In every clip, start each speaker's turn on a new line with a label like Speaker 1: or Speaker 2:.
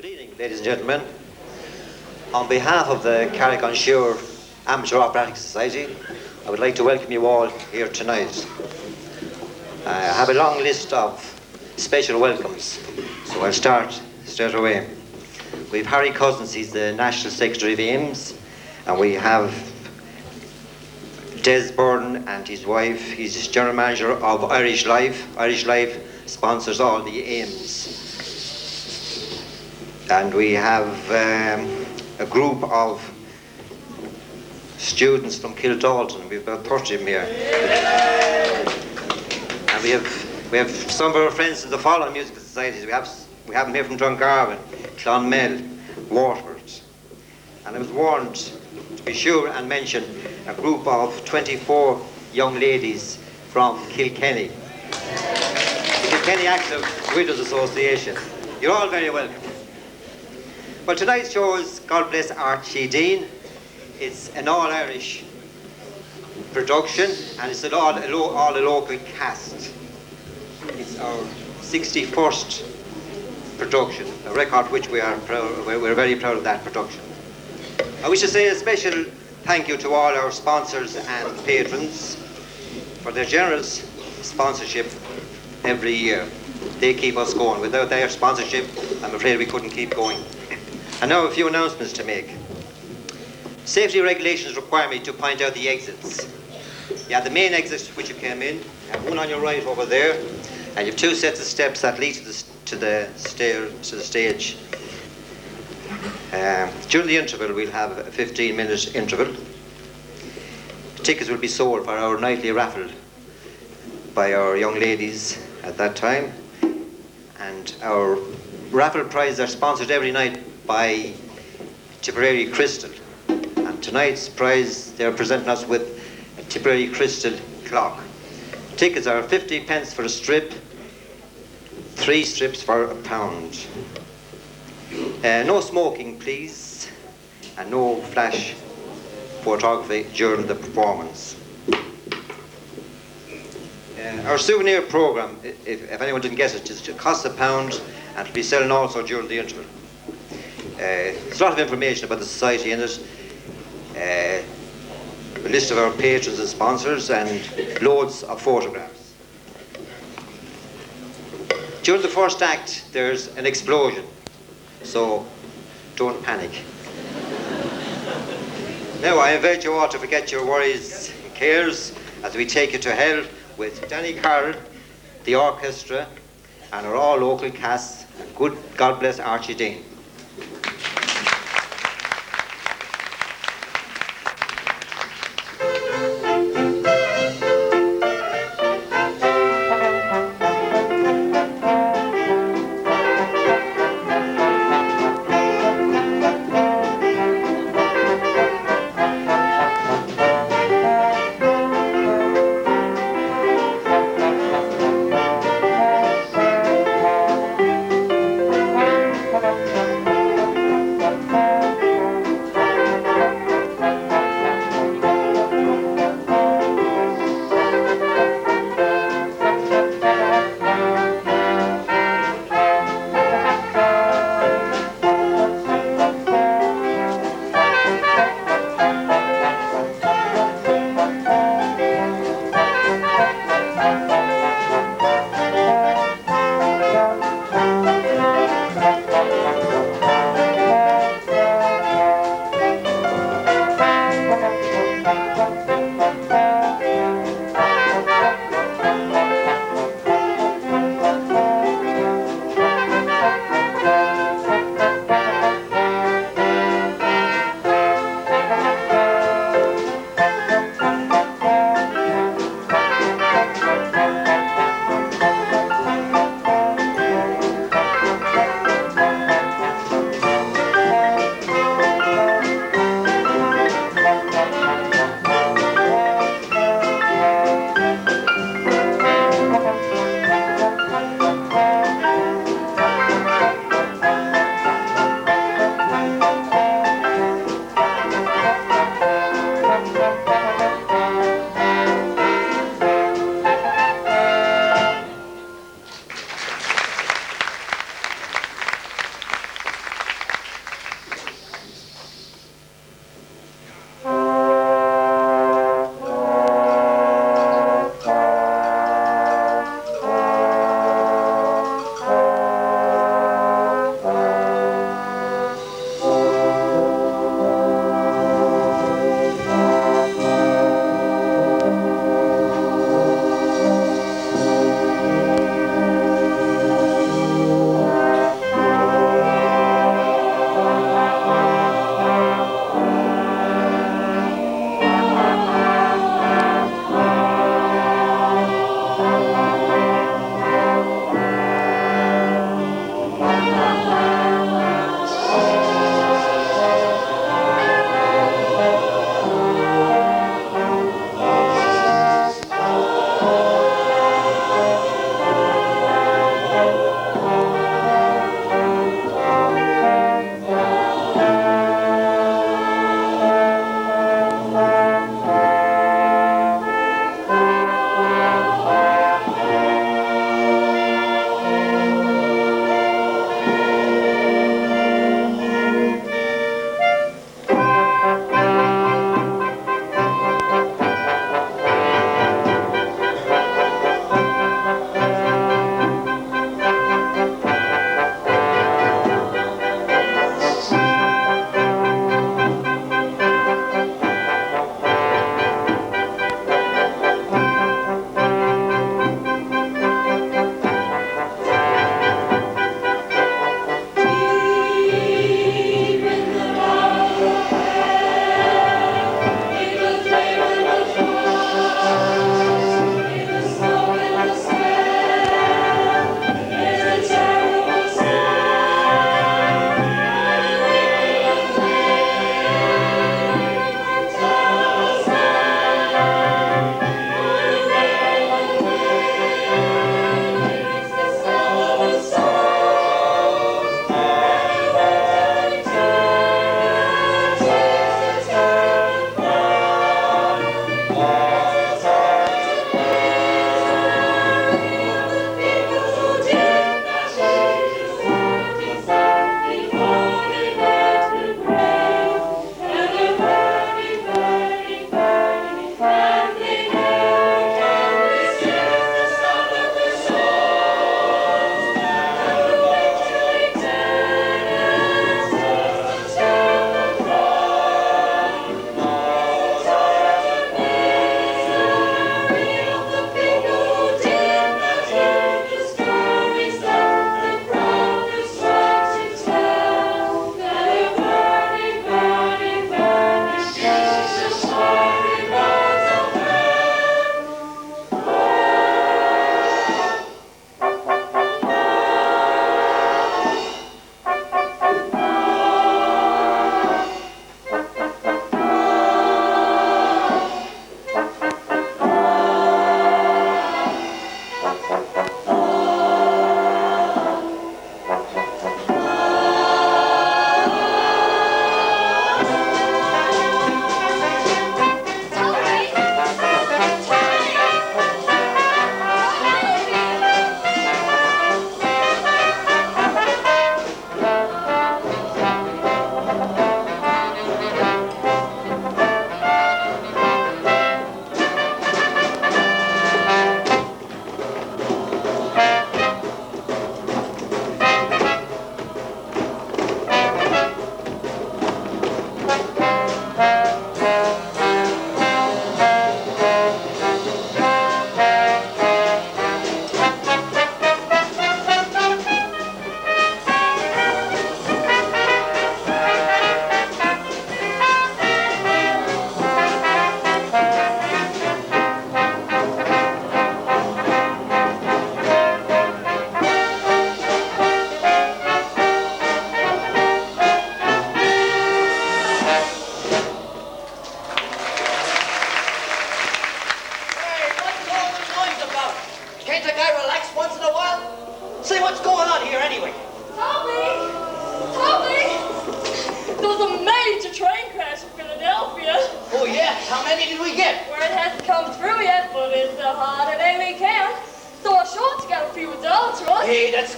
Speaker 1: Good evening, ladies and gentlemen. On behalf of the Carrick-on-Suir Amateur Operatic Society, I would like to welcome you all here tonight. I have a long list of special welcomes, so I'll start straight away. We have Harry Cousins, he's the National Secretary of AIMS, and we have Des Byrne and his wife. He's General Manager of Irish Life. Irish Life sponsors all the AIMS. And we have a group of students from Kildalton. We've about 30 of them here. And we have some of our friends in the following musical societies. We have them here from Dungarvan, Clonmel, Waterford. And I was warned to be sure and mention a group of 24 young ladies from Kilkenny. The Kilkenny Active Widows Association. You're all very welcome. Well, tonight's show is God Bless Archie Dean. It's an all-Irish production, and it's all a local cast. It's our 61st production, a record which we're very proud of that production. I wish to say a special thank you to all our sponsors and patrons for their generous sponsorship every year. They keep us going. Without their sponsorship, I'm afraid we couldn't keep going. And now a few announcements to make. Safety regulations require me to point out the exits. You have the main exit which you came in, you have one on your right over there, and you have two sets of steps that lead to the stage. During the interval we'll have a 15-minute interval. Tickets will be sold for our nightly raffle by our young ladies at that time. And our raffle prizes are sponsored every night by Tipperary Crystal. And tonight's prize, they're presenting us with a Tipperary Crystal clock. Tickets are 50 pence for a strip, 3 strips for £1. No smoking, please, and no flash photography during the performance. Our souvenir program, if anyone didn't get it, it costs £1 and will be selling also during the interval. There's a lot of information about the society in it, a list of our patrons and sponsors, and loads of photographs. During the first act, there's an explosion, so don't panic. Now I invite you all to forget your worries and cares as we take you to hell with Danny Carroll, the orchestra, and our all local cast. Good God Bless Archie Dean.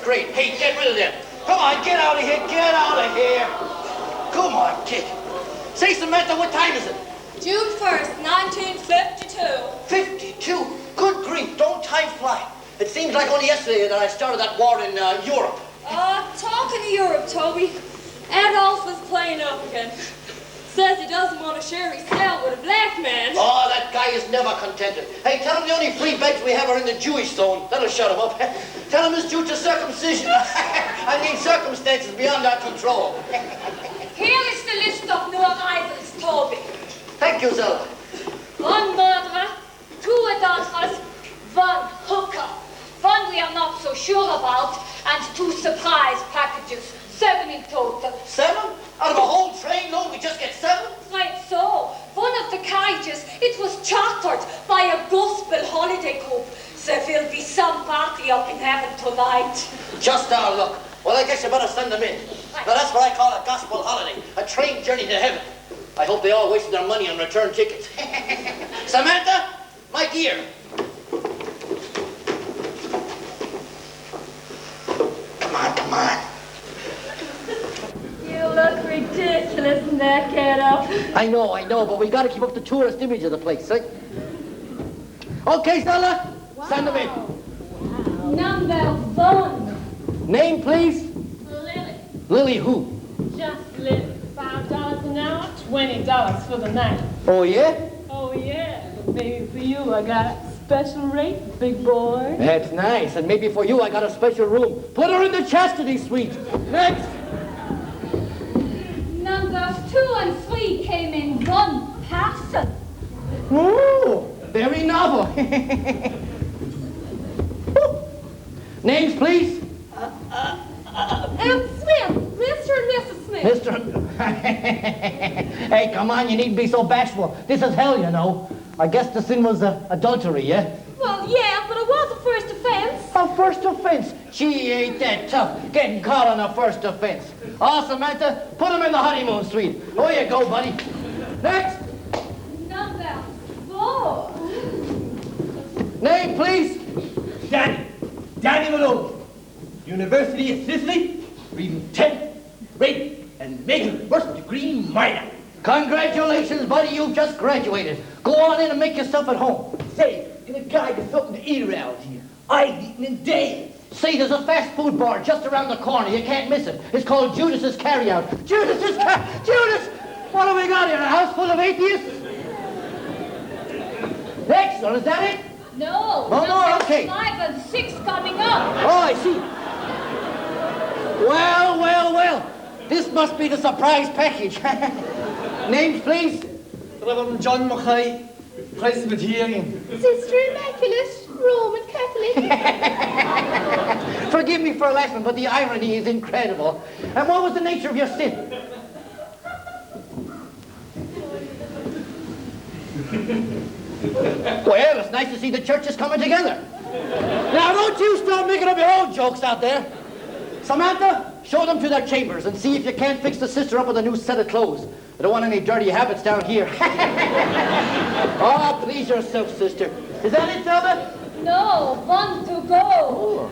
Speaker 2: great. Hey, get rid of them. Come on, get out of here, get out of here. Come on, kid. Say, Samantha, what time is it?
Speaker 3: June 1st, 1952.
Speaker 2: 52? Good grief, don't time fly. It seems like only yesterday that I started that war in Europe.
Speaker 3: Talking of Europe, Toby, Adolf is playing up again. Says he doesn't want to share his cell with a black man.
Speaker 2: Oh, that guy is never contented. Hey, tell him the only free beds we have are in the Jewish zone. That'll shut him up. Tell him it's due to circumcision. I mean, circumstances beyond our control.
Speaker 3: Here is the list of new arrivals, Toby.
Speaker 2: Thank you, Zelda.
Speaker 3: 1 murderer, 2 adulterers, 1 hooker, 1 we are not so sure about, and 2 surprise packages. 7 in total.
Speaker 2: 7? Out of a whole train load, we just get 7?
Speaker 3: Right so. One of the carriages, it was chartered by a gospel holiday group. There will be some party up in heaven tonight.
Speaker 2: Just our luck. Well, I guess you better send them in.
Speaker 3: Right.
Speaker 2: Now, that's what I call a gospel holiday. A train journey to heaven. I hope they all wasted their money on return tickets. Samantha, my dear. Come on, come on.
Speaker 3: You look ridiculous in that get-up.
Speaker 2: I know, but we got to keep up the tourist image of the place, right? Okay, Stella, send them in.
Speaker 3: Wow. Number 1.
Speaker 2: Name, please?
Speaker 3: Lily.
Speaker 2: Lily who?
Speaker 4: Just Lily. $5 an hour, $20 for the night.
Speaker 2: Oh, yeah?
Speaker 4: Oh, yeah. But maybe for you, I got a special rate, big boy.
Speaker 2: That's nice. And maybe for you, I got a special room. Put her in the chastity suite. Next.
Speaker 3: Numbers 2 and 3 came in 1 person.
Speaker 2: Ooh, very novel. Names, please.
Speaker 3: Smith. Mr. and Mrs. Smith.
Speaker 2: Mr. Hey, come on, you needn't be so bashful. This is hell, you know. I guess the sin was adultery, yeah?
Speaker 3: Well, yeah, but it was a first offense.
Speaker 2: A first offense? Gee, ain't that tough, getting caught on a first offense. Oh, Samantha, put him in the honeymoon suite. Oh, you go, buddy. Next.
Speaker 3: Number 4.
Speaker 2: Name, please.
Speaker 5: Danny Malone. University of Sicily, reading 10th, rape, and making first degree minor.
Speaker 2: Congratulations, buddy, you've just graduated. Go on in and make yourself at home.
Speaker 5: Say, can a guy get something to eat around here? I've eaten in days.
Speaker 2: See, there's a fast food bar just around the corner. You can't miss it. It's called Judas's Carryout. Judas! What have we got here, a house full of atheists? Next one, is that it?
Speaker 3: No.
Speaker 2: Oh, no, okay.
Speaker 3: 5 and 6 coming up.
Speaker 2: Oh, I see. Well. This must be the surprise package. Names, please.
Speaker 5: Reverend John Mackay, Presbyterian.
Speaker 3: Sister Immaculate, Roman Catholic.
Speaker 2: Forgive me for laughing, but the irony is incredible. And what was the nature of your sin? Well, it's nice to see the churches coming together. Now, don't you start making up your own jokes out there. Samantha, show them to their chambers and see if you can't fix the sister up with a new set of clothes. I don't want any dirty habits down here. Oh, please yourself, sister. Is that it, Zelda?
Speaker 3: No, 1 to go.
Speaker 2: Oh.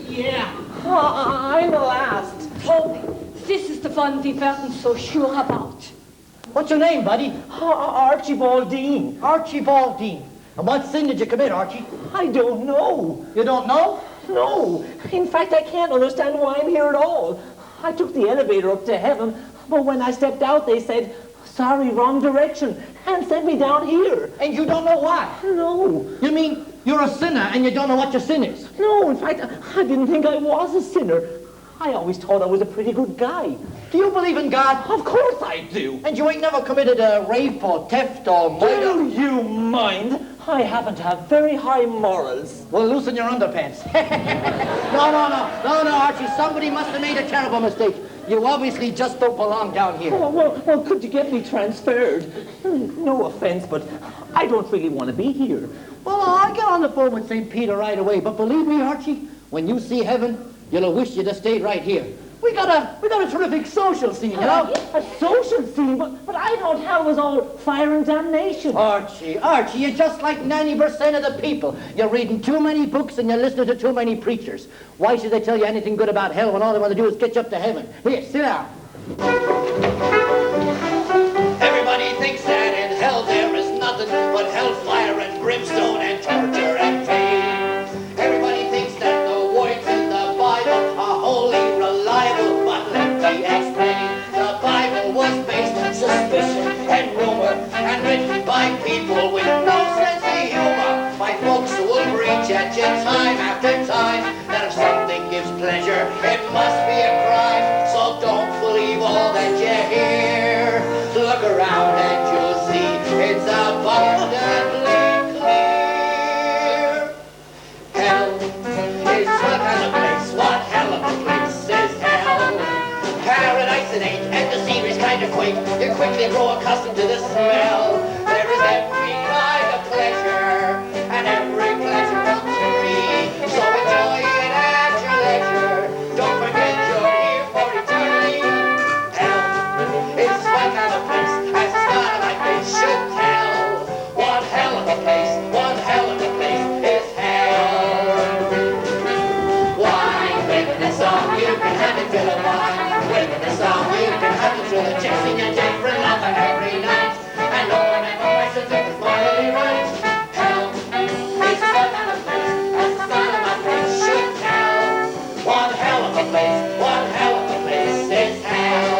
Speaker 4: Yeah. I'm the last.
Speaker 3: Toby, this is the one we weren't so sure about.
Speaker 2: What's your name, buddy?
Speaker 4: Archibald Dean.
Speaker 2: Archibald Dean. And what sin did you commit, Archie?
Speaker 4: I don't know.
Speaker 2: You don't know?
Speaker 4: No. In fact, I can't understand why I'm here at all. I took the elevator up to heaven, but when I stepped out, they said, sorry, wrong direction, and sent me down here.
Speaker 2: And you don't know why?
Speaker 4: No.
Speaker 2: You mean you're a sinner and you don't know what your sin is?
Speaker 4: No, in fact, I didn't think I was a sinner. I always thought I was a pretty good guy.
Speaker 2: Do you believe in God?
Speaker 4: Of course I do.
Speaker 2: And you ain't never committed a rape or theft or murder?
Speaker 4: Do you mind? I happen to have very high morals.
Speaker 2: Well, loosen your underpants. No, Archie. Somebody must have made a terrible mistake. You obviously just don't belong down here.
Speaker 4: Oh, well, could you get me transferred? No offense, but I don't really want to be here.
Speaker 2: Well, I'll get on the phone with St. Peter right away. But believe me, Archie, when you see heaven, you'll wish you'd have stayed right here. We got a terrific social scene, you know?
Speaker 4: A social scene, but I thought hell was all fire and damnation.
Speaker 2: Archie, you're just like 90% of the people. You're reading too many books and you're listening to too many preachers. Why should they tell you anything good about hell when all they want to do is get you up to heaven? Here, sit down. Everybody thinks that in hell there is nothing but hellfire and brimstone and torture and pain. Everybody thinks that the words in the Bible are wholly reliable, but let me explain. The Bible was based on suspicion and rumor and written by people with no sense of humor, by folks who will preach at you time after time that if something gives pleasure, it must be a crime. So don't believe all that you hear. Look around and you'll see it's abundantly clear. Hell is what kind of place? What hell of a place is hell? Paradise it ain't, and the scenery's kind of quaint. You quickly grow accustomed to the smell. There is every kind of pleasure, and every pleasure comes free. So enjoy it at your leisure. Don't forget you're here for eternity. Hell is what kind of place, as the start of my face should tell. One hell of a place, one hell of a place is hell. Wine, women and song, you can have it till the wine. Women and song, you can have it till the chicks in your different lover every night. And no one ever questions if it's morally right. Hell is what kind of place, as the start of my face should tell. One hell of a place, one hell of a place is hell.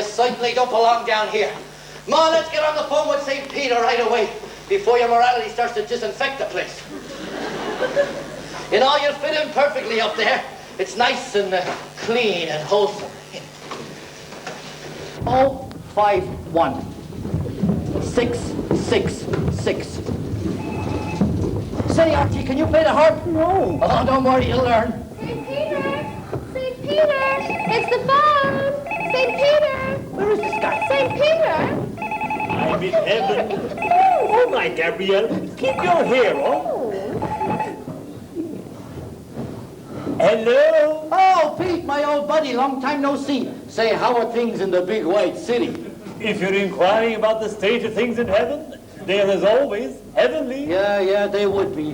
Speaker 2: Certainly don't belong down here. Come on, let's get on the phone with St. Peter right away before your morality starts to disinfect the place. You know, you'll fit in perfectly up there. It's nice and clean and wholesome. 051 666. Say, Archie, can you play the harp?
Speaker 4: No.
Speaker 2: Oh, don't worry, you'll learn.
Speaker 6: St. Peter! St. Peter! It's the phone! St. Peter!
Speaker 2: Where is this guy?
Speaker 6: St. Peter!
Speaker 7: I'm in heaven. All right, Gabrielle. Keep your hair on. Hello?
Speaker 2: Oh, Pete, my old buddy, long time no see. Say, how are things in the big white city?
Speaker 7: If you're inquiring about the state of things in heaven, they're as always heavenly.
Speaker 2: Yeah, they would be.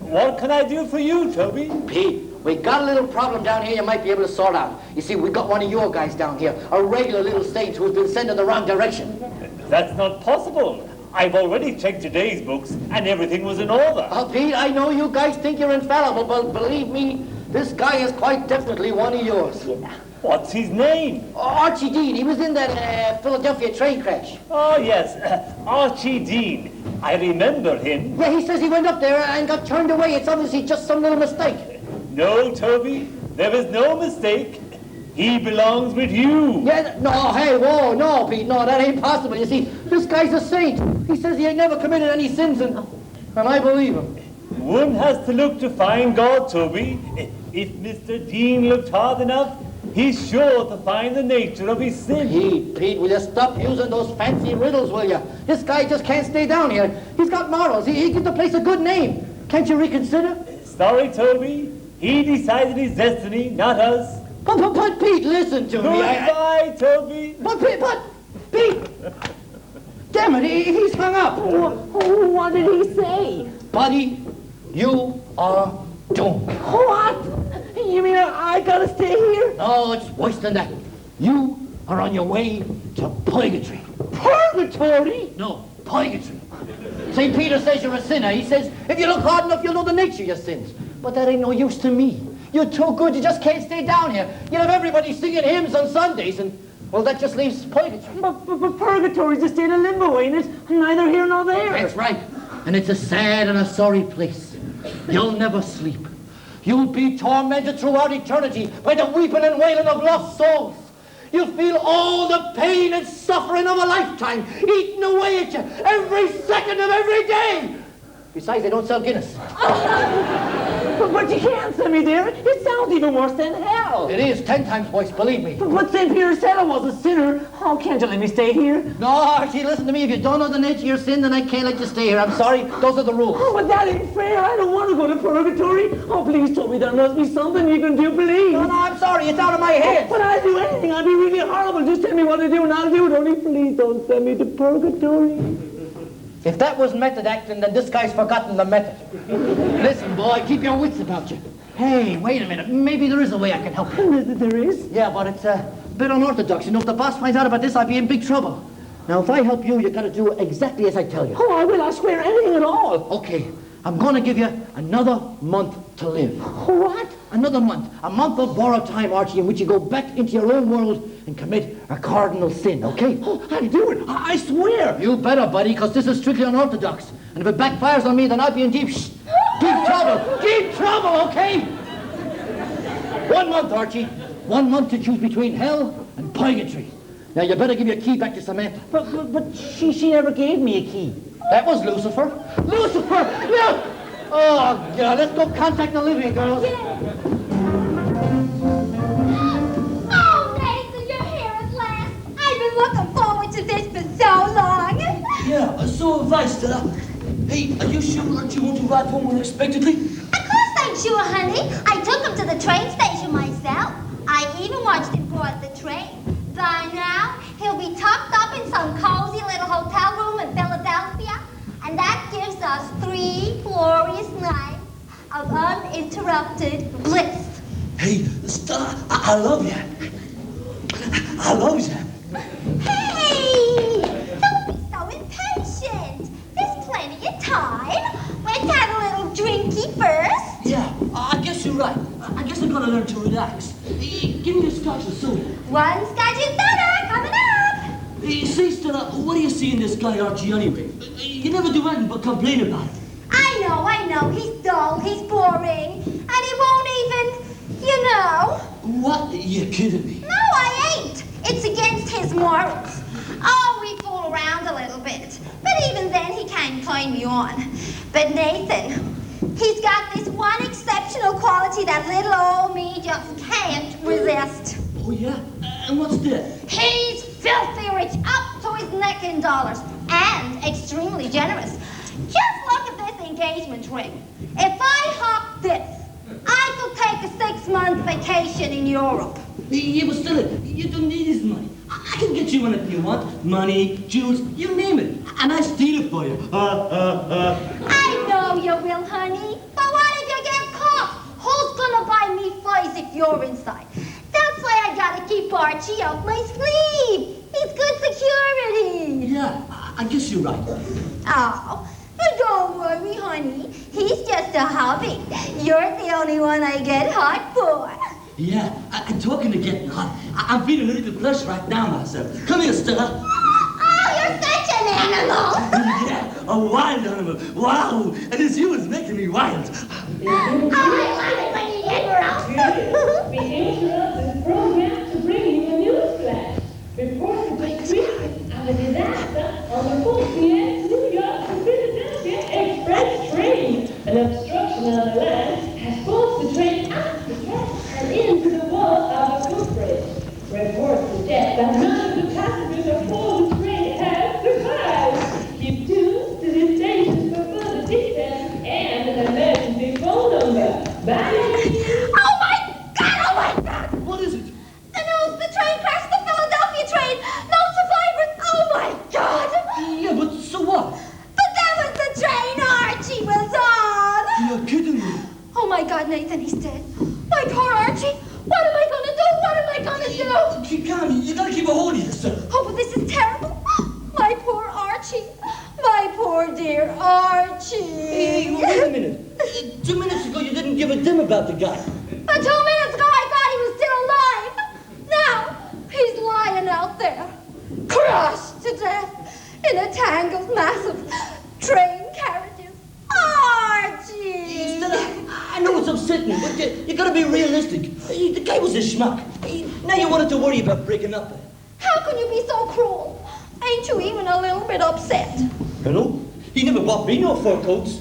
Speaker 7: What can I do for you, Toby?
Speaker 2: Pete, we got a little problem down here you might be able to sort out. You see, we got one of your guys down here, a regular little saint who's been sent in the wrong direction.
Speaker 7: That's not possible. I've already checked today's books, and everything was in order.
Speaker 2: Oh, Pete, I know you guys think you're infallible, but believe me, this guy is quite definitely one of yours.
Speaker 7: What's his name?
Speaker 2: Archie Dean. He was in that Philadelphia train crash.
Speaker 7: Oh, yes, Archie Dean. I remember him.
Speaker 2: Yeah, he says he went up there and got turned away. It's obviously just some little mistake.
Speaker 7: No, Toby, there is no mistake. He belongs with you.
Speaker 2: Yeah, no, hey, whoa, no, Pete, no, that ain't possible. You see, this guy's a saint. He says he ain't never committed any sins, and I believe him.
Speaker 7: One has to look to find God, Toby. If Mr. Dean looked hard enough, he's sure to find the nature of his sin.
Speaker 2: Pete, will you stop using those fancy riddles, will you? This guy just can't stay down here. He's got morals. He gives the place a good name. Can't you reconsider?
Speaker 7: Sorry, Toby. He decided his destiny, not us.
Speaker 2: But Pete, listen to me.
Speaker 7: Goodbye, Toby.
Speaker 2: But Pete! Damn it, he's hung up.
Speaker 4: What did he say?
Speaker 2: Buddy, you are doomed.
Speaker 4: What? You mean I gotta stay here?
Speaker 2: No, it's worse than that. You are on your way to purgatory.
Speaker 4: Purgatory?
Speaker 2: No, purgatory. St. Peter says you're a sinner. He says, if you look hard enough, you'll know the nature of your sins. But that ain't no use to me. You're too good. You just can't stay down here. You have everybody singing hymns on Sundays, and, well, that just leaves purgatory.
Speaker 4: But purgatory's a state of limbo, ain't it? Neither here nor there.
Speaker 2: That's right. And it's a sad and a sorry place. You'll never sleep. You'll be tormented throughout eternity by the weeping and wailing of lost souls. You'll feel all the pain and suffering of a lifetime eating away at you every second of every day. Besides, they don't sell Guinness.
Speaker 4: But you can't send me there. It sounds even worse than hell.
Speaker 2: It is 10 times worse, believe me.
Speaker 4: But St. Peter said I was a sinner. Oh, can't you let me stay here?
Speaker 2: No, Archie, listen to me. If you don't know the nature of your sin, then I can't let you stay here. I'm sorry. Those are the rules.
Speaker 4: Oh, but that ain't fair. I don't want to go to purgatory. Oh, please, Toby, there must be something you can do, please.
Speaker 2: No, I'm sorry. It's out of my head.
Speaker 4: But I'd do anything. I'd be really horrible. Just tell me what to do and I'll do it. Only please don't send me to purgatory.
Speaker 2: If that was method acting, then this guy's forgotten the method. Listen, boy, keep your wits about you. Hey, wait a minute. Maybe there is a way I can help you.
Speaker 4: There is?
Speaker 2: Yeah, but it's a bit unorthodox. You know, if the boss finds out about this, I'd be in big trouble. Now, if I help you, you gotta do exactly as I tell you.
Speaker 4: Oh, I will. I swear anything at all.
Speaker 2: Okay, I'm gonna give you another month to live.
Speaker 4: What?
Speaker 2: Another month. A month of borrowed time, Archie, in which you go back into your own world and commit a cardinal sin, okay?
Speaker 4: Oh, I'll do it. I swear.
Speaker 2: You better, buddy, because this is strictly unorthodox. And if it backfires on me, then I'll be in deep trouble. Deep trouble, okay? 1 month, Archie. 1 month to choose between hell and purgatory. Now, you better give your key back to Samantha.
Speaker 4: But she never gave me a key.
Speaker 2: That was Lucifer. Lucifer! Look! Oh, God, let's go contact Olivia, girls.
Speaker 6: Oh, Nathan, you're here at last. I've been looking forward to this for so long.
Speaker 5: Yeah, so have I, Stella. Hey, are you sure that you want to ride home unexpectedly?
Speaker 6: Of course I'm sure, honey. I took him to the train station myself. I even watched him board the train. By now, he'll be tucked up in some cozy little hotel room in Philadelphia. And that gives us 3 glorious nights of uninterrupted bliss.
Speaker 5: Hey, Stella, I love you. I love you.
Speaker 6: Hey! Don't be so impatient. There's plenty of time. Let's have a little drinky first.
Speaker 5: Yeah, I guess you're right. I guess I'm gonna learn to relax. Give me a scotch or soda.
Speaker 6: 1 scotch and soda coming up.
Speaker 5: Say, Stella, what do you see in this guy, Archie, anyway? You never do anything but complain about it.
Speaker 6: I know. He's dull, he's boring, and he won't even, you know.
Speaker 5: What? You're kidding me.
Speaker 6: No, I ain't. It's against his morals. Oh, we fool around a little bit, but even then he can't turn me on. But Nathan, he's got this one exceptional quality that little old me just can't resist.
Speaker 5: Oh, yeah? And what's that?
Speaker 6: He's filthy rich, up to his neck in dollars, and extremely generous. Just look at this engagement ring. If I hawk this, I could take a 6-month vacation in Europe.
Speaker 5: Yeah, but Stella, you don't need his money. I can get you anything you want. Money, jewels, you name it. And I steal it for you.
Speaker 6: I know you will, honey. But what if you get caught? Who's gonna buy me flies if you're inside? That's why I gotta keep Archie up my sleeve. He's good security.
Speaker 5: Yeah, I guess you're right.
Speaker 6: Oh, don't worry, honey. He's just a hobby. You're the only one I get hot for.
Speaker 5: Yeah, I'm talking to getting hot. I'm feeling a little flush right now myself. Come here, Stella.
Speaker 6: Oh, you're such an animal.
Speaker 5: Yeah, a wild animal. Wow, and this you is making me wild.
Speaker 6: Oh, I love it when you interrupt.
Speaker 8: We interrupt this program to bring you a news flash. Reports of the treatment of a disaster on the 4 p.m. New York to Philadelphia express train. An obstruction on the line has forced the train out the track and into the wall of a footbridge. Reports suggest that none of the passengers aboard the train have survived. Keep tuned to this station for further details and an emergency phone number. Bye!
Speaker 6: Oh my God!
Speaker 5: What is it?
Speaker 6: And he's dead. My poor Archie. What am I gonna do? What am I gonna do?
Speaker 5: Keep calm. You gotta keep a hold of yourself.
Speaker 6: Oh, but this is terrible. My poor Archie. My poor dear Archie.
Speaker 5: Hey, wait a minute. 2 minutes ago, you didn't give a damn about the guy.
Speaker 6: But 2 minutes ago, I thought he was still alive. Now, he's lying out there, crushed to death in a tangled mass of train carriages. Archie!
Speaker 5: I know it's upsetting, but you gotta be realistic. The guy was a schmuck. Now you wanted to worry about breaking up.
Speaker 6: How can you be so cruel? Ain't you even a little bit upset?
Speaker 5: Hello? He never bought me no fur coats.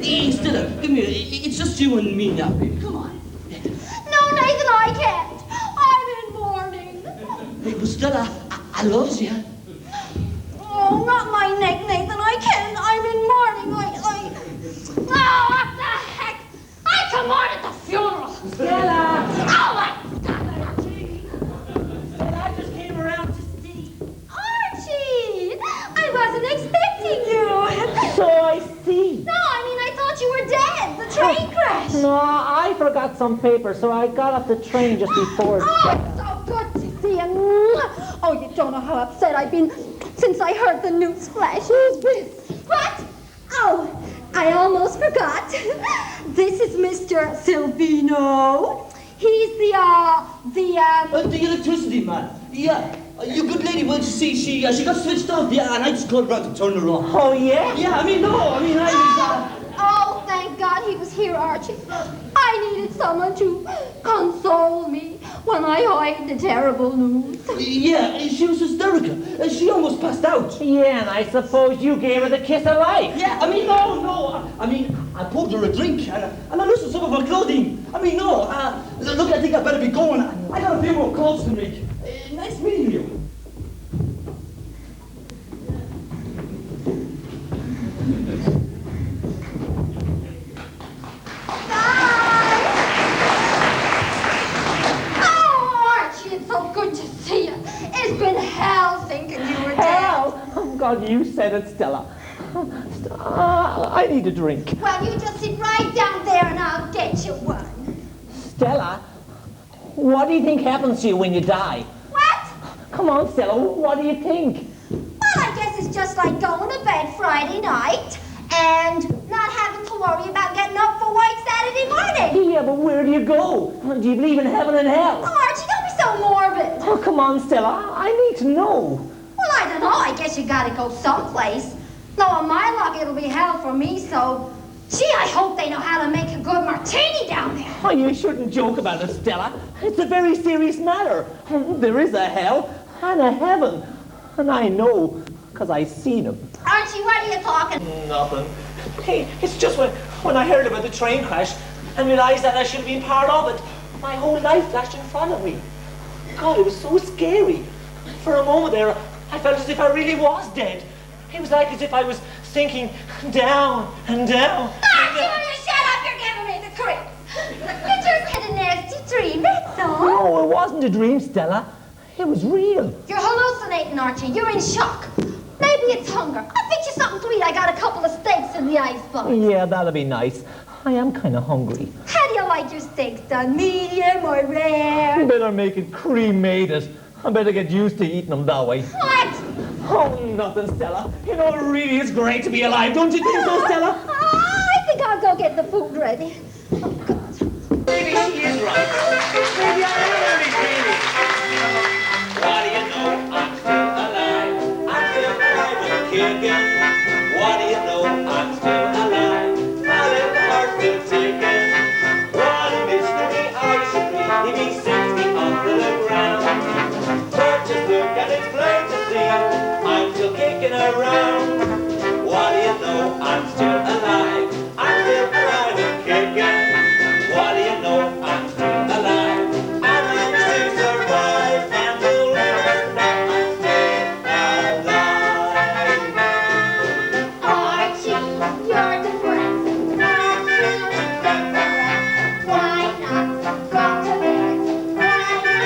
Speaker 5: Stella, come here. It's just you and me now, baby. Come on.
Speaker 6: No, Nathan, I can't. I'm in mourning.
Speaker 5: Hey, but Stella, I loves you.
Speaker 6: Oh, not my neck, Nathan. I can't. I'm in mourning. Oh, what the heck? I can mourn at the funeral.
Speaker 4: Stella!
Speaker 6: Oh, my
Speaker 4: Stella, I just came around to see.
Speaker 6: Archie! I wasn't expecting you.
Speaker 4: So I see.
Speaker 6: No, I mean, I thought you were dead. The train crash.
Speaker 4: No, I forgot some paper, so I got off the train just before.
Speaker 6: Oh, so good to see you. Oh, you don't know how upset I've been since I heard the news flash. Who's this? What? Oh, I almost forgot. This is Mr. Silvino. He's the
Speaker 5: electricity man. Yeah. You good lady, well, you see, she got switched off, yeah, and I just called around to turn her on.
Speaker 4: Oh, yeah?
Speaker 5: Yeah, I was,
Speaker 6: Oh, thank God he was here, Archie. I needed someone to console me when I heard the terrible news.
Speaker 5: Yeah, she was hysterical. She almost passed out.
Speaker 4: Yeah, and I suppose you gave her the kiss of life.
Speaker 5: Yeah, no. I poured her a drink, and I loosened some of her clothing. No. Look, I think I better be going. I got a few more calls to make. Nice meeting you.
Speaker 6: It's been hell thinking you were dead.
Speaker 4: Hell? Oh, God, you said it, Stella. I need a drink.
Speaker 6: Well, you just sit right down there and I'll get you one.
Speaker 4: Stella, what do you think happens to you when you die?
Speaker 6: What?
Speaker 4: Come on, Stella, what do you think?
Speaker 6: Well, I guess it's just like going to bed Friday night and not having to worry about getting up for work Saturday morning.
Speaker 4: Yeah, but where do you go? Do you believe in heaven and hell?
Speaker 6: Oh, Archie, don't be so morbid.
Speaker 4: Oh, come on, Stella, I need to know.
Speaker 6: Well, I don't know. I guess you gotta go someplace. No, on my luck, it'll be hell for me, so... Gee, I hope they know how to make a good martini down there.
Speaker 4: Oh, you shouldn't joke about it, Stella. It's a very serious matter. There is a hell and a heaven. And I know, because I seen them.
Speaker 6: Archie, what are you talking?
Speaker 4: Nothing. Hey, it's just when I heard about the train crash and realized that I should have been part of it, my whole life flashed in front of me. God, it was so scary. For a moment there, I felt as if I really was dead. It was like as if I was sinking down and down.
Speaker 6: Archie, will you shut up? You're giving me the creeps. You just had a nasty dream, that's all.
Speaker 4: No, it wasn't a dream, Stella. It was real.
Speaker 6: You're hallucinating, Archie. You're in shock. Maybe it's hunger. I'll fix you something to eat. I got a couple of steaks in the icebox.
Speaker 4: Yeah, that'll be nice. I am kind of hungry.
Speaker 6: How do you like your steaks done? Medium or rare?
Speaker 4: You better make it cremated. I better get used to eating them that way.
Speaker 6: What?
Speaker 4: Oh, nothing, Stella. You know, it really is great to be alive, don't you think so, Stella?
Speaker 6: I think I'll go get the food ready. Oh, God.
Speaker 9: Maybe she is right. Maybe I am only dreaming. What do you know? I'm still alive. I'm still alive and kicking. What do you know? I'm still alive. My little heart's still ticking. What a mystery I should be if he sends me under the ground. But just look and it's plain to see I'm still kicking around. What do you know? I'm still alive. I'm still alive and kicking. What do you know? I'm still alive. And I'm to survive and will learn that I'm still alive.
Speaker 6: Archie, you're depressing. Why not go to bed? Why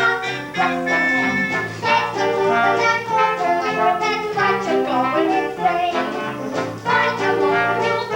Speaker 6: not rest your head? Take some food and go for like that's what you're going to say. By tomorrow you'll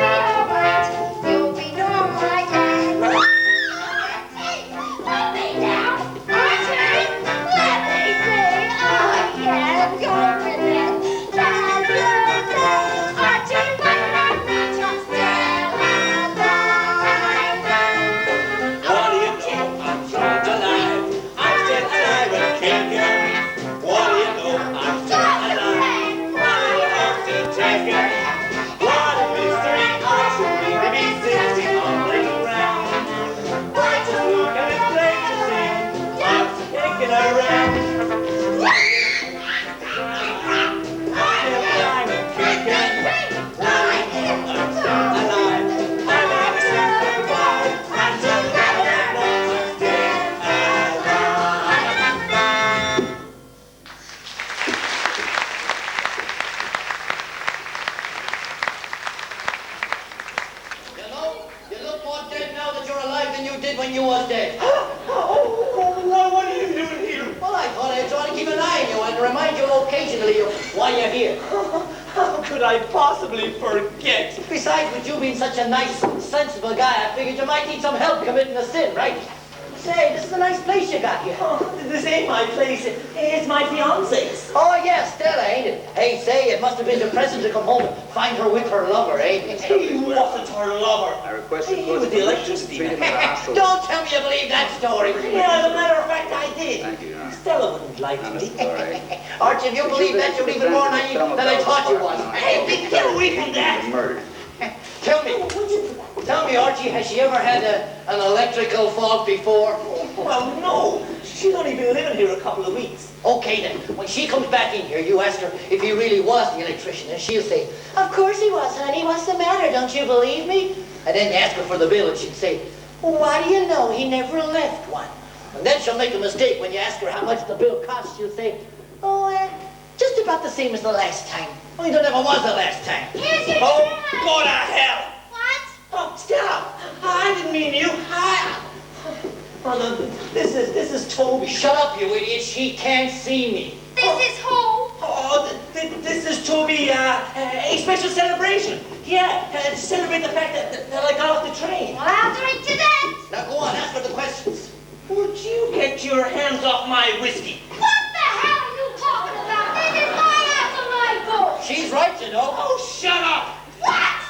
Speaker 2: occasionally why you're here.
Speaker 4: How could I possibly forget?
Speaker 2: Besides, with you being such a nice, sensible guy, I figured you might need some help committing a sin, right? Say, this is a nice place you got here.
Speaker 4: Oh, this ain't my place. It's my fiance's.
Speaker 2: Oh, yeah, Stella, ain't it? Hey, say, it must have been depressing to come home and find her with her lover, eh?
Speaker 4: He wasn't her lover.
Speaker 1: I request
Speaker 4: He was the electricity man.
Speaker 2: Don't tell me you believe that story.
Speaker 4: Yeah, as a matter of fact, I did.
Speaker 1: Thank you, Your Honor.
Speaker 4: Stella wouldn't like me.
Speaker 1: All right.
Speaker 2: Archie, if you believe that, you're even more naive than I thought you was.
Speaker 4: Hey, get away from that.
Speaker 1: Murder.
Speaker 2: Tell me, Archie, has she ever had an electrical fault before?
Speaker 4: Well, no. She's only been living here a couple of weeks.
Speaker 2: Okay, then. When she comes back in here, you ask her if he really was the electrician, and she'll say, of course he was, honey. What's the matter? Don't you believe me? And then you ask her for the bill, and she'd say, well, why do you know he never left one? And then she'll make a mistake. When you ask her how much the bill cost, she'll say, oh, just about the same as the last time. Only there never was the last time.
Speaker 6: Here's your
Speaker 4: Oh,
Speaker 6: check.
Speaker 4: go to hell.
Speaker 6: What?
Speaker 4: Oh, Stella, I didn't mean you. Oh, no, this is Toby.
Speaker 2: Shut up, you idiot. She can't see me.
Speaker 6: This is who?
Speaker 4: Oh, this is Toby, a special celebration. Yeah, to celebrate the fact that I got off the train.
Speaker 6: Well, I'll drink to that.
Speaker 2: Now go on, ask her the questions.
Speaker 4: Would you get your hands off my whiskey?
Speaker 6: What the hell are you talking about? This is my ass and my book.
Speaker 2: She's right, you know.
Speaker 4: Oh, shut up!
Speaker 6: What?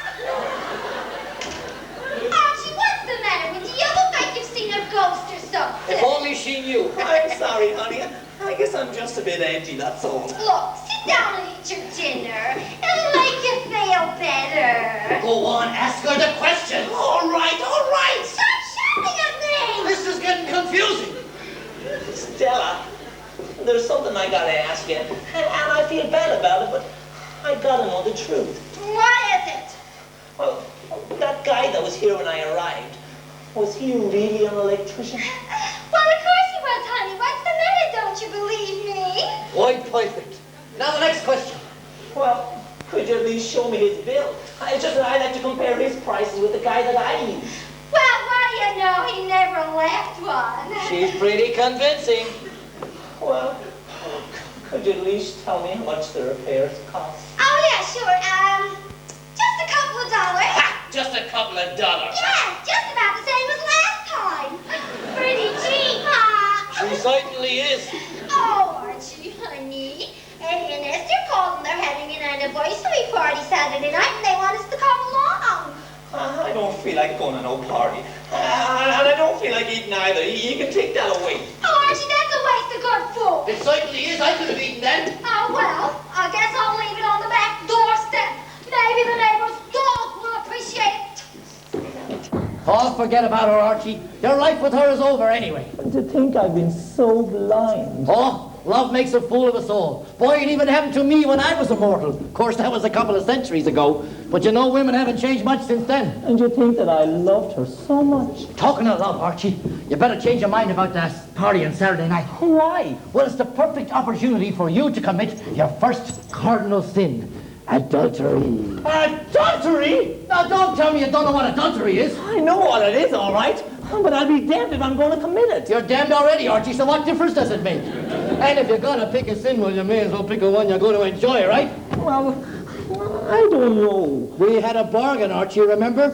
Speaker 6: Archie, what's the matter with you? You look like you've seen a ghost or something.
Speaker 2: If only she knew.
Speaker 4: I'm sorry, honey. I guess I'm just a bit edgy, that's all.
Speaker 6: Look, sit down and eat your dinner. It'll make you feel better.
Speaker 2: Go on, ask her the questions.
Speaker 4: All right, all right.
Speaker 6: Stop shouting at me!
Speaker 2: This is getting confusing.
Speaker 4: Stella, there's something I gotta ask you, and I feel bad about it, but I gotta know the truth.
Speaker 6: What is it?
Speaker 4: Well, that guy that was here when I arrived, was he really an electrician?
Speaker 6: Well, of course he was, honey. What's the matter? Don't you believe me?
Speaker 2: Why, perfect. Now the next question.
Speaker 4: Well, could you at least show me his bill? It's just that I'd like to compare his prices with the guy that I use.
Speaker 6: Well, what do you know? He never left one.
Speaker 2: She's pretty convincing.
Speaker 4: Well, could you at least tell me how much the repairs cost?
Speaker 6: Oh, yeah, sure. Just a couple of dollars.
Speaker 4: Ha! Just a couple of dollars.
Speaker 6: Yeah, just about the same as last time. Pretty cheap, huh?
Speaker 2: She certainly is.
Speaker 6: Oh, Archie, honey. Eddie and Esther called and they're having an anniversary party Saturday night and they want us to come along.
Speaker 4: I don't feel like going to no party. And I don't feel like eating either. You can take that away.
Speaker 6: Oh, Archie, that's a waste of good food.
Speaker 2: It certainly is. I could have eaten that.
Speaker 6: Oh, well, I guess I'll leave it on the back doorstep. Maybe the neighbor's dog will appreciate it.
Speaker 2: Oh, forget about her, Archie. Your life with her is over anyway.
Speaker 4: To think I've been so blind.
Speaker 2: Oh, love makes a fool of us all. Boy, it even happened to me when I was immortal. Of course, that was a couple of centuries ago. But you know, women haven't changed much since then.
Speaker 4: And you think that I loved her so much?
Speaker 2: Talking of love, Archie, you better change your mind about that party on Saturday night.
Speaker 4: Why?
Speaker 2: Well, it's the perfect opportunity for you to commit your first cardinal sin. Adultery.
Speaker 4: Adultery?
Speaker 2: Now, don't tell me you don't know what adultery is.
Speaker 4: I know what it is, all right. But I'll be damned if I'm going to commit it.
Speaker 2: You're damned already, Archie, so what difference does it make? And if you're going to pick a sin, well, you may as well pick a one you're going to enjoy, right?
Speaker 4: Well, I don't know.
Speaker 2: We had a bargain, Archie, remember?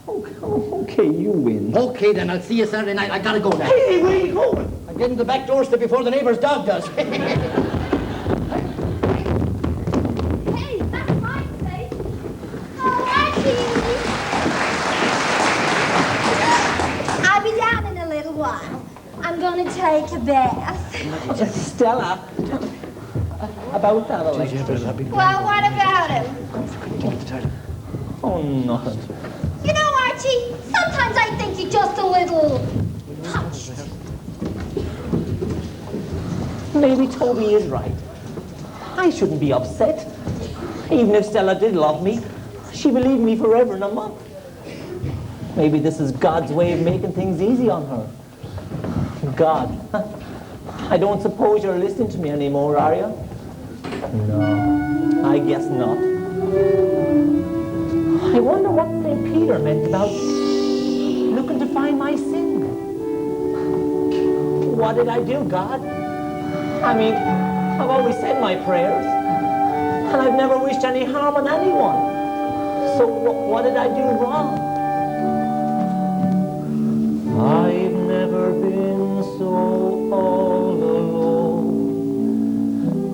Speaker 4: Okay, you win.
Speaker 2: Okay, then, I'll see you Saturday night. I gotta go now.
Speaker 4: Hey, where are you going?
Speaker 2: I'm getting the back doorstep before the neighbor's dog does.
Speaker 6: Hey, that's my place. Oh, Archie. I'll be down in a little while. I'm going to take a bath.
Speaker 4: Stella, about that electrician.
Speaker 6: Well, what about him?
Speaker 4: Oh, nothing.
Speaker 6: You know, Archie, sometimes I think you're just a little touched.
Speaker 4: Maybe Toby is right. I shouldn't be upset. Even if Stella did love me, she would leave me forever in a month. Maybe this is God's way of making things easy on her. God, I don't suppose you're listening to me anymore, are you? No, I guess not. I wonder what St. Peter meant about looking to find my sin. What did I do, God? I mean, I've always said my prayers, and I've never wished any harm on anyone. So what did I do wrong? I've never been so all alone.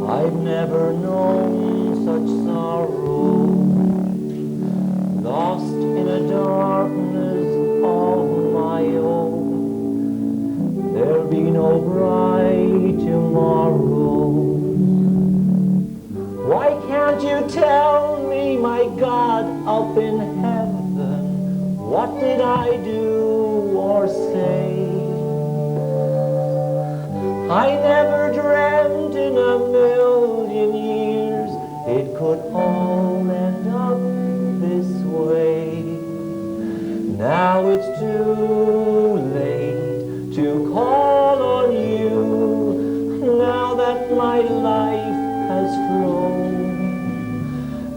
Speaker 4: I've never known such sorrow. Lost in a darkness of my own. There'll be no bright tomorrow. Why can't you tell me, my God, up in heaven, what did I do or say? I never dreamt in a million years it could all end up this way. Now it's too late to call on you, now that my life has flown,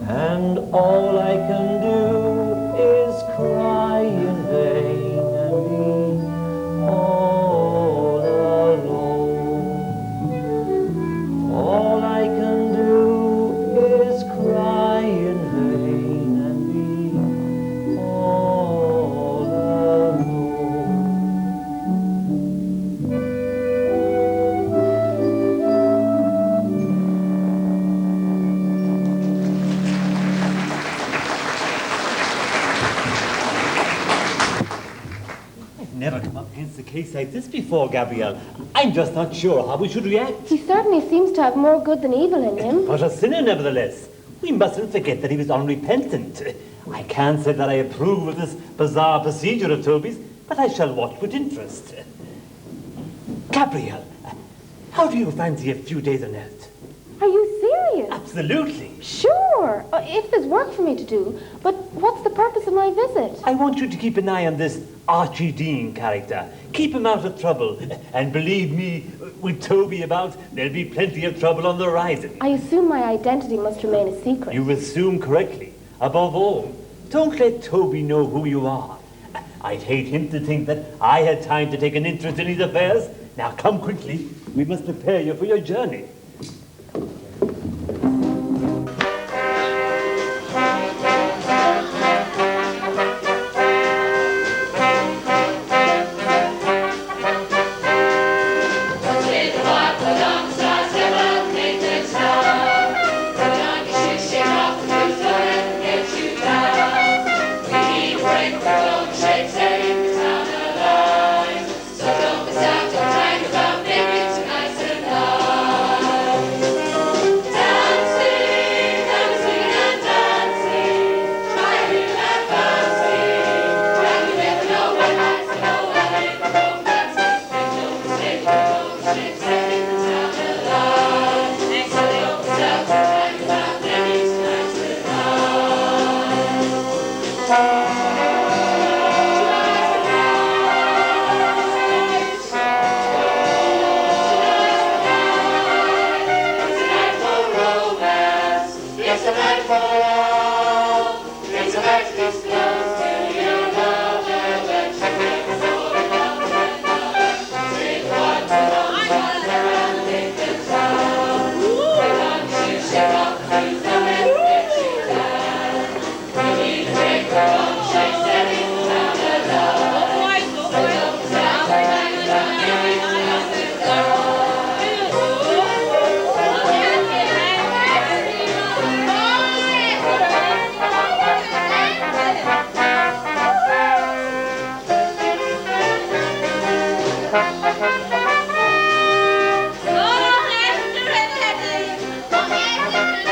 Speaker 4: and all I can do is cry in vain and be all alone. All I can do is cry in vain and be all alone.
Speaker 7: Never come up against a case like this before, Gabrielle. I'm just not sure how we should react.
Speaker 10: He certainly seems to have more good than evil in him.
Speaker 7: But a sinner, nevertheless. We mustn't forget that he was unrepentant. I can't say that I approve of this bizarre procedure of Toby's, but I shall watch with interest. Gabrielle, how do you fancy a few days on Earth?
Speaker 10: Are you serious?
Speaker 7: Absolutely.
Speaker 10: Sure, if there's work for me to do. But what's the purpose of my visit?
Speaker 7: I want you to keep an eye on this Archie Dean character. Keep him out of trouble. And believe me, with Toby about, there'll be plenty of trouble on the horizon.
Speaker 10: I assume my identity must remain a secret.
Speaker 7: You assume correctly. Above all, don't let Toby know who you are. I'd hate him to think that I had time to take an interest in his affairs. Now come quickly. We must prepare you for your journey.
Speaker 6: Oh,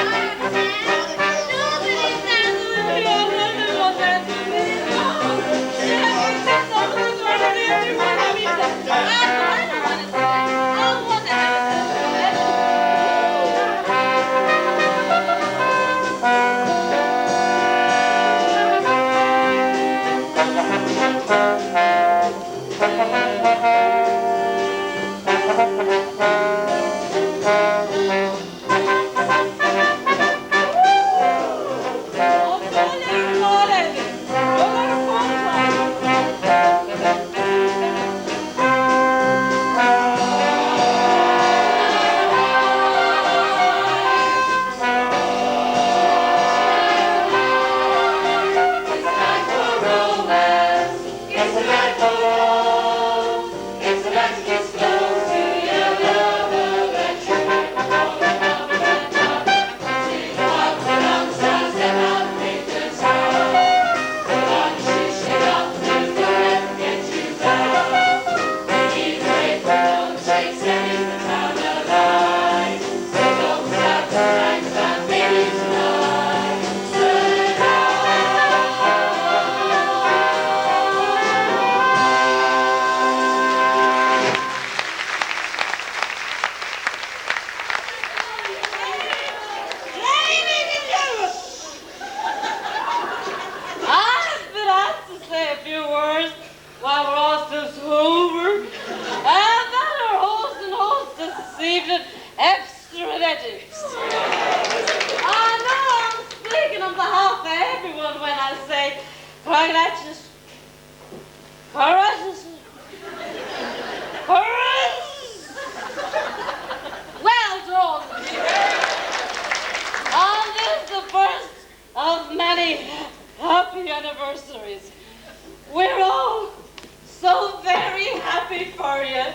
Speaker 8: Congratulations. Congratulations. Well done. And this is the first of many happy anniversaries. We're all so very happy for you.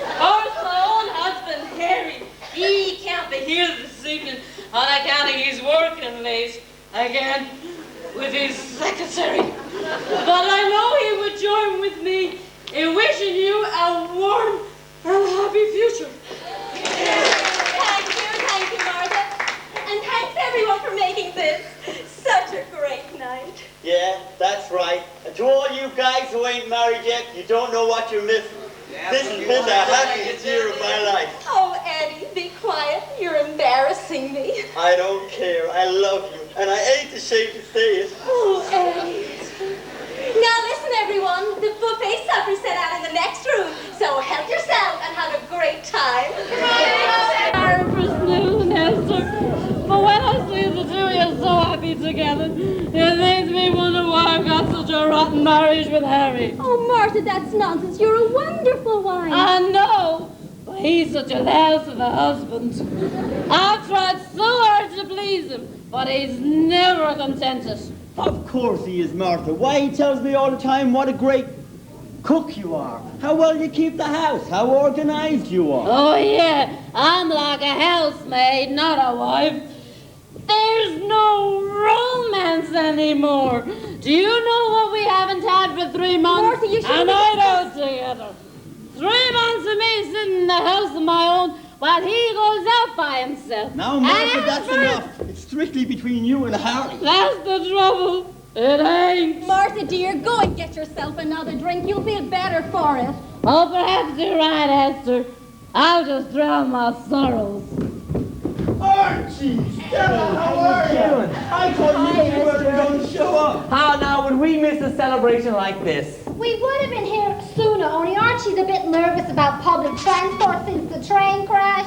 Speaker 8: Of course, my own husband, Harry, he can't be here this evening on account of he's working late again with his secretary. But I know he would join with me in wishing you a warm and happy future.
Speaker 6: Thank you, Martha. And thanks everyone for making this such a great night.
Speaker 11: Yeah, that's right. And to all you guys who ain't married yet, you don't know what you're missing. This has been the happiest year of my life.
Speaker 6: Oh, Eddie, be quiet. You're embarrassing me.
Speaker 11: I don't care. I love you. And I ain't ashamed to say it.
Speaker 6: Oh, Eddie. Now listen, everyone. The buffet supper's set out in the next room. So help yourself and have a great time.
Speaker 8: Merry Christmas, Esther. But when I see the two of you so happy together, it makes me wonder why I've got such a rotten marriage with Harry.
Speaker 6: Oh, Martha, that's nonsense. You're a wonderful wife.
Speaker 8: I know, but he's such a louse of a husband. I've tried so hard to please him, but he's never contented.
Speaker 5: Of course he is, Martha. Why, he tells me all the time what a great cook you are. How well you keep the house. How organized you are.
Speaker 8: Oh, yeah, I'm like a housemaid, not a wife. There's no romance anymore. Do you know what we haven't had for 3 months?
Speaker 6: Martha, you shouldn't
Speaker 8: a night out together. 3 months of me sitting in the house of my own while he goes out by himself.
Speaker 5: Now, Martha,
Speaker 8: And
Speaker 5: that's enough. It's strictly between you and Harry.
Speaker 8: That's the trouble. It ain't.
Speaker 6: Martha, dear, go and get yourself another drink. You'll feel better for it.
Speaker 8: Oh, perhaps you're right, Esther. I'll just drown my sorrows.
Speaker 5: Archie! Stella, how are you? I thought you weren't going to show up.
Speaker 4: How now would we miss a celebration like this?
Speaker 6: We would have been here sooner, only Archie's a bit nervous about public transport since the train crash.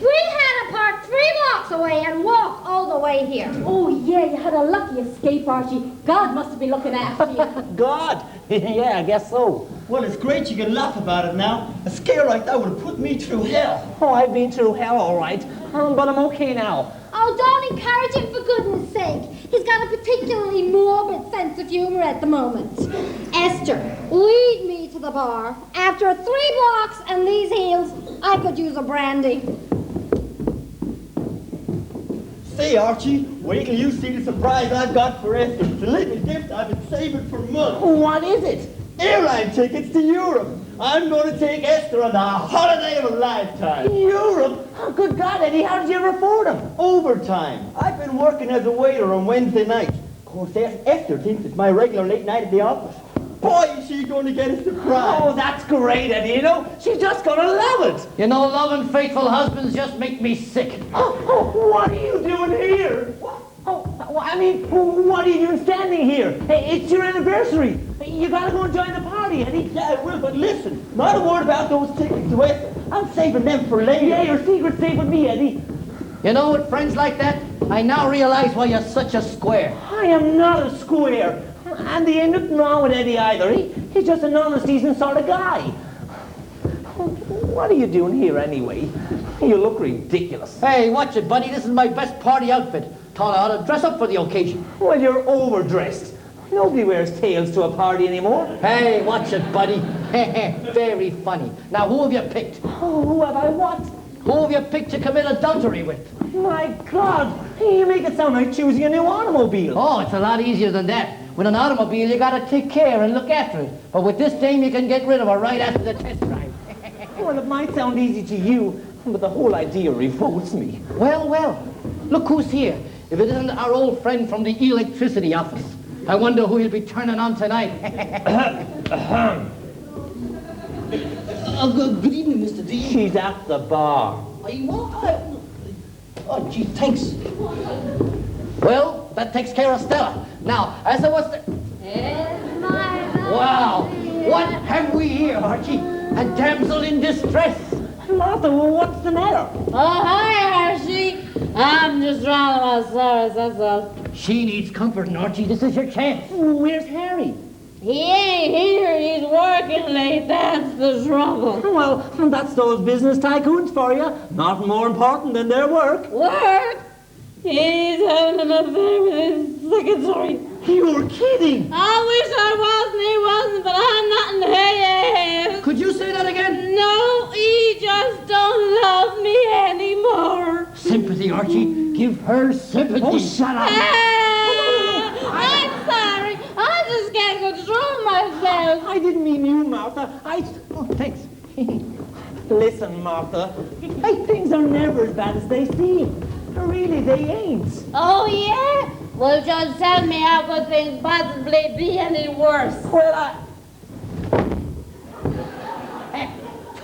Speaker 6: We had to park 3 blocks away and walk all the way here.
Speaker 10: Oh, yeah, you had a lucky escape, Archie. God must have been looking after you.
Speaker 4: God? Yeah, I guess so.
Speaker 5: Well, it's great you can laugh about it now. A scare like that would have put me through hell.
Speaker 4: Oh, I've been through hell, all right. But I'm okay now.
Speaker 6: Oh, don't encourage him for goodness sake. He's got a particularly morbid sense of humor at the moment. Esther, lead me to the bar. After 3 blocks and these heels, I could use a brandy.
Speaker 5: Say, Archie, wait till you see the surprise I've got for Esther. It's a little gift I've been saving for months.
Speaker 4: What is it?
Speaker 5: Airline tickets to Europe. I'm going to take Esther on the holiday of a lifetime.
Speaker 4: Europe? Oh, good God, Eddie, how did you ever afford them?
Speaker 5: Overtime. I've been working as a waiter on Wednesday nights. Of course, Esther thinks it's my regular late night at the office. Boy, is she going to get a surprise.
Speaker 4: Oh, that's great, Eddie. You know, she's just going to love it.
Speaker 2: You know, loving faithful husbands just make me sick.
Speaker 4: Oh, what are you doing here? Oh, I mean, what are you doing standing here? Hey, it's your anniversary. You gotta go and join the party, Eddie.
Speaker 5: Yeah, I will, but listen, not a word about those tickets to Esther. I'm saving them for later.
Speaker 4: Yeah, your secret's safe with me, Eddie.
Speaker 2: You know, with friends like that, I now realize why you're such a square.
Speaker 4: I am not a square. And there ain't nothing wrong with Eddie either. He's just an honest, decent sort of guy. What are you doing here anyway? You look ridiculous.
Speaker 2: Hey, watch it, buddy. This is my best party outfit. Thought I ought to dress up for the occasion.
Speaker 4: Well, you're overdressed. Nobody wears tails to a party anymore.
Speaker 2: Hey, watch it, buddy. Very funny. Now, who have you picked?
Speaker 4: Oh, who have I what?
Speaker 2: Who have you picked to commit adultery with?
Speaker 4: My God, you make it sound like choosing a new automobile.
Speaker 2: Oh, it's a lot easier than that. With an automobile, you gotta take care and look after it. But with this dame, you can get rid of her right after the test drive.
Speaker 4: Well, it might sound easy to you, but the whole idea revolts me.
Speaker 2: Well, look who's here. If it isn't our old friend from the electricity office. I wonder who he'll be turning on tonight.
Speaker 5: Good evening, Mr. Dean.
Speaker 4: She's at the bar.
Speaker 5: Oh, gee, thanks.
Speaker 2: Well, that takes care of Stella. Now, as I was... Wow, what have we here, Archie? A damsel in distress.
Speaker 4: Martha, well, what's the matter?
Speaker 8: Oh, hi, Archie. I'm just trying my sorrows, that's all.
Speaker 2: She needs comforting, Archie. This is your chance.
Speaker 5: Where's Harry?
Speaker 8: He ain't here, he's working late, that's the trouble.
Speaker 5: Well, that's those business tycoons for you. Not more important than their work.
Speaker 8: Work? He's having an affair with his secretary.
Speaker 5: You're kidding.
Speaker 8: I wish I wasn't, but I'm not in hell.
Speaker 2: Could you say that again?
Speaker 8: No, he just don't love me anymore.
Speaker 2: Sympathy, Archie. Give her sympathy.
Speaker 5: Oh, shut up.
Speaker 8: I'm sorry. I just can't control myself.
Speaker 5: I didn't mean you, Martha.
Speaker 2: Oh, thanks.
Speaker 5: Listen, Martha. Hey, things are never as bad as they seem. Really, they ain't.
Speaker 8: Oh, yeah? Well, just tell me how could things possibly be any worse?
Speaker 5: Well,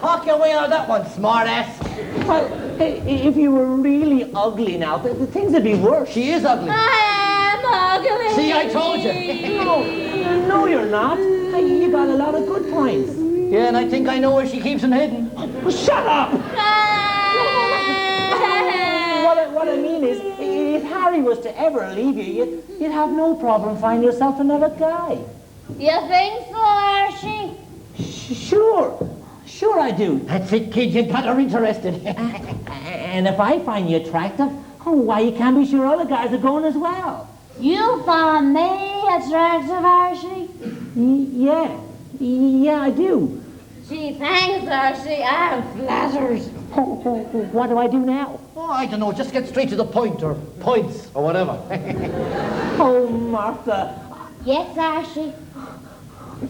Speaker 2: Talk your way out of that one, smartass.
Speaker 5: Well, if you were really ugly now, the things would be worse.
Speaker 2: She is ugly.
Speaker 8: I am ugly.
Speaker 2: See, I told you.
Speaker 5: No, you're not. You got a lot of good points.
Speaker 2: Yeah, and I think I know where she keeps them hidden.
Speaker 5: Shut up! What I mean is, if Harry was to ever leave you, you'd have no problem finding yourself another guy.
Speaker 8: You think so, Archie?
Speaker 5: Sure I do.
Speaker 2: That's it, kid. You got her interested.
Speaker 5: And if I find you attractive, why, you can't be sure other guys are going as well.
Speaker 8: You find me attractive, Archie?
Speaker 5: Yeah, I do.
Speaker 8: Gee, thanks, Archie. I'm flattered.
Speaker 5: What do I do now?
Speaker 2: Oh, I don't know. Just get straight to the point, or points, or whatever.
Speaker 5: Oh, Martha.
Speaker 8: Yes, Archie?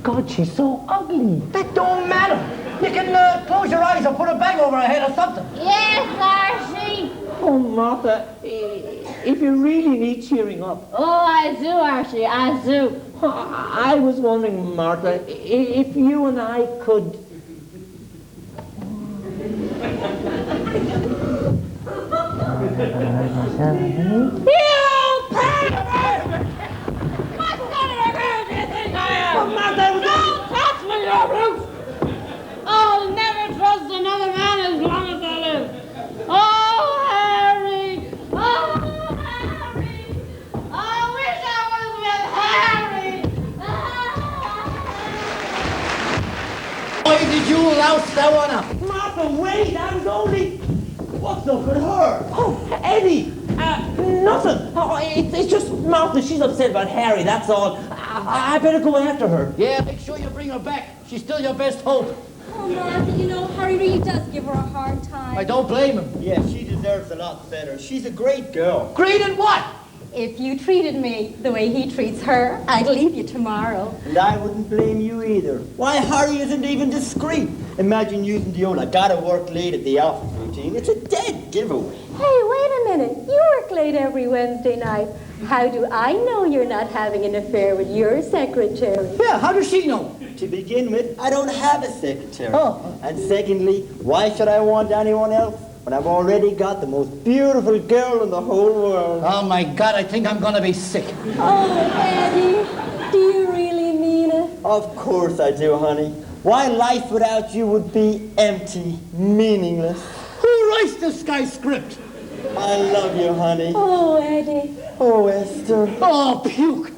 Speaker 5: God, she's so ugly.
Speaker 2: That don't matter. You can close your eyes or put a bag over her head or something.
Speaker 8: Yes, Archie.
Speaker 5: Oh, Martha, if you really need cheering up.
Speaker 8: Oh, I do, Archie, I do.
Speaker 5: I was wondering, Martha, if you and I could...
Speaker 8: You pervert! What kind of a girl do you think I am?
Speaker 5: Oh, Martha,
Speaker 8: don't touch me, you brute! I'll never trust another man as long as I live. Oh, Harry! Oh, Harry! I wish I was with Harry!
Speaker 2: Why did you louse that one up?
Speaker 5: Martha, wait, I was only... What's up with her? Oh, Eddie! Nothing. Oh, it's just Martha. She's upset about Harry, that's all. I better go after her.
Speaker 2: Yeah, make sure you bring her back. She's still your best hope.
Speaker 12: Oh, Martha, you know, Harry really does give her a hard time.
Speaker 2: I don't blame him.
Speaker 11: Yeah, she deserves a lot better. She's a great girl.
Speaker 2: Great at what?
Speaker 12: If you treated me the way he treats her, I'd leave you tomorrow.
Speaker 11: And I wouldn't blame you either. Why, Harry isn't even discreet. Imagine using the old "I gotta work late at the office" routine. It's a dead giveaway.
Speaker 12: Hey, wait a minute. You work late every Wednesday night. How do I know you're not having an affair with your secretary?
Speaker 2: Yeah, how does she know?
Speaker 11: To begin with, I don't have a secretary.
Speaker 2: Oh.
Speaker 11: And secondly, why should I want anyone else when I've already got the most beautiful girl in the whole world?
Speaker 2: Oh, my God, I think I'm going to be sick.
Speaker 12: Oh, Eddie, do you really mean it?
Speaker 11: Of course I do, honey. Why, life without you would be empty, meaningless.
Speaker 2: Who writes this guy's script?
Speaker 11: I love you, honey.
Speaker 12: Oh, Eddie.
Speaker 11: Oh, Esther.
Speaker 2: Oh, puke.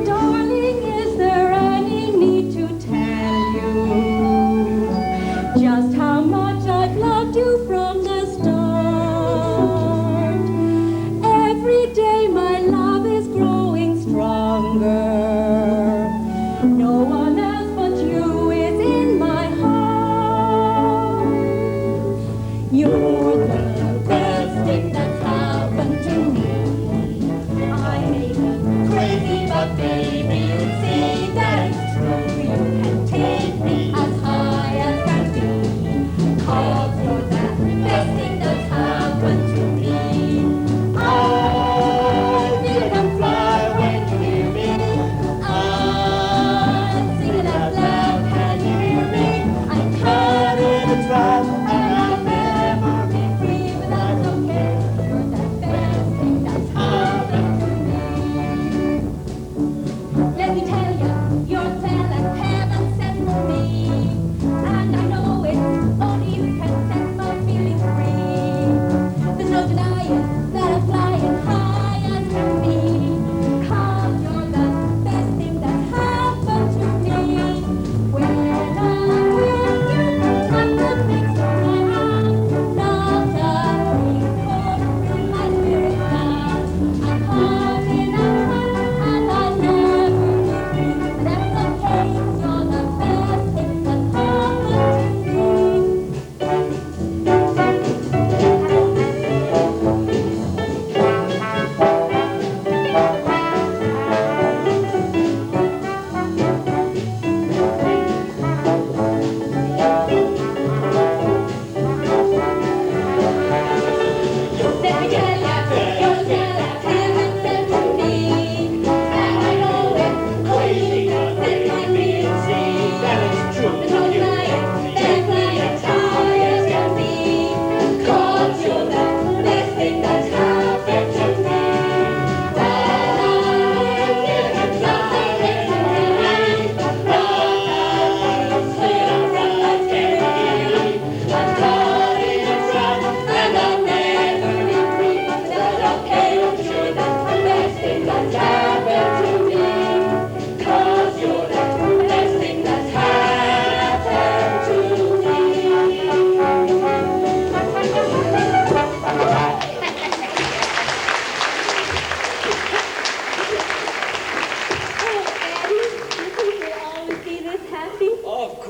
Speaker 12: Darling, is there any need to tell you just how much I've loved you from the start? Every day my love is growing stronger. No one else but you is in my heart. You're the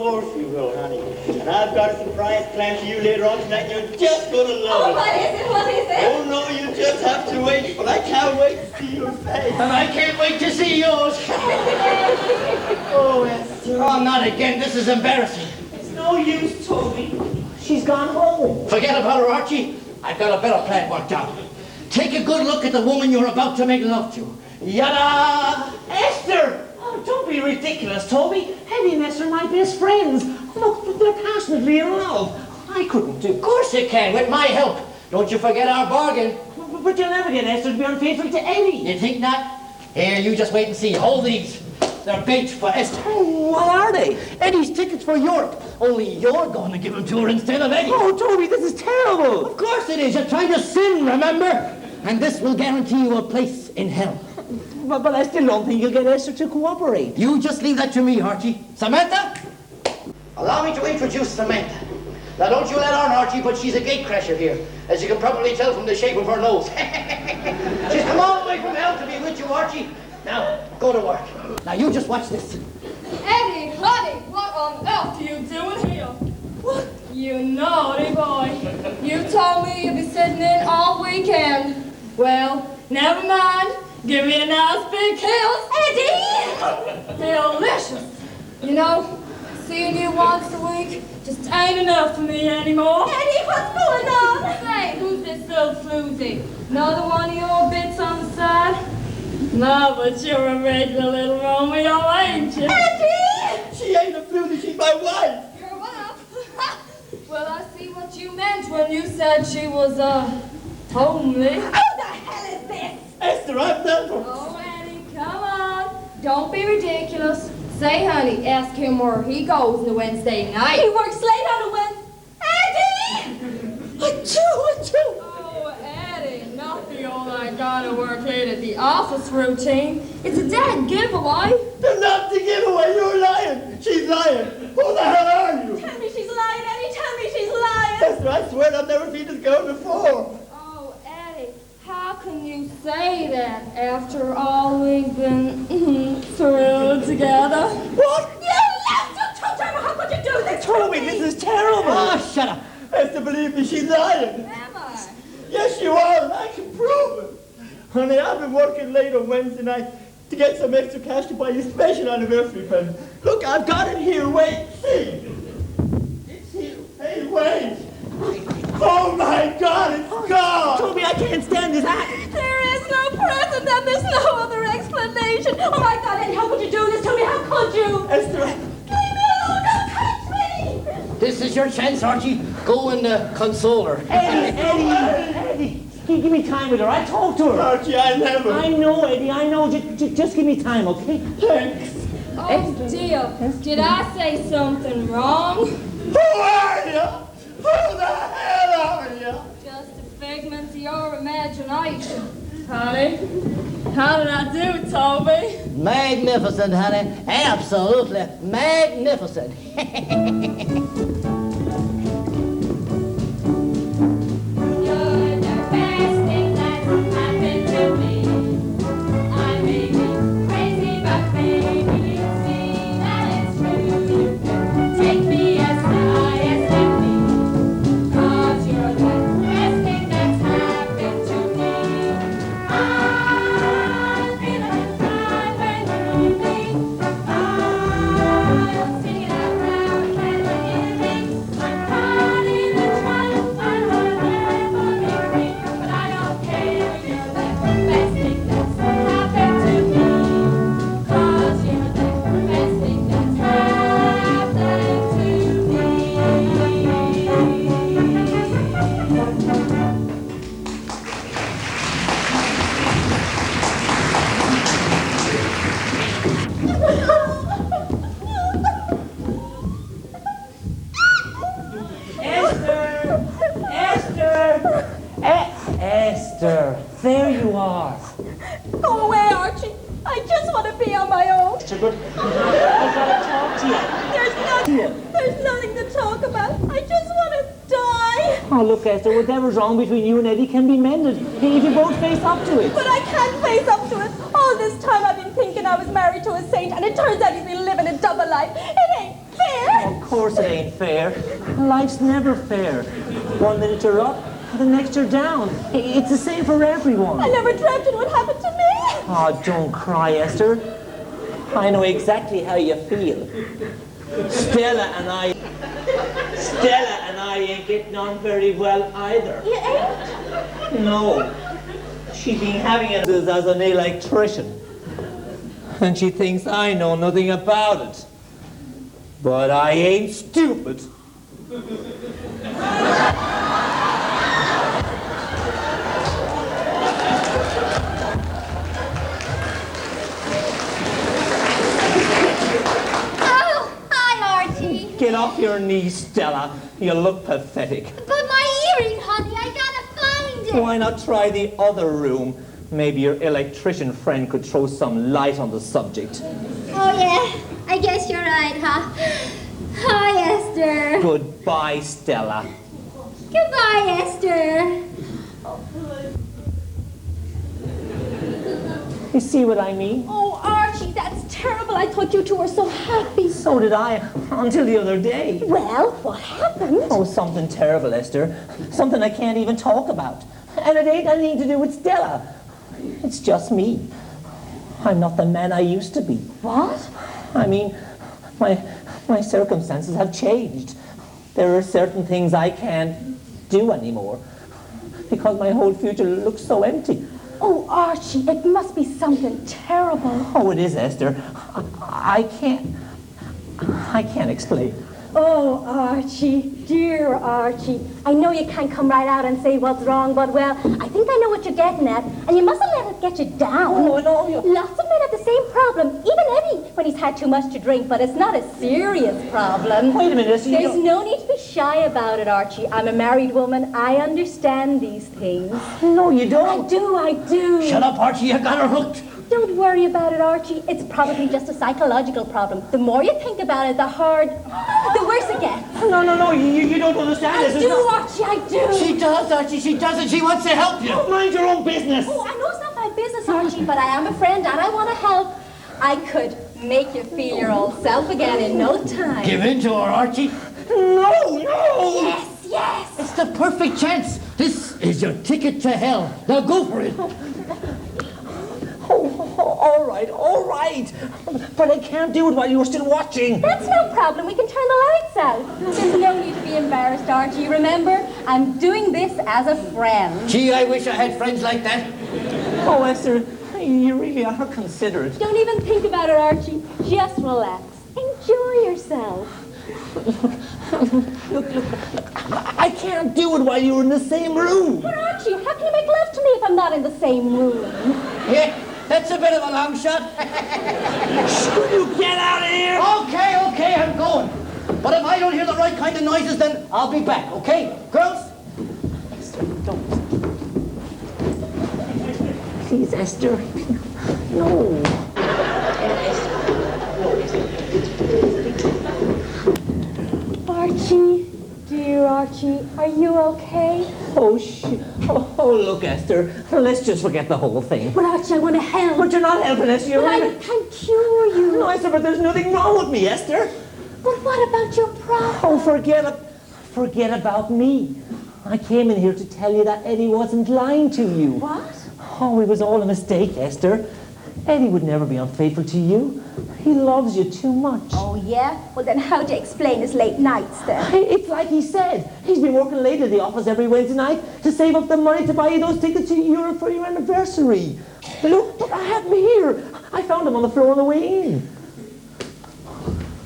Speaker 11: course you will, honey. And I've got a surprise planned for you later on tonight, and you're just gonna love it.
Speaker 6: What is it? What is it?
Speaker 11: Oh no, you just have to wait. But I can't wait to see your face.
Speaker 2: And I can't wait to see yours.
Speaker 11: Oh, Esther.
Speaker 2: Oh, not again. This is embarrassing.
Speaker 4: It's no use, Toby. She's gone home.
Speaker 2: Forget about her, Archie. I've got a better plan worked out. Take a good look at the woman you're about to make love to. Yada!
Speaker 4: Esther! Oh, don't be ridiculous, Toby. Eddie and Esther are my best friends. Look, they're passionately in love. I couldn't do.
Speaker 2: Of course you can, with my help. Don't you forget our bargain.
Speaker 4: But you'll never get Esther to be unfaithful to Eddie.
Speaker 2: You think not? Here, you just wait and see. Hold these. They're bait for Esther.
Speaker 4: Oh, what are they?
Speaker 2: Eddie's tickets for Europe. Only you're going to give them to her instead of Eddie.
Speaker 4: Oh, Toby, this is terrible.
Speaker 2: Of course it is. You're trying to sin, remember? And this will guarantee you a place in hell.
Speaker 4: But I still don't think you'll get Esther to cooperate.
Speaker 2: You just leave that to me, Archie. Samantha? Allow me to introduce Samantha. Now, don't you let on, Archie, but she's a gatecrasher here, as you can probably tell from the shape of her nose. She's come all the way from hell to be with you, Archie. Now, go to work. Now, you just watch this.
Speaker 3: Eddie, honey, what on earth are you doing here? What? You naughty boy. You told me you'd be sitting in all weekend. Well, never mind. Give me a nice big kiss.
Speaker 6: Eddie!
Speaker 3: Delicious. You know, seeing you once a week just ain't enough for me anymore.
Speaker 6: Eddie, what's going on?
Speaker 3: Say, who's this little floozy? Another one of your bits on the side? No, but you're a regular little Romeo, ain't you?
Speaker 6: Eddie!
Speaker 11: She ain't a floozy, she's my wife.
Speaker 3: Your wife? Well, I see what you meant when you said she was, homely.
Speaker 6: Who the hell is this?
Speaker 11: Esther, I'm done for.
Speaker 3: Oh, Eddie, come on. Don't be ridiculous. Say, honey, ask him where he goes on the Wednesday night.
Speaker 6: He works late on a Wednesday. Eddie! Achoo!
Speaker 3: Oh, Eddie, not the old I gotta work late at the office routine. It's a dead giveaway.
Speaker 11: There's nothing to give away, you're lying. She's lying. Who the hell are you?
Speaker 6: Tell me she's lying, Eddie. Tell me she's lying.
Speaker 11: Esther, I swear I've never seen this girl before.
Speaker 3: Oh, Eddie, how can you say that after all we've been through together?
Speaker 11: What?
Speaker 6: You left your children. How could you do this?
Speaker 4: Toby, this is terrible.
Speaker 2: Oh, shut up.
Speaker 11: Esther, believe me, she's lying.
Speaker 3: Am I?
Speaker 11: Yes, you are, and I can prove it. Honey, I've been working late on Wednesday night to get some extra cash to buy you a special anniversary present. Look, I've got it here. Wait, see. It's here. Hey, wait. Oh, my God, it's gone.
Speaker 4: Toby, I can't stand this act.
Speaker 6: There is no present and there's no other explanation. Oh my God, Eddie, how could you do this to me? How could you?
Speaker 11: Esther,
Speaker 6: Leave me alone, don't touch me!
Speaker 2: This is your chance, Archie. Go and console her.
Speaker 4: Eddie, give me time with her. I talked to her.
Speaker 11: Archie, I never.
Speaker 4: I know, Eddie, I know. Just give me time, okay?
Speaker 11: Thanks.
Speaker 3: Oh, dear. Did I say something wrong?
Speaker 11: Who are you? Who the hell are you?
Speaker 3: Just a figment of your imagination. Honey, how did I do, Toby?
Speaker 2: Magnificent, honey. Absolutely magnificent.
Speaker 12: You're the best thing that's happened to me. I may be crazy, but maybe you see that it's true. You can take me as high as let me, 'cause you're the best thing that's happened to me. I'm feeling fly when you leave. I'm singing out loud, can you hear me? I'm caught in a triumph, I will never be free. But I don't care, you're the best thing that's happened to me. 'Cause you're the best thing that's happened to me.
Speaker 4: Esther, there you are.
Speaker 6: Go away, Archie. I just want to be on my own.
Speaker 4: Esther, but I gotta talk to you.
Speaker 6: There's nothing to talk about. I just want to die.
Speaker 4: Oh, look, Esther, whatever's wrong between you and Eddie can be mended if you both face up to it.
Speaker 6: But I can't face up to it. All this time I've been thinking I was married to a saint, and it turns out he's been living a double life. It ain't fair.
Speaker 4: course it ain't fair. Life's never fair. 1 minute you're up, the next you're down. It's the same for everyone.
Speaker 3: I never dreamt it would happen to me.
Speaker 4: Oh, don't cry, Esther. I know exactly how you feel. Stella and I ain't getting on very well either.
Speaker 3: You ain't?
Speaker 4: No. She's been having it as an electrician. And she thinks I know nothing about it. But I ain't stupid. Get off your knees, Stella. You look pathetic.
Speaker 6: But my earring, honey, I gotta find it.
Speaker 4: Why not try the other room? Maybe your electrician friend could throw some light on the subject.
Speaker 6: Oh, yeah. I guess you're right, huh? Hi, Esther.
Speaker 4: Goodbye, Stella.
Speaker 6: Goodbye, Esther.
Speaker 4: You see what I mean?
Speaker 3: Oh, Archie, that's terrible. I thought you two were so happy.
Speaker 4: So did I, until the other day.
Speaker 3: Well, what happened?
Speaker 4: Oh, something terrible, Esther. Something I can't even talk about. And it ain't anything to do with Stella. It's just me. I'm not the man I used to be.
Speaker 3: What?
Speaker 4: I mean, my circumstances have changed. There are certain things I can't do anymore because my whole future looks so empty.
Speaker 3: Oh, Archie, it must be something terrible.
Speaker 4: Oh, it is, Esther. I can't explain.
Speaker 3: Oh, Archie, dear Archie. I know you can't come right out and say what's wrong, but, well, I think I know what you're getting at, and you mustn't let it get you down.
Speaker 4: Oh, no.
Speaker 3: Lots of men have the same problem, even Eddie, when he's had too much to drink, but it's not a serious problem.
Speaker 4: Wait a minute, Esther.
Speaker 3: There's no need to be shy about it, Archie. I'm a married woman. I understand these things.
Speaker 4: No, you don't.
Speaker 3: I do.
Speaker 2: Shut up, Archie, you got her hooked.
Speaker 3: Don't worry about it, Archie. It's probably just a psychological problem. The more you think about it, the worse it gets.
Speaker 4: No, you don't understand this.
Speaker 3: I do, Archie, I do.
Speaker 2: She does, Archie, she does, and she wants to help you.
Speaker 4: Mind your own business.
Speaker 3: Oh, I know it's not my business, Archie, but I am a friend and I want to help. I could make you feel your old self again in no time.
Speaker 2: Give in to her, Archie.
Speaker 4: No.
Speaker 3: Yes.
Speaker 2: It's the perfect chance. This is your ticket to hell. Now go for it.
Speaker 4: All right. But I can't do it while you're still watching.
Speaker 3: That's no problem. We can turn the lights out. There's no need to be embarrassed, Archie. Remember, I'm doing this as a friend.
Speaker 2: Gee, I wish I had friends like that.
Speaker 4: Oh, Esther, you really are considerate.
Speaker 3: Don't even think about it, Archie. Just relax. Enjoy yourself.
Speaker 4: Look, I can't do it while you're in the same room.
Speaker 3: But Archie, how can you make love to me if I'm not in the same room?
Speaker 2: Yeah, that's a bit of a long shot.
Speaker 4: Will you get out of here?
Speaker 2: Okay, I'm going. But if I don't hear the right kind of noises, then I'll be back, okay? Girls?
Speaker 4: Esther, don't. Please, Esther. No.
Speaker 3: Archie, dear Archie, are you okay?
Speaker 4: Oh, Oh, look, Esther, let's just forget the whole thing.
Speaker 3: But Archie, I want to help.
Speaker 4: But you're not helping us.
Speaker 3: But I can cure you.
Speaker 4: No, Esther, but there's nothing wrong with me, Esther.
Speaker 3: But what about your problem?
Speaker 4: Oh, forget about me. I came in here to tell you that Eddie wasn't lying to you.
Speaker 3: What?
Speaker 4: Oh, it was all a mistake, Esther. Eddie would never be unfaithful to you. He loves you too much.
Speaker 3: Oh, yeah? Well, then how do you explain his late nights, then?
Speaker 4: It's like he said. He's been working late at the office every Wednesday night to save up the money to buy you those tickets to Europe for your anniversary. Look, I have them here. I found them on the floor on the way in.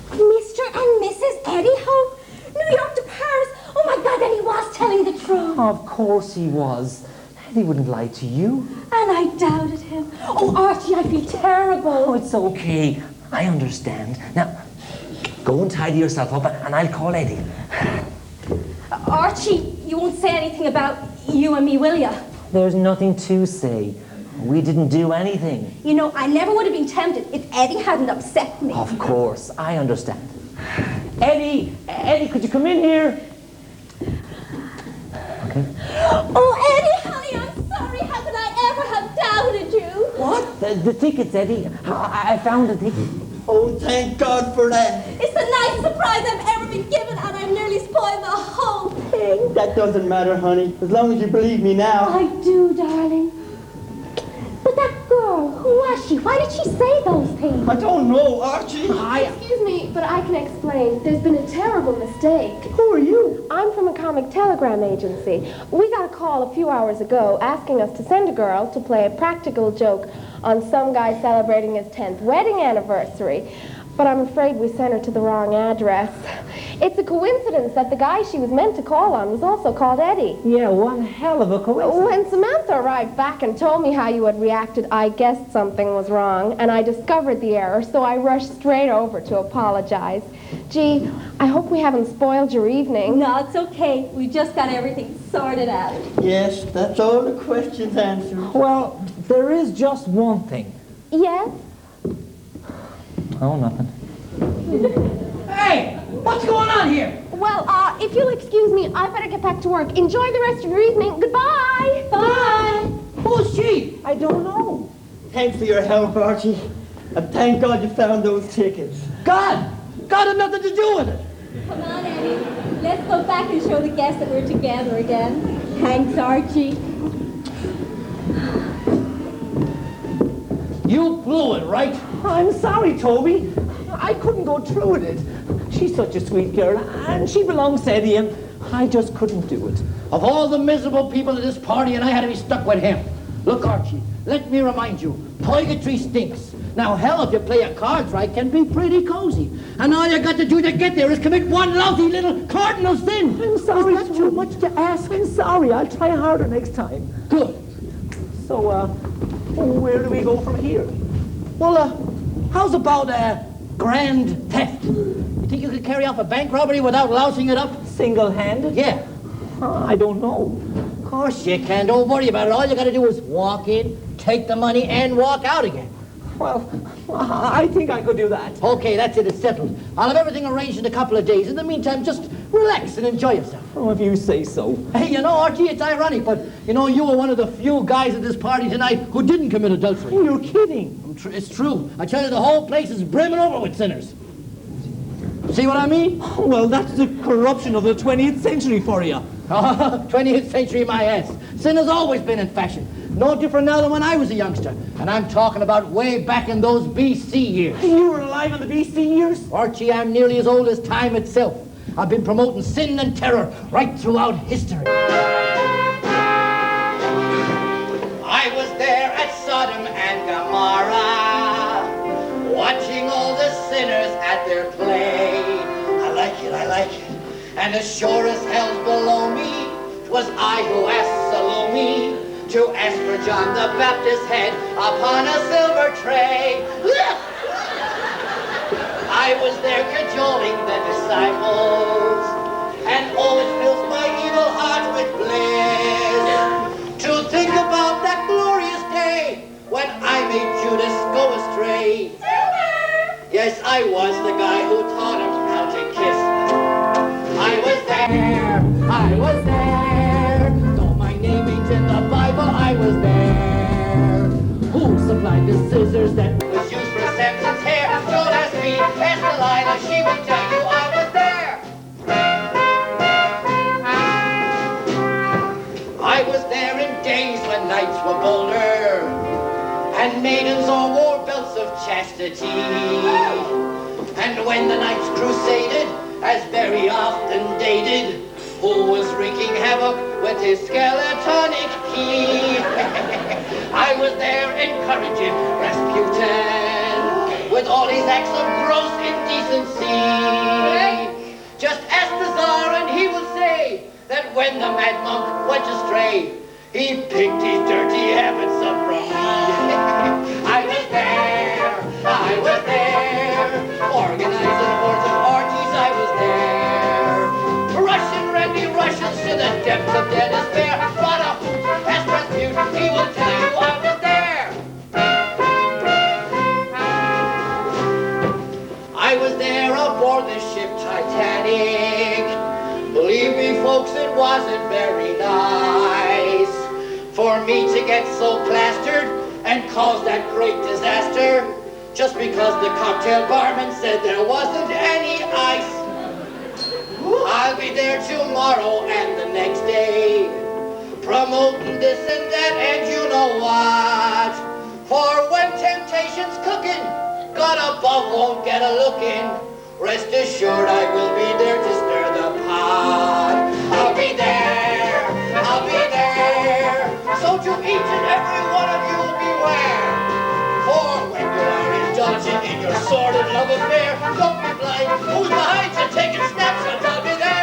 Speaker 3: Mr. and Mrs. Eddie Hope? New York to Paris? Oh, my God, then he was telling the truth.
Speaker 4: Of course he was. Eddie wouldn't lie to you.
Speaker 3: And I doubted him. Oh, Archie, I feel terrible.
Speaker 4: Oh, it's okay. I understand. Now, go and tidy yourself up and I'll call Eddie.
Speaker 3: Archie, you won't say anything about you and me, will you?
Speaker 4: There's nothing to say. We didn't do anything.
Speaker 3: You know, I never would have been tempted if Eddie hadn't upset me.
Speaker 4: Of course, I understand. Eddie, could you come in here? Okay.
Speaker 3: Oh, Eddie, honey, I'm sorry. How could I ever have doubted you?
Speaker 4: What? The tickets, Eddie. I found the tickets.
Speaker 11: Oh, thank God for that.
Speaker 3: It's the nicest surprise I've ever been given, and I've nearly spoiled the whole thing.
Speaker 11: That doesn't matter, honey, as long as you believe me now.
Speaker 10: I do, darling. But that girl, who was she? Why did she say those things?
Speaker 11: I don't know, Archie.
Speaker 10: Excuse me, but I can explain. There's been a terrible mistake.
Speaker 11: Who are you?
Speaker 10: I'm from a comic telegram agency. We got a call a few hours ago asking us to send a girl to play a practical joke on some guy celebrating his 10th wedding anniversary. But I'm afraid we sent her to the wrong address. It's a coincidence that the guy she was meant to call on was also called Eddie.
Speaker 4: Yeah, one hell of a coincidence.
Speaker 10: When Samantha arrived back and told me how you had reacted, I guessed something was wrong, and I discovered the error, so I rushed straight over to apologize. Gee, I hope we haven't spoiled your evening.
Speaker 3: No, it's okay. We just got everything sorted out.
Speaker 11: Yes, that's all the questions answered.
Speaker 4: Well, there is just one thing.
Speaker 10: Yes?
Speaker 4: Oh, nothing.
Speaker 2: Hey, what's going on here?
Speaker 10: Well, if you'll excuse me, I better get back to work. Enjoy the rest of your evening. Goodbye.
Speaker 3: Bye.
Speaker 2: Who's she?
Speaker 11: I don't know. Thanks for your help, Archie. And thank God you found those tickets.
Speaker 2: God! God had nothing to do with it.
Speaker 3: Come on, Eddie. Let's go back and show the guests that we're together again. Thanks, Archie.
Speaker 2: You blew it, right?
Speaker 4: I'm sorry, Toby. I couldn't go through with it. She's such a sweet girl, and she belongs to Eddie, and I just couldn't do it.
Speaker 2: Of all the miserable people at this party, and I had to be stuck with him. Look, Archie, let me remind you, purgatory stinks. Now, hell, if you play your cards right, can be pretty cozy. And all you got to do to get there is commit one lousy little cardinal sin.
Speaker 4: I'm sorry.
Speaker 2: Is that too much to ask?
Speaker 4: I'm sorry. I'll try harder next time.
Speaker 2: Good.
Speaker 4: So, where do we go from here?
Speaker 2: Well, how's about grand theft? You think you could carry off a bank robbery without lousing it up?
Speaker 4: Single-handed?
Speaker 2: Yeah.
Speaker 4: I don't know.
Speaker 2: Of course you can. Don't worry about it. All you got to do is walk in, take the money, and walk out again.
Speaker 4: Well, I think I could do that.
Speaker 2: Okay, that's it. It's settled. I'll have everything arranged in a couple of days. In the meantime, just relax and enjoy yourself.
Speaker 4: Oh, if you say so.
Speaker 2: Hey, you know, Archie, it's ironic, but, you know, you were one of the few guys at this party tonight who didn't commit adultery.
Speaker 4: Oh, you're kidding.
Speaker 2: It's true. I tell you, the whole place is brimming over with sinners. See what I mean?
Speaker 4: Well, that's the corruption of the 20th century for you.
Speaker 2: 20th century, my ass. Sin has always been in fashion. No different now than when I was a youngster. And I'm talking about way back in those BC years.
Speaker 4: You were alive in the BC years?
Speaker 2: Archie, I'm nearly as old as time itself. I've been promoting sin and terror right throughout history.
Speaker 13: I was there at Sodom and Gomorrah, watching all the sinners at their play. I like it. And as sure as hell's below me, 'twas I who asked Salome to ask for John the Baptist's head upon a silver tray. I was there cajoling the disciples, and oh, it fills my evil heart with bliss to think about that glorious day when I made Judas go astray. Yes, I was the guy who taught him how to kiss. I was there. Though my name ain't in the Bible, I was there. Who supplied the scissors that was used for Samson's hair? Don't ask me, ask Delilah, she will tell you I was there. I was there in days when knights were bolder, and maidens all wore belts of chastity. And when the knights crusaded, as very often dated, who was wreaking havoc with his skeletonic key. I was there encouraging Rasputin with all his acts of gross indecency. Just ask the Tsar and he will say that when the mad monk went astray, he picked his dirty habits up from me. I was there, organizing hordes of orgies, I was there. Russian Randy Russians to the depths of dead despair. What a hoot, ask Rasputin, he will tell you I was there. I was there aboard the ship Titanic. Believe me, folks, it wasn't very nice for me to get so plastered and cause that great disaster just because the cocktail barman said there wasn't any ice. I'll be there tomorrow and the next day, promoting this and that and you know what. For when temptation's cooking, God above won't get a look in. Rest assured I will be there to stir the pot. I'll be there, so to each and every one of you beware. For when you are indulging in your sordid love affair, don't be blind, who's behind you taking snapshots, I'll be there.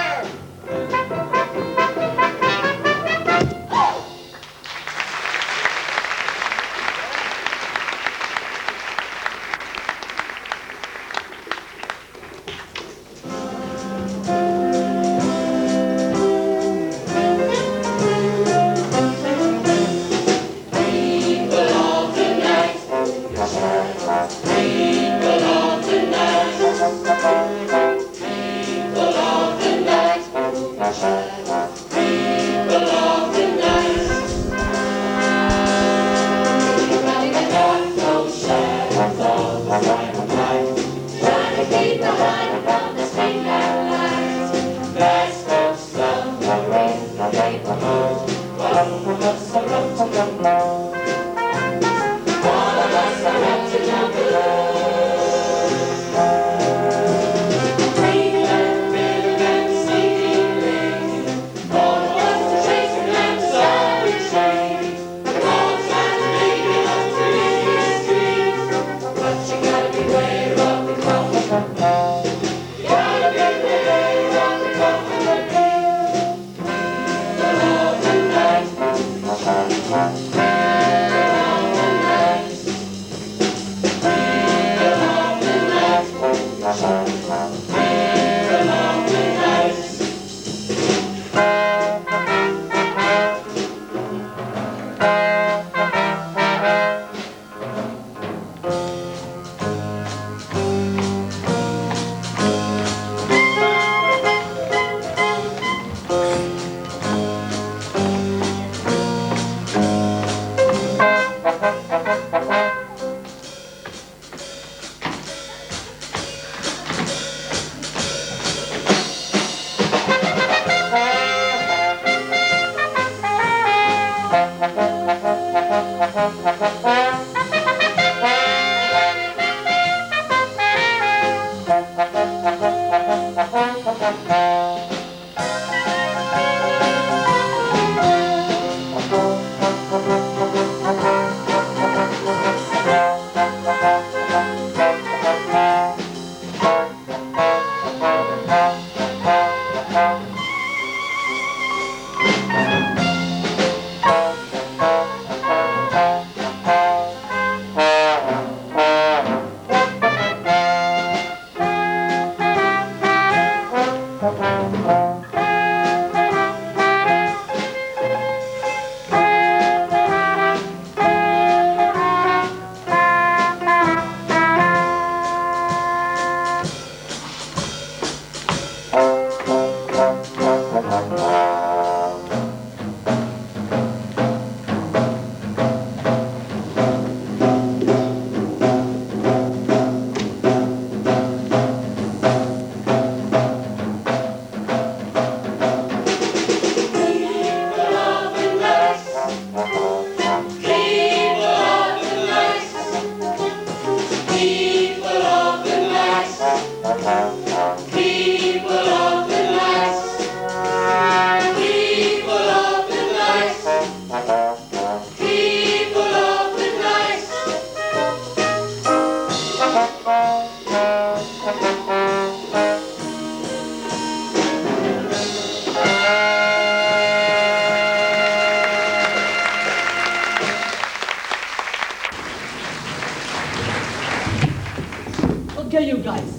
Speaker 5: Okay, you guys.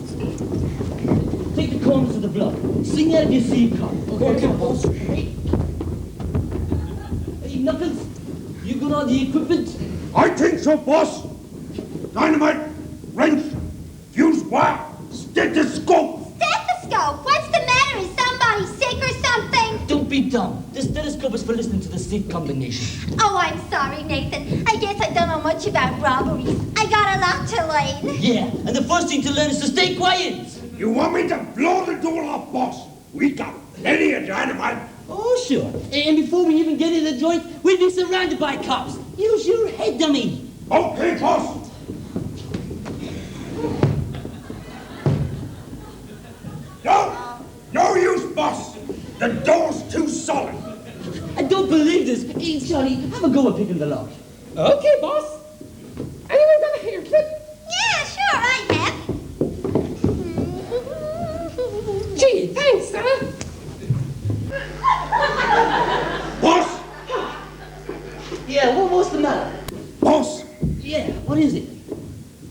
Speaker 5: Take the corners of the block. Sing out of your seat card. Okay, boss. Hey, Knuckles, you got all the equipment?
Speaker 14: I think so, boss. Dynamite, wrench, fuse wire, stethoscope.
Speaker 6: Stethoscope? What's the matter? Is somebody sick or something?
Speaker 5: Don't be Tom. The stethoscope is for listening to the seat combination.
Speaker 6: Oh, I'm sorry, Nathan. I guess I don't know much about robberies. I got a lot to learn.
Speaker 5: Yeah, and the first thing to learn is to stay quiet.
Speaker 14: You want me to blow the door off, boss? We got plenty of dynamite.
Speaker 5: Oh, sure. And before we even get in the joint, we'll be surrounded by cops. Use your head, dummy.
Speaker 14: Okay, boss. No use, boss. The door's too solid.
Speaker 5: I don't believe this. Hey, Johnny, have a go at picking the lock.
Speaker 15: Okay, boss. Anyone got a haircut?
Speaker 6: Yeah, sure, I have.
Speaker 15: Gee, thanks, huh?
Speaker 14: Boss!
Speaker 5: Yeah, what's the matter?
Speaker 14: Boss!
Speaker 5: Yeah, what is it?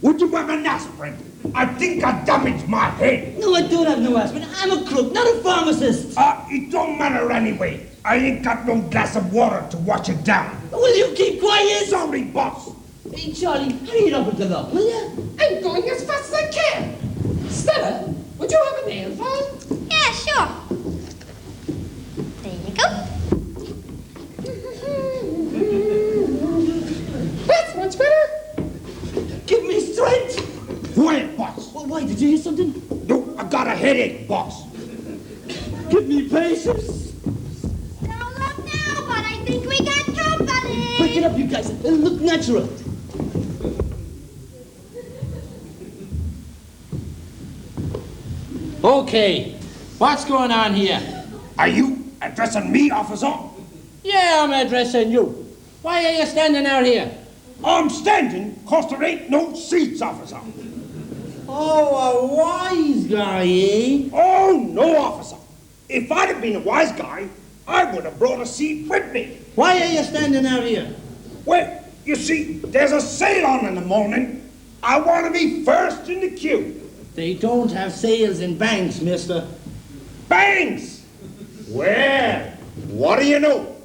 Speaker 14: Would you have an aspirin? I think I damaged my head.
Speaker 5: No, I don't have no aspirin. I'm a crook, not a pharmacist.
Speaker 14: It don't matter anyway. I ain't got no glass of water to wash it down.
Speaker 5: Will you keep quiet?
Speaker 14: Sorry, boss.
Speaker 5: Hey, Charlie, hurry it up with the lock, will you?
Speaker 15: I'm going as fast as I can. Stella, would you have a nail file?
Speaker 6: Yeah, sure. There you go.
Speaker 15: That's much better.
Speaker 5: Give me strength.
Speaker 14: Quiet, boss.
Speaker 5: Well, why, did you hear something?
Speaker 14: No, I got a headache, boss.
Speaker 5: Give me patience.
Speaker 6: Don't look now, but I think we got company.
Speaker 5: Break it up, you guys. It'll look natural.
Speaker 2: Okay, what's going on here?
Speaker 14: Are you addressing me, officer?
Speaker 2: Yeah, I'm addressing you. Why are you standing out here?
Speaker 14: I'm standing because there ain't no seats, officer.
Speaker 2: Oh, a wise guy, eh?
Speaker 14: Oh, no, officer. If I'd have been a wise guy, I would have brought a seat with me.
Speaker 2: Why are you standing out here?
Speaker 14: Well, you see, there's a sale on in the morning. I want to be first in the queue.
Speaker 2: They don't have sales in banks, mister.
Speaker 14: Banks! Well, what do you know?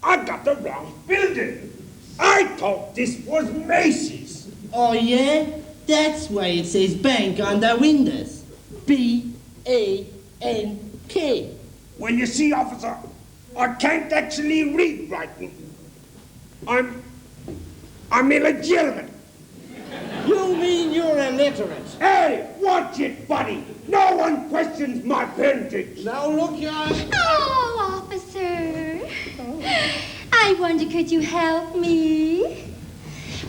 Speaker 14: I got the wrong building. I thought this was Macy's.
Speaker 2: Oh, yeah? That's why it says bank on the windows. B-A-N-K.
Speaker 14: Well, you see, officer, I can't actually read writing. I'm illegitimate.
Speaker 2: You mean you're illiterate?
Speaker 14: Hey, watch it, buddy. No one questions my parentage.
Speaker 2: Now look, you.
Speaker 6: Oh, officer. I wonder, could you help me?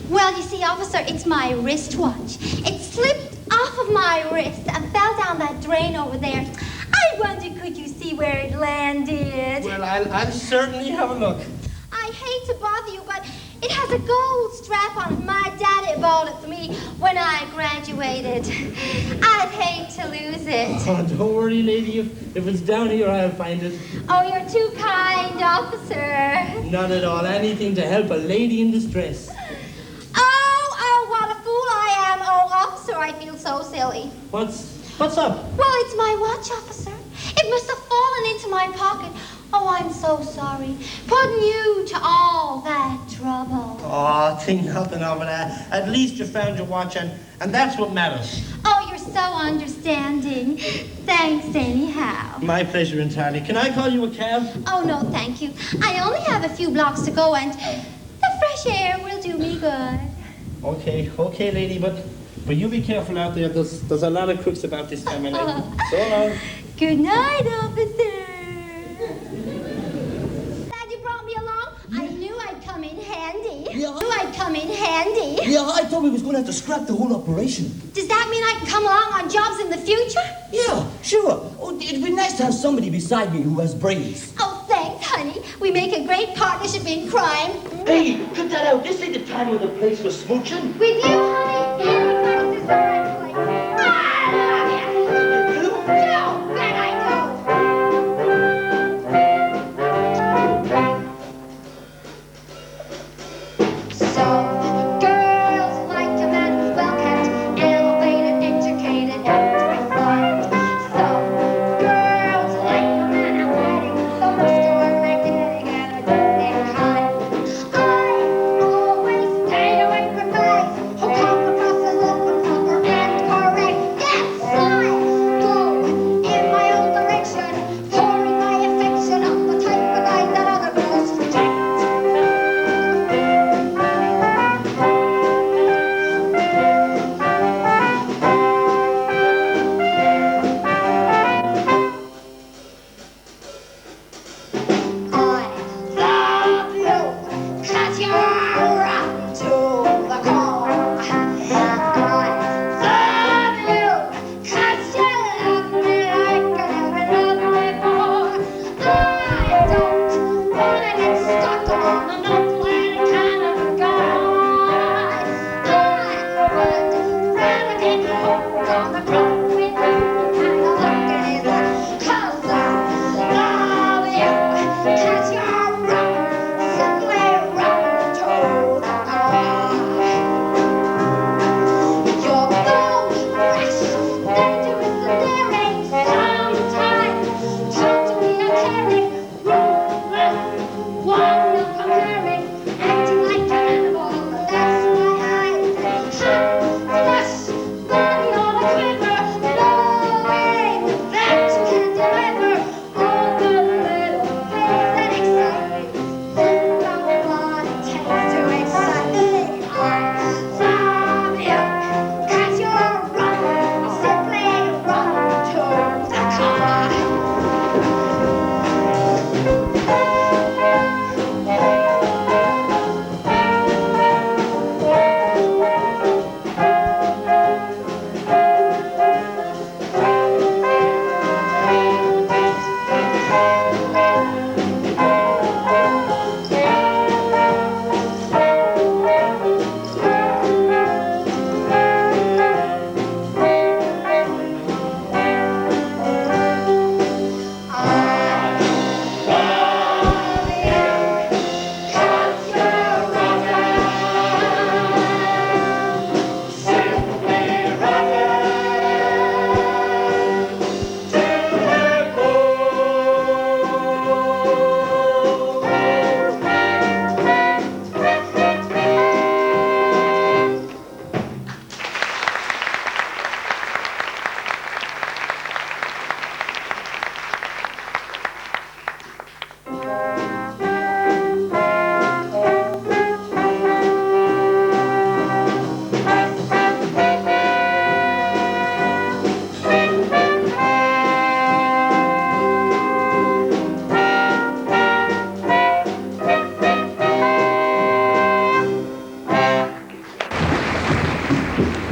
Speaker 6: Well, you see, officer, it's my wristwatch. It slipped off of my wrist and fell down that drain over there. I wonder, could you see where it landed?
Speaker 2: Well, I'll certainly have a look.
Speaker 6: I hate to bother you, but it has a gold strap on it. My daddy bought it for me when I graduated. I'd hate to lose it.
Speaker 2: Oh, don't worry, lady. If it's down here, I'll find it.
Speaker 6: Oh, you're too kind, officer.
Speaker 2: Not at all. Anything to help a lady in distress.
Speaker 6: Oh, what a fool I am. Oh, officer, I feel so silly.
Speaker 2: What's up?
Speaker 6: Well, it's my watch, officer. It must have fallen into my pocket. Oh, I'm so sorry. Putting you to all that trouble.
Speaker 2: Oh, think nothing of it. At least you found your watch, and that's what matters.
Speaker 6: Oh, you're so understanding. Thanks anyhow.
Speaker 2: My pleasure entirely. Can I call you a cab?
Speaker 6: Oh, no, thank you. I only have a few blocks to go, and the fresh air will do me good.
Speaker 2: Okay, lady, but you be careful out there. There's a lot of crooks about this time of night. So long.
Speaker 6: Good night, officer. Glad you brought me along. I knew I'd come in handy.
Speaker 5: Yeah.
Speaker 6: Knew I'd come in handy.
Speaker 5: Yeah, I thought we was going to have to scrap the whole operation.
Speaker 6: Does that mean I can come along on jobs in the future?
Speaker 5: Yeah, sure. Oh, it'd be nice to have somebody beside me who has brains.
Speaker 6: Oh, thanks, honey. We make a great partnership in crime.
Speaker 5: Hey, cut that out. This ain't the time or the place for smooching.
Speaker 6: With you, honey, any place is the right place. No, that I don't. Some girls like a man who's well kept, elevated, educated, and refined. Some girls like a man athletic, so muscular, magnetic, and a good kind. I always stay away from guys who come across as open, proper, gonna grow with you and look at it, 'cause I love you. Catch your rubber, simply rubber to the core. You're bold, rash, dangerous, and daring. Sometimes talk to me a caring, ruthless, one of comparing, acting like an animal. That's why I flush, money on a quiver, knowing that you can deliver all the little things that excite me. You know what it takes to excite me. I love you, 'cause you're wrong, simply wrong to the core.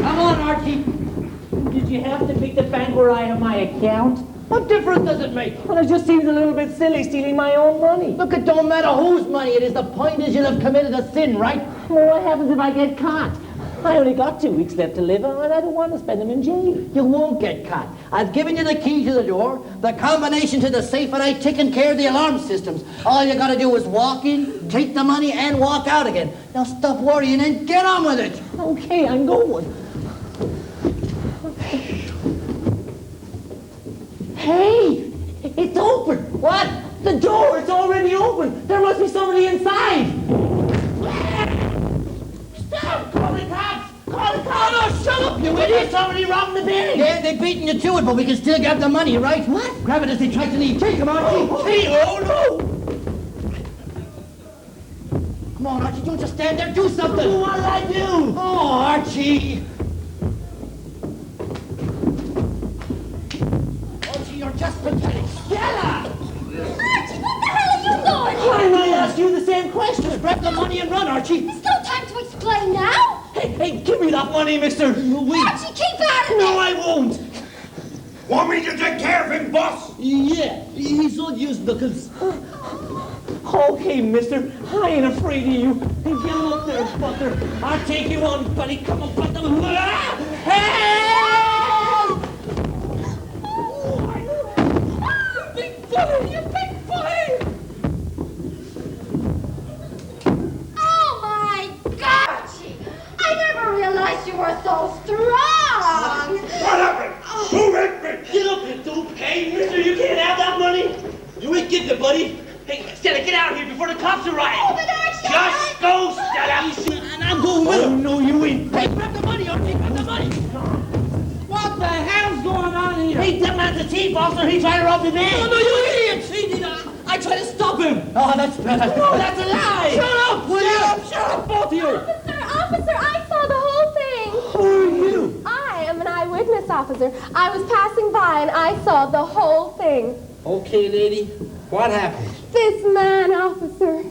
Speaker 2: Come on, Archie.
Speaker 4: Did you have to pick the bank where I have my account?
Speaker 2: What difference does it make?
Speaker 4: Well, it just seems a little bit silly stealing my own money.
Speaker 2: Look, it don't matter whose money it is. The point is you'll have committed a sin, right?
Speaker 4: Well, what happens if I get caught? I only got 2 weeks left to live, and I don't want to spend them in jail.
Speaker 2: You won't get caught. I've given you the key to the door, the combination to the safe, and I've taken care of the alarm systems. All you gotta do is walk in, take the money, and walk out again. Now stop worrying and get on with it.
Speaker 4: Okay, I'm going. Hey, it's open.
Speaker 2: What?
Speaker 4: The door, it's already open. There must be somebody inside. Stop! Call the cops! Call the cops!
Speaker 2: Oh, no, shut up, you idiot!
Speaker 4: Somebody robbed the bank.
Speaker 2: Yeah, they're beating you to it, but we can still grab the money, right? What? Grab it as they try to leave. Take them, Archie.
Speaker 4: Hey, oh no!
Speaker 2: Come on, Archie, don't just stand there. Do something.
Speaker 4: What'll I do?
Speaker 2: Oh, Archie. Archie, you're just pathetic. Stella!
Speaker 6: Archie, what the hell are you doing?
Speaker 4: Why didn't I ask you the same question?
Speaker 2: Just grab the money and run, Archie.
Speaker 6: There's no time to explain now.
Speaker 4: Hey, give me that money, mister.
Speaker 6: Archie, keep out of it.
Speaker 4: No, I won't.
Speaker 14: Want me to take care of him, boss?
Speaker 5: Yeah, he's all used knuckles.
Speaker 4: Okay, mister. I ain't afraid of you. Hey, get him up there, butter. I'll take you on, buddy. Come on, butter. Help! You big bully! You big bully!
Speaker 6: Oh my God, Archie! I never realized you were so strong.
Speaker 14: What happened? Who hit me?
Speaker 5: Get up, you dope. Hey, mister, you can't have that money. You ain't getting it, buddy. Hey, Stella, get out of here before the cops arrive.
Speaker 6: Oh, but Archie,
Speaker 5: Just go, Stella. And I'm going with him.
Speaker 4: No, you ain't.
Speaker 2: Hey, grab the money, Archie. Grab the money.
Speaker 5: What the hell's going on here?
Speaker 4: Hey, that man's a thief, officer. He's trying to rob the bank.
Speaker 5: No, you idiot! I tried to stop him.
Speaker 2: Oh, that's better.
Speaker 4: No, that's a lie.
Speaker 5: Shut up, will you? Shut up, both of you.
Speaker 10: Officer, I saw the whole thing.
Speaker 4: Who are you?
Speaker 10: I am an eyewitness officer. I was passing by and I saw the whole thing.
Speaker 2: Okay, lady. What happened?
Speaker 10: This man, officer.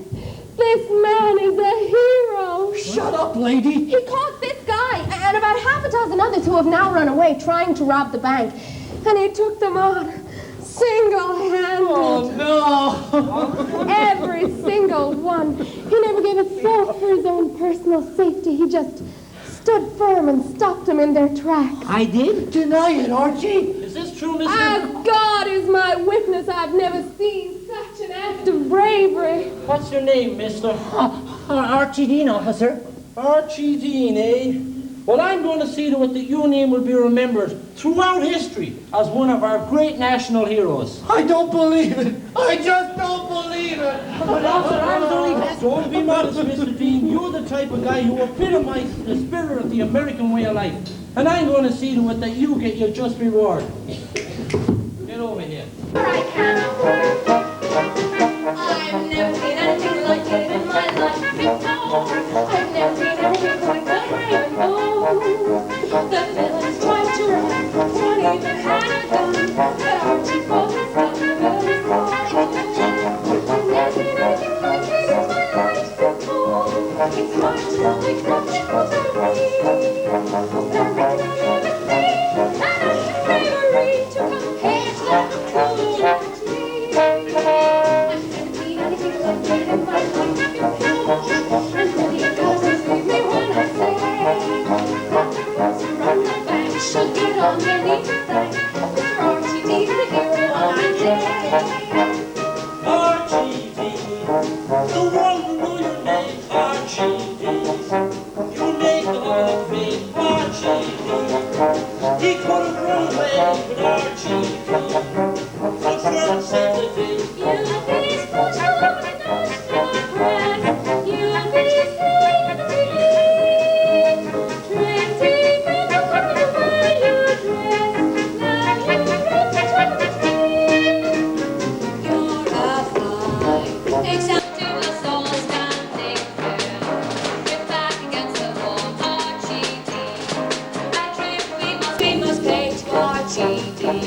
Speaker 10: This man is a hero.
Speaker 2: Shut up, lady.
Speaker 10: He caught this guy and about half a dozen others who have now run away trying to rob the bank. And he took them on single-handed.
Speaker 2: Oh, no.
Speaker 10: Every single one. He never gave a thought for his own personal safety. He just stood firm and stopped them in their tracks.
Speaker 2: I did? Deny it, Archie.
Speaker 5: Is this true, Miss?
Speaker 10: As God is my witness, I've never seen such an act of bravery.
Speaker 5: What's your name, mister?
Speaker 2: Archie Dean, officer.
Speaker 5: Archie Dean, eh? Well, I'm going to see to it that your name will be remembered throughout history as one of our great national heroes.
Speaker 2: I don't believe it. I just don't believe it.
Speaker 5: But officer, I was only... Don't be modest, Mr. Dean. You're the type of guy who epitomizes the spirit of the American way of life. And I'm going to see to it that you get your just reward. Get over here.
Speaker 12: I've never seen anything like it in my life before. I've never seen anything quite so brave and bold. The villains tried to run, one even had a gun, but Archie fought his gun, the villains fought. I've never seen anything like it in my life before. It's hard to believe that it was a real. The regular free, and a bravery to compare to the cruel Archie. I've never seen anything like it in my life before. And really it doesn't leave me when I say that the girls who run the bank should get on their knees and thank their Archie Dean, the hero of my day.
Speaker 9: Archie Dean, the world will know your name, Archie Dean. You'll make the Hall of Fame, Archie Dean. He could have run away with Archie Dean. So try to save the day.
Speaker 12: You'll be special on the national press. You'll be seen with 20 men will come to buy your dress. Now you're ready to the team. You're a fine example to us all standing firm. With back against the wall, Archie Dean. A trip we must pay to Archie Dean,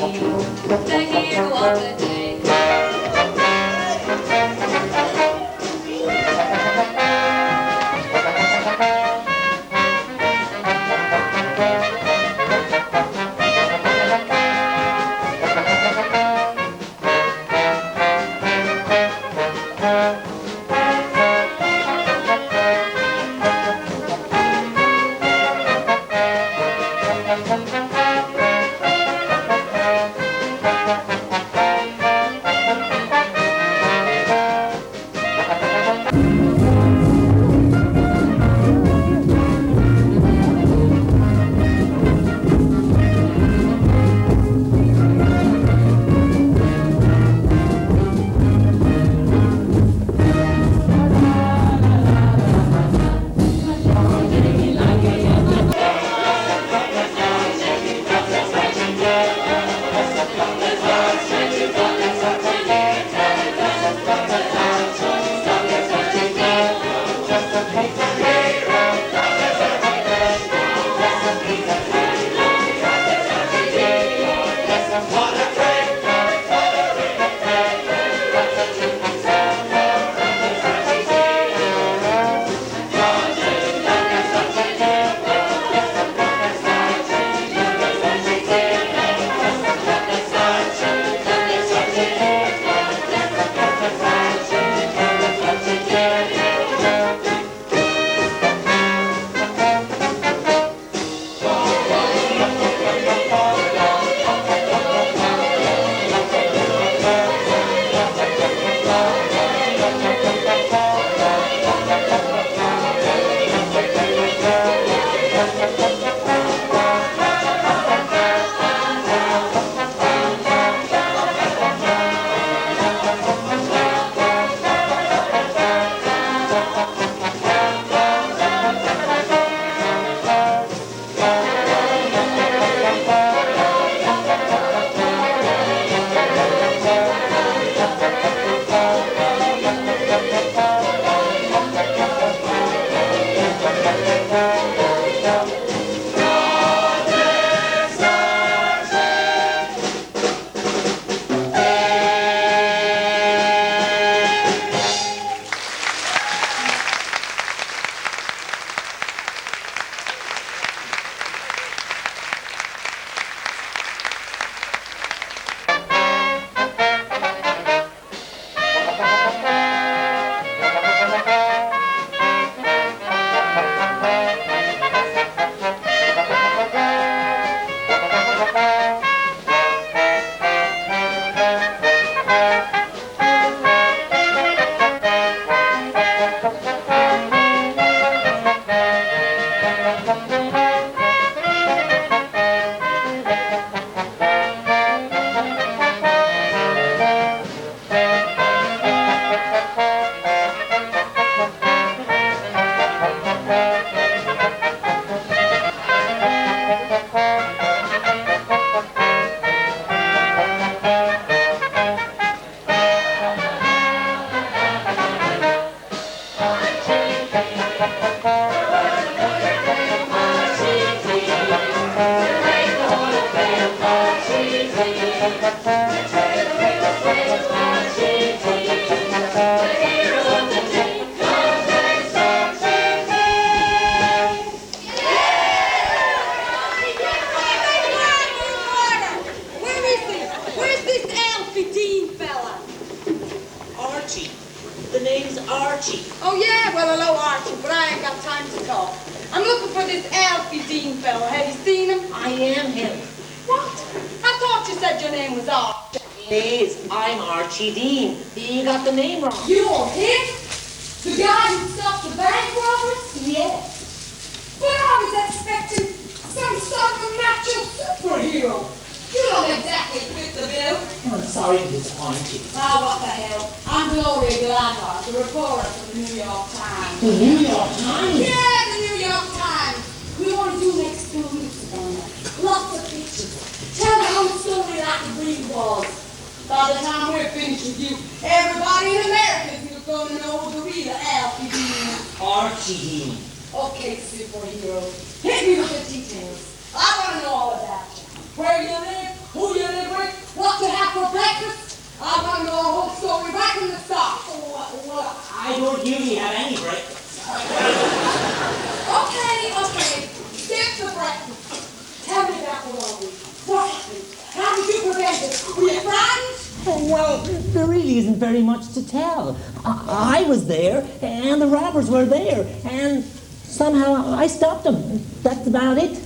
Speaker 12: the hero of the day.
Speaker 3: Where's this Alfie Dean fella?
Speaker 4: Archie. The name's Archie.
Speaker 3: Oh, yeah? Well, hello, Archie, but I ain't got time to talk. I'm looking for this Alfie Dean fella. Have you seen him?
Speaker 4: I am him.
Speaker 3: What? I thought you said your name was Archie.
Speaker 4: It is. I'm Archie Dean. You got the name wrong.
Speaker 3: You want him? The guy who stopped the bank robbers?
Speaker 4: Yes.
Speaker 3: But I was expecting some sort of macho superhero. You don't exactly fit the bill.
Speaker 4: I'm sorry to disappoint you.
Speaker 3: Oh, what the hell? I'm Gloria Gladwell, the reporter for the New York Times.
Speaker 4: The New York Times?
Speaker 3: Yeah, the New York Times. We want to do next 2 weeks on it. Lots of pictures. Tell the whole story like the breed was. By the time we're finished with you, everybody in America is going to know who the real Alfie Dean is.
Speaker 4: Archie Dean.
Speaker 3: Okay, superhero. Hit me with the details. I want to know all about you. Where you live, who you live with, what you have for breakfast. I want to know the whole story right from the start.
Speaker 4: Well, I don't usually have any breakfast.
Speaker 3: Okay. Skip the breakfast. Tell me about the robbery. What happened? How did you prevent it? Were you frightened?
Speaker 4: Well, there really isn't very much to tell. I was there, and the robbers were there, and somehow I stopped them. That's about it.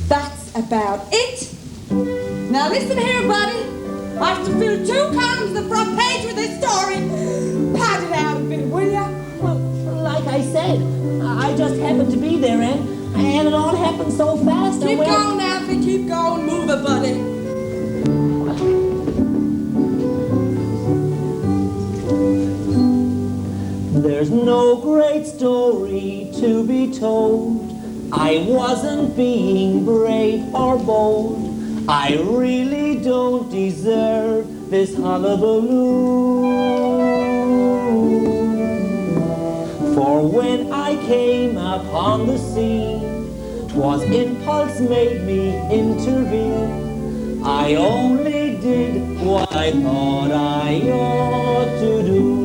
Speaker 3: That's about it? Now listen here, buddy. I have to fill 2 columns the front page with this story. Pad it out a bit, will ya?
Speaker 4: Well, like I said, I just happened to be there, and it all happened so fast.
Speaker 3: Keep going, Alfie. Keep going. Move it, buddy.
Speaker 4: There's no great story to be told. I wasn't being brave or bold. I really don't deserve this hullabaloo. For when I came upon the scene, 'twas impulse made me intervene. I only did what I thought I ought to do.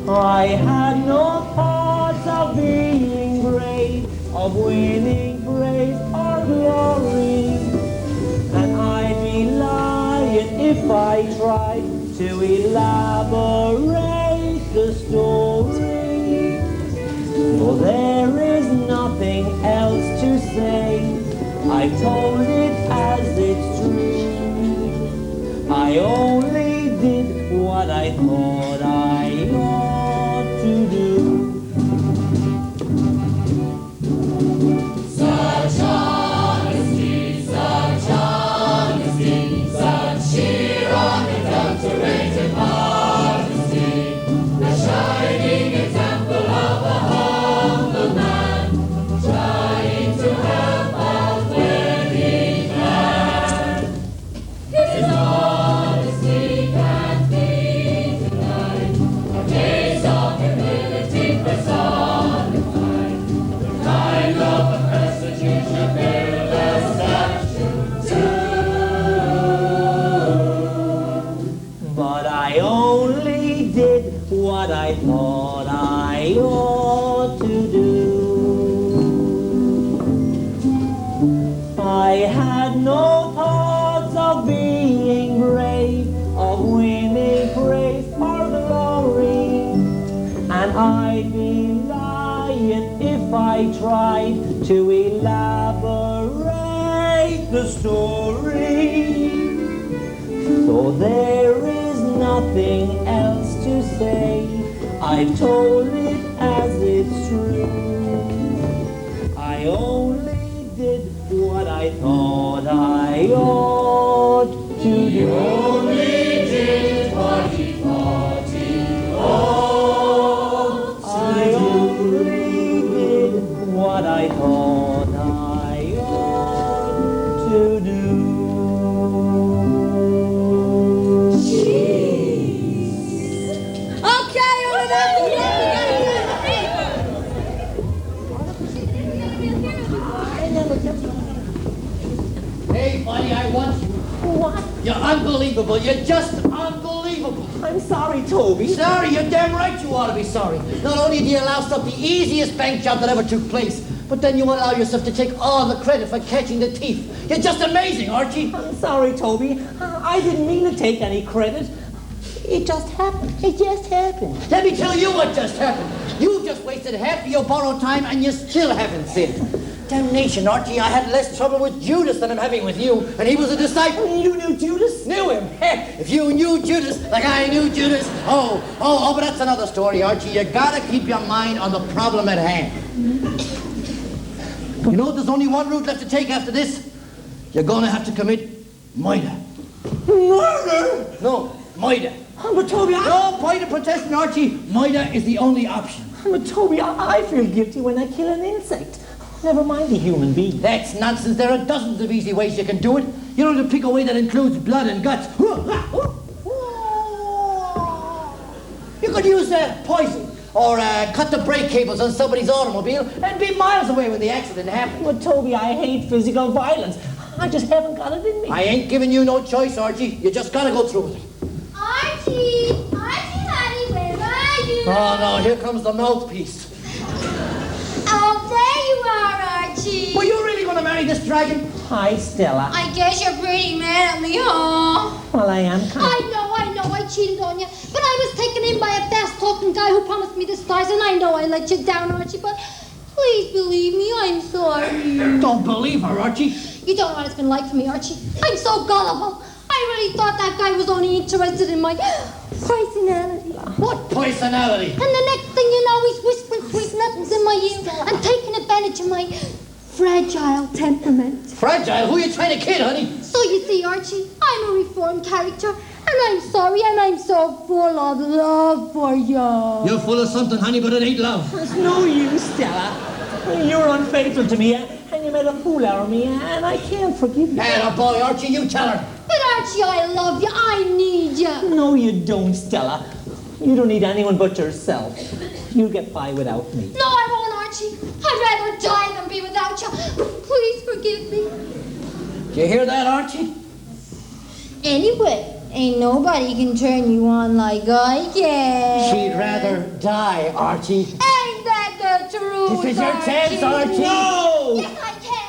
Speaker 4: I had no thoughts of being brave, of winning praise or glory, and I'd be lying if I tried to elaborate the story. For there is nothing else to say. I told it as it's true. I only did what I thought I ought to do.
Speaker 12: Such honesty, such sheer unadulterated modesty, the shining example of a humble man, trying to help out when he can. His honesty can't be denied, a case of humility personified, the kind of a message you should build a statue to.
Speaker 4: But I only did what I thought I ought to do. I had no thoughts of being brave, of winning praise or glory, and I'd be lying if I tried to elaborate the story. So there is nothing else to say. I've told it as it's true. I only did what I thought I ought to do.
Speaker 12: Only did what he thought he ought to
Speaker 4: I only did what I thought I ought to do.
Speaker 3: Okay, on it up.
Speaker 2: Hey, buddy, I want you.
Speaker 4: What?
Speaker 2: You're unbelievable. You're just unbelievable.
Speaker 4: I'm sorry, Toby.
Speaker 2: Sorry? You're damn right you ought to be sorry. Not only do you louse up the easiest bank job that ever took place, but then you allow yourself to take all the credit for catching the thief. You're just amazing, Archie.
Speaker 4: I'm sorry, Toby. I didn't mean to take any credit. It just happened. It just happened.
Speaker 2: Let me tell you what just happened. You just wasted half of your borrowed time and you still haven't sinned. Damnation, Archie, I had less trouble with Judas than I'm having with you, and he was a disciple.
Speaker 4: You knew Judas?
Speaker 2: Knew him. Heck, if you knew Judas like I knew Judas, but that's another story, Archie. You gotta keep your mind on the problem at hand. You know there's only one route left to take after this? You're gonna have to commit murder.
Speaker 4: Murder?
Speaker 2: No, murder.
Speaker 4: But Toby,
Speaker 2: No point in protesting, Archie. Murder is the only option.
Speaker 4: But Toby, I feel guilty when I kill an insect. Never mind a human being.
Speaker 2: That's nonsense. There are dozens of easy ways you can do it. You don't have to pick a way that includes blood and guts. You could use poison or cut the brake cables on somebody's automobile and be miles away when the accident happened.
Speaker 4: But Toby, I hate physical violence. I just haven't got it in me.
Speaker 2: I ain't giving you no choice, Archie. You just gotta go through with it.
Speaker 6: Archie, honey, where are you?
Speaker 2: Oh, no, here comes the mouthpiece.
Speaker 6: Oh, there you are, Archie.
Speaker 2: Were you really going to marry this dragon?
Speaker 4: Hi, Stella.
Speaker 6: I guess you're pretty mad at me, huh?
Speaker 4: Well, I am kind
Speaker 6: I know, I cheated on you. But I was taken in by a fast-talking guy who promised me the stars, and I know I let you down, Archie, but please believe me, I'm sorry.
Speaker 2: Don't believe her, Archie.
Speaker 6: You don't know what it's been like for me, Archie. I'm so gullible. I really thought that guy was only interested in my personality.
Speaker 2: What personality?
Speaker 6: And the next thing you know, he's whispering sweet nothings in my ear and taking advantage of my fragile temperament.
Speaker 2: Fragile? Who are you trying to kid, honey?
Speaker 6: So you see, Archie, I'm a reformed character, and I'm sorry, and I'm so full of love for you.
Speaker 2: You're full of something, honey, but it ain't love.
Speaker 4: It's no use, Stella. You're unfaithful to me, and you made a fool out of me, and I can't forgive you.
Speaker 2: Hey, boy, Archie, you tell her.
Speaker 6: But Archie, I love you. I need you.
Speaker 4: No, you don't, Stella. You don't need anyone but yourself. You'll get by without me.
Speaker 6: No, I won't, Archie. I'd rather die than be without you. Please forgive me.
Speaker 2: Do you hear that, Archie?
Speaker 6: Anyway, ain't nobody can turn you on like I can.
Speaker 2: She'd rather die, Archie.
Speaker 6: Ain't that the truth,
Speaker 2: This is your chance, Archie.
Speaker 4: No!
Speaker 6: Yes, I can.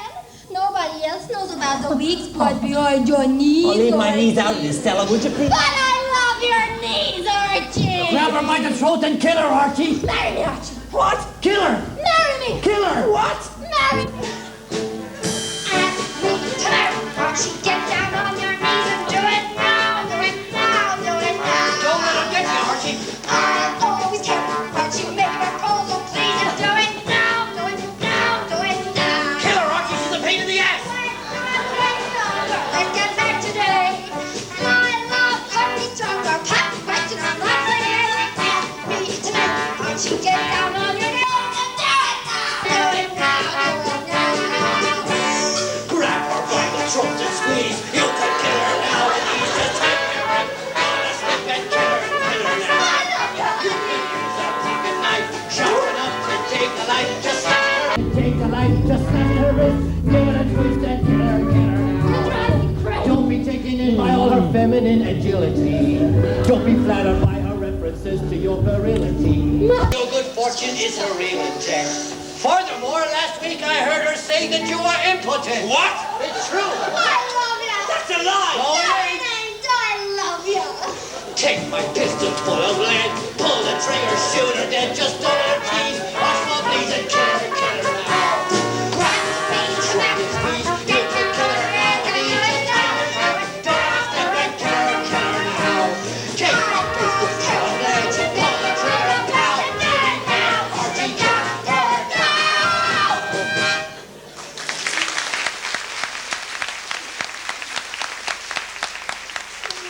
Speaker 6: Nobody else knows about the weak spot behind your knees.
Speaker 4: I'll leave my
Speaker 6: Archie.
Speaker 4: knees out of this, Stella, would you please?
Speaker 6: But I love your knees, Archie.
Speaker 2: Grab her by the throat and kill her, Archie.
Speaker 6: Marry me, Archie.
Speaker 2: What? Kill her.
Speaker 6: Marry me.
Speaker 2: Kill her.
Speaker 6: What? Marry me. Ask me to marry Archie. Get down on your knees and do it now. Do it now. Do it now.
Speaker 13: Don't let him get you, Archie.
Speaker 6: I'll always care about you. Make a proposal, please, and do it now. Do it now. Do it now.
Speaker 13: Kill her, Archie. She's a pain in the ass.
Speaker 6: Let's get back today. My love couldn't be stronger. Pop questions and lots of years. Ask me tonight. Archie, get down on your knees and do it now. Do it now. Do it now.
Speaker 13: Grab her by the throat and squeeze. You can kill her now. He's just take her in. Honest, and kill her now. You can use that pocket knife. Sharp enough to take the life. Just snap her.
Speaker 2: Take the life, just snap her wrist. Give it a twist and kill her now. Don't be taken in by all her feminine agility. Don't be flattered by her references to your virility.
Speaker 13: Your good fortune is her real intent.
Speaker 2: Furthermore, last week I heard her say that you are impotent.
Speaker 13: What?
Speaker 2: It's true.
Speaker 6: I love you.
Speaker 13: That's a lie.
Speaker 2: No, it
Speaker 6: I
Speaker 2: ain't.
Speaker 6: love you.
Speaker 13: Take my pistol full of lead. Pull the trigger, shoot her dead. Just don't let her tease. Watch my bleeds and kill her now. Grab me tonight, please. You can kill her now. Please, just take her now. Don't step and kill her now. Take my pistol full of lead. Pull the trigger now. Archie, kill her now.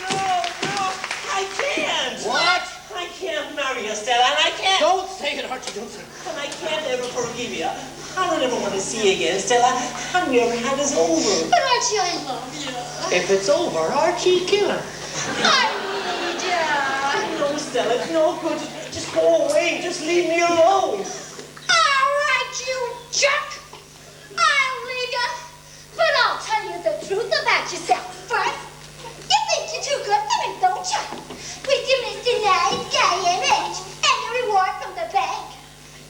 Speaker 4: No, I can't.
Speaker 2: What?
Speaker 4: I can't marry you, Stella, and I can't.
Speaker 2: Don't say it, Archie, don't say it.
Speaker 4: And I can't ever forgive you. I don't ever want to see you again, Stella. And your hand is over.
Speaker 6: But Archie, I love you.
Speaker 2: If it's over, Archie, kill her.
Speaker 6: I need you.
Speaker 4: No, Stella, it's no good. Just go away. Just leave me alone.
Speaker 6: All right, you jerk. I'll leave you. But I'll tell you the truth. about yourself first. You think you're too good for me, don't you? With your Mr. Nice Guy image and your reward from the bank.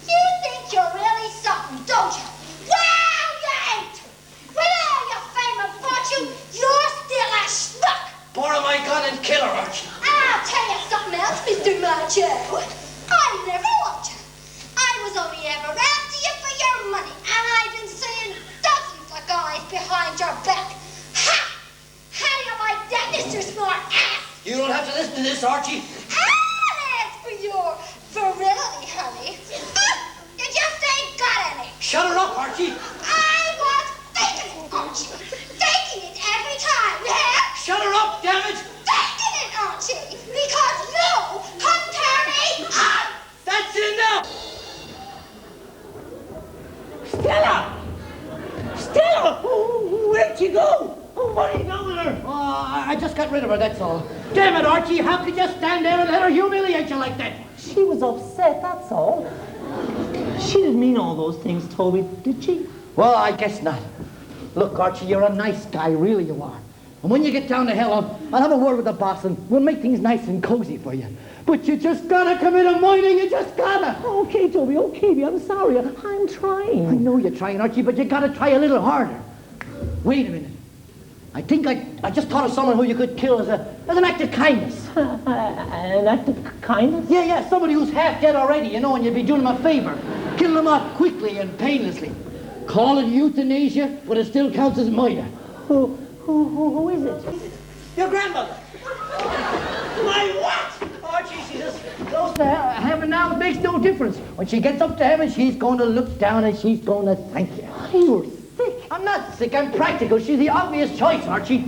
Speaker 6: You think you're really something, don't you? Well, you ain't. With all your fame and fortune, you're still a schmuck.
Speaker 13: Borrow my gun and kill her, Archie.
Speaker 6: I'll tell you something else, Mr. Macho. I never loved you. I was only ever after you for your money, and I've been seeing dozens of guys behind your back. Ha! How do you like that, Mr. Smart Ass?
Speaker 13: You don't have to listen to this, Archie.
Speaker 6: As for your virility, honey, you just ain't got any.
Speaker 13: Shut her up, Archie.
Speaker 6: I was faking it, Archie. Faking it every time, yeah?
Speaker 13: Shut her up, damn it.
Speaker 6: Faking it, Archie, because you couldn't turn me on.
Speaker 13: That's enough.
Speaker 4: Stella! Stella! Oh, where'd you go? Oh, what are you doing with her?
Speaker 2: Oh, I just got rid of her, that's all. Damn it, Archie, how could you stand there and let her humiliate you like that?
Speaker 4: She was upset, that's all. She didn't mean all those things, Toby, did she?
Speaker 2: Well, I guess not. Look, Archie, you're a nice guy, really you are. And when you get down to hell, I'll have a word with the boss and we'll make things nice and cozy for you. But you just gotta come in a morning, you just gotta.
Speaker 4: Okay, Toby, okay, I'm sorry. I'm trying.
Speaker 2: I know you're trying, Archie, but you gotta try a little harder. Wait a minute. I think I just thought of someone who you could kill as an act of kindness.
Speaker 4: An act of kindness?
Speaker 2: Yeah, somebody who's half dead already, you know, and you'd be doing them a favor. Kill them off quickly and painlessly. Call it euthanasia, but it still counts as murder.
Speaker 4: Who is it?
Speaker 13: Your grandmother. My what? Archie, she just
Speaker 2: Goes to heaven now, it makes no difference. When she gets up to heaven, she's going to look down and she's going to thank you.
Speaker 4: You're sick.
Speaker 2: I'm not sick, I'm practical. She's the obvious choice, Archie.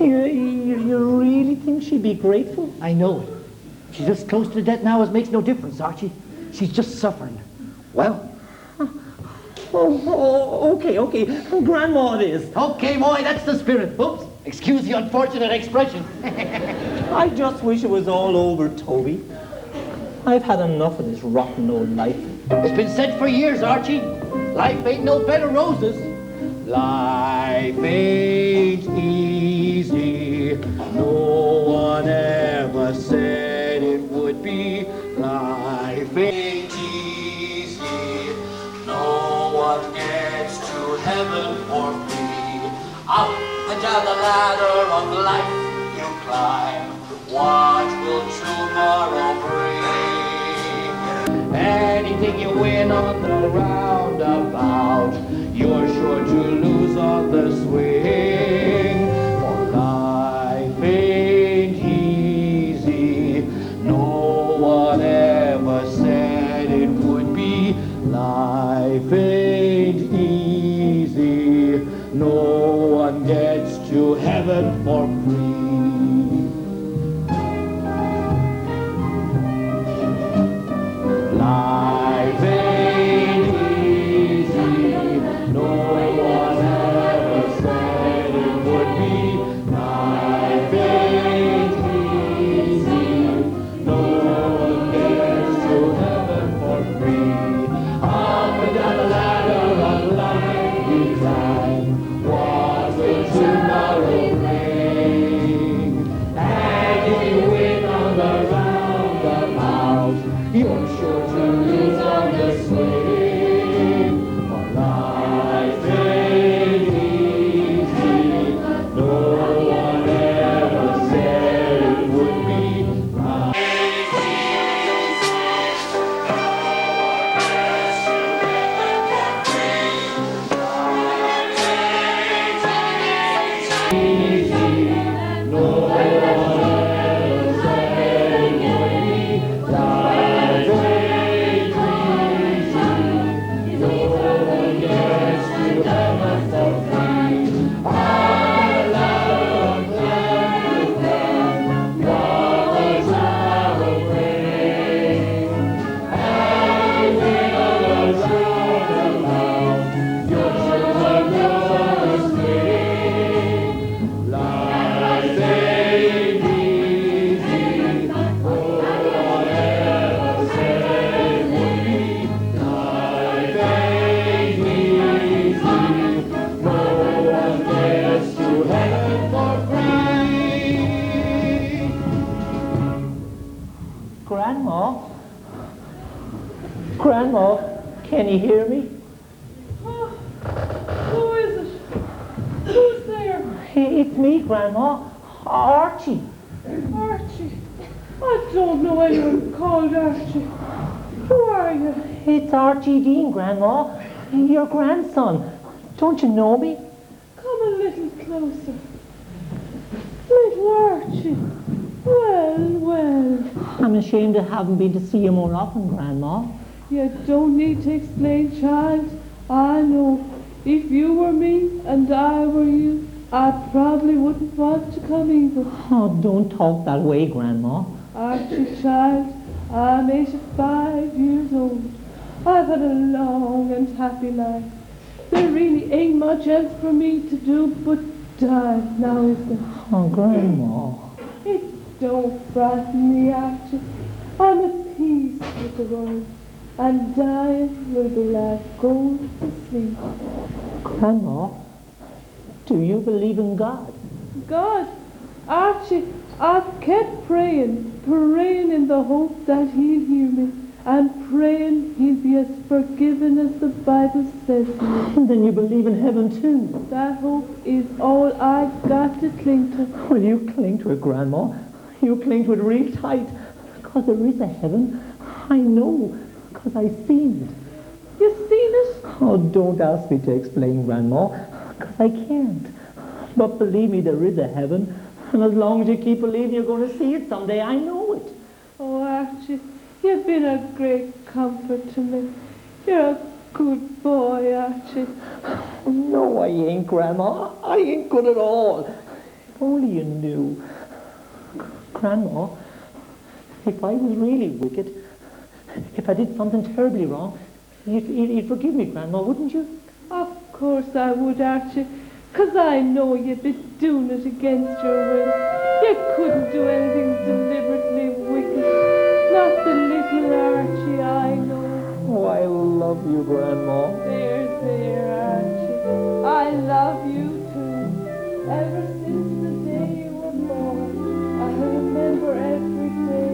Speaker 4: You really think she'd be grateful?
Speaker 2: I know it. She's as close to death now as makes no difference, Archie. She's just suffering. Well?
Speaker 4: Okay. Grandma it is.
Speaker 2: Okay, boy, that's the spirit. Oops, excuse the unfortunate expression.
Speaker 4: I just wish it was all over, Toby. I've had enough of this rotten old life.
Speaker 2: It's been said for years, Archie. Life ain't no bed of roses. Life ain't easy. No one ever said it would be. Life ain't easy. No one gets to heaven for free. Up and down the ladder of life you climb. What will tomorrow bring? Anything you win on the roundabout, you're sure to lose on the swing. For life ain't easy. No one ever said it would be. Life ain't easy. No one gets to heaven for free. Life ain't easy. No one ever said it would be. Life ain't easy. No one gets to heaven for free. Up and down the ladder of life you climb. What will tomorrow bring?
Speaker 4: you hear me?
Speaker 8: Who is it? Who's there?
Speaker 4: It's me, Grandma. Archie.
Speaker 8: Archie. I don't know anyone called Archie. Who are you?
Speaker 4: It's Archie Dean, Grandma. Your grandson. Don't you know me?
Speaker 8: Come a little closer. Little Archie. Well.
Speaker 4: I'm ashamed I haven't been to see you more often, Grandma.
Speaker 8: You don't need to explain, child. I know. If you were me and I were you, I probably wouldn't want to come either.
Speaker 4: Oh, don't talk that way, Grandma.
Speaker 8: Archie, child, I'm 85 years old. I've had a long and happy life. There really ain't much else for me to do but die, now is there?
Speaker 4: Oh, Grandma.
Speaker 8: It don't frighten me, Archie. I'm at peace with the world, and dying will be like going to sleep.
Speaker 4: Grandma, do you believe in God?
Speaker 8: God, Archie, I've kept praying in the hope that he'll hear me, and praying he'll be as forgiving as the Bible says he is.
Speaker 4: And then you believe in heaven too?
Speaker 8: That hope is all I've got to cling to.
Speaker 4: Well, you cling to it, Grandma. You cling to it real tight, because there is a heaven. I know, because I've seen it.
Speaker 8: You've seen it?
Speaker 4: Oh, don't ask me to explain, Grandma, because I can't. But believe me, there is a heaven. And as long as you keep believing, you're going to see it someday. I know it.
Speaker 8: Oh, Archie, you've been a great comfort to me. You're a good boy, Archie.
Speaker 4: No, I ain't, Grandma. I ain't good at all. If only you knew. Grandma, if I was really wicked, if I did something terribly wrong, you'd forgive me, Grandma, wouldn't you?
Speaker 8: Of course I would, Archie. 'Cause I know you'd be doing it against your will. You couldn't do anything deliberately wicked. Not the little Archie I know.
Speaker 4: Oh, I love you, Grandma.
Speaker 8: There, Archie. I love you too. Ever since the day you were born, I remember every day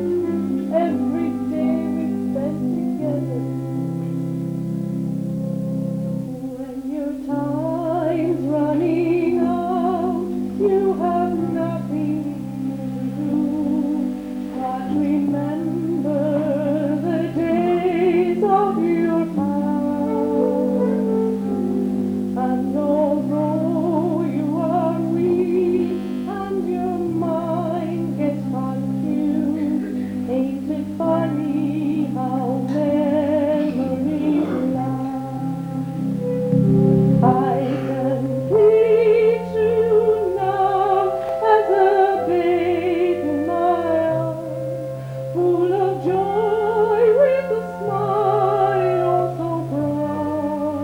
Speaker 8: we spent together. When your time's running out, you have nothing to do but remember the days of your past. And although you are weak and your mind gets confused, ain't it funny how memories last? I can picture now as a babe in my arms, full of joy with a smile so bright,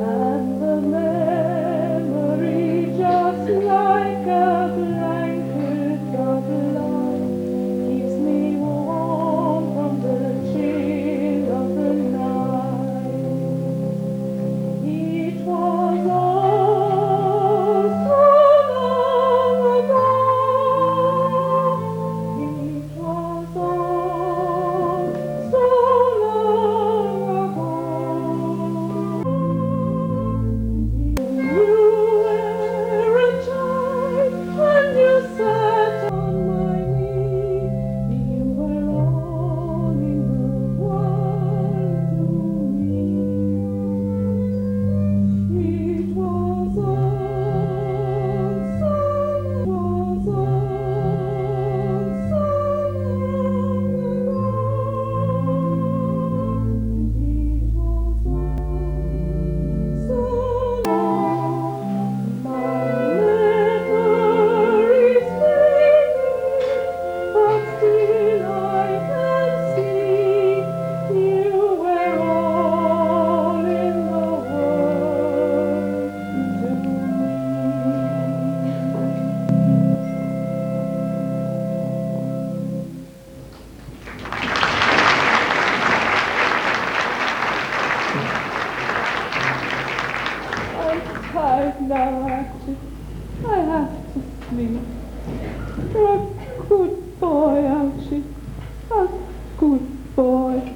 Speaker 8: and the memory just like a blanket of love keeps me warm from the chill of the night. It was all so long ago. It was all so long ago. You were a child and you sat on my knee. You were all in the world to me. It was all so long my memories fading, but still I can see you were all in the world to me. I'm tired now, Archie. I have to sleep. You're a good boy, Archie. A good boy.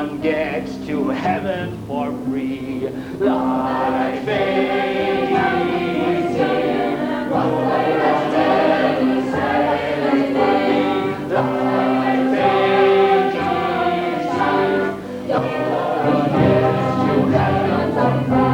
Speaker 16: one gets to heaven for free. Life ain't easy. Life ain't easy. No one gets to heaven for free.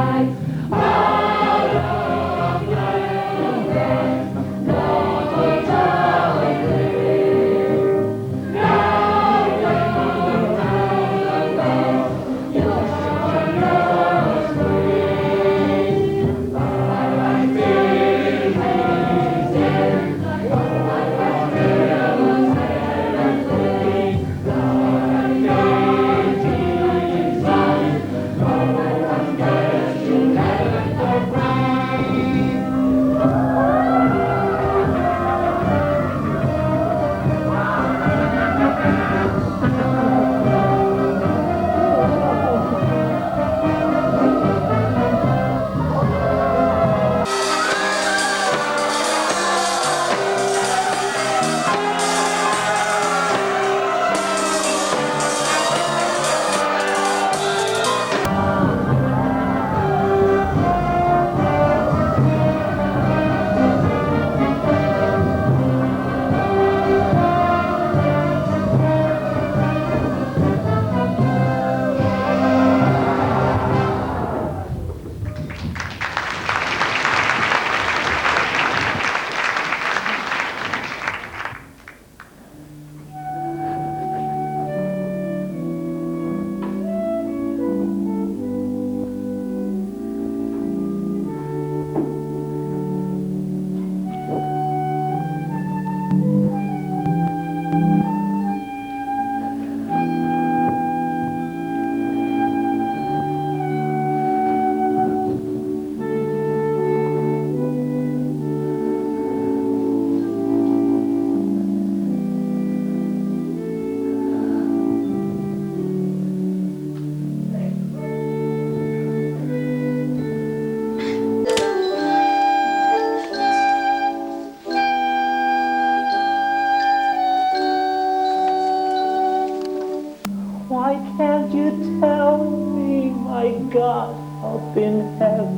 Speaker 4: Why can't you tell me, my God, up in heaven,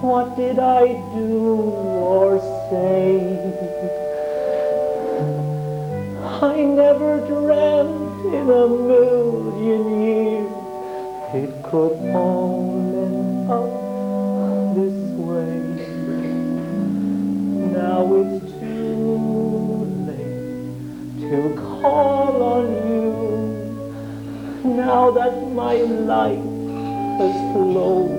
Speaker 4: what did I do or say? I never dreamt in a million years it could all end up this way. Now it's too late to call on you. Now that my life has flowed,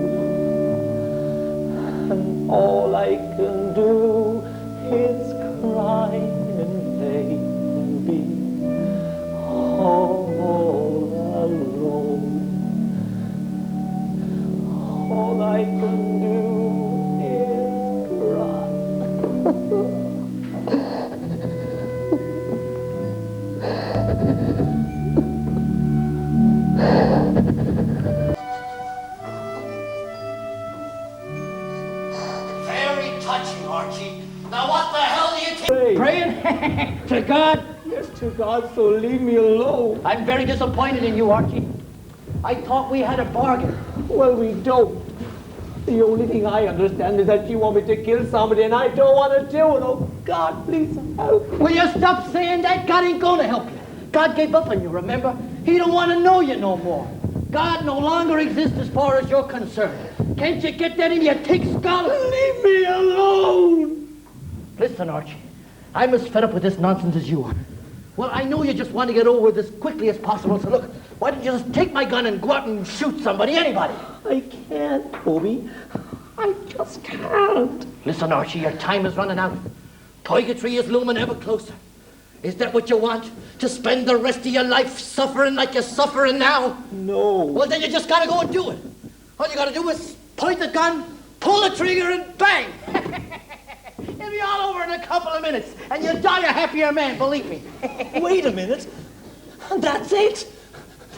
Speaker 4: and all I can do is cry and beg and be all alone. All I can do is cry.
Speaker 2: Very touching, Archie. Now what the hell do you think?
Speaker 4: Praying?
Speaker 2: To God?
Speaker 4: Yes, to God, so leave me alone.
Speaker 2: I'm very disappointed in you, Archie. I thought we had a bargain.
Speaker 4: Well, we don't. The only thing I understand is that you want me to kill somebody and I don't want to do it. Oh, God, please help me.
Speaker 2: Will you stop saying that? God ain't gonna help you. God gave up on you, remember? He don't want to know you no more. God no longer exists as far as you're concerned. Can't you get that in your thick skull?
Speaker 4: Leave me alone.
Speaker 2: Listen, Archie, I'm as fed up with this nonsense as you are. Well, I know you just want to get over this as quickly as possible, so look, why don't you just take my gun and go out and shoot somebody, anybody?
Speaker 4: I can't, Toby. I just can't.
Speaker 2: Listen, Archie, your time is running out. Purgatory is looming ever closer. Is that what you want? To spend the rest of your life suffering like you're suffering now?
Speaker 4: No.
Speaker 2: Well, then you just gotta go and do it. All you gotta do is point the gun, pull the trigger, and bang! It'll be all over in a couple of minutes, and you'll die a happier man, believe me.
Speaker 4: Wait a minute. That's it?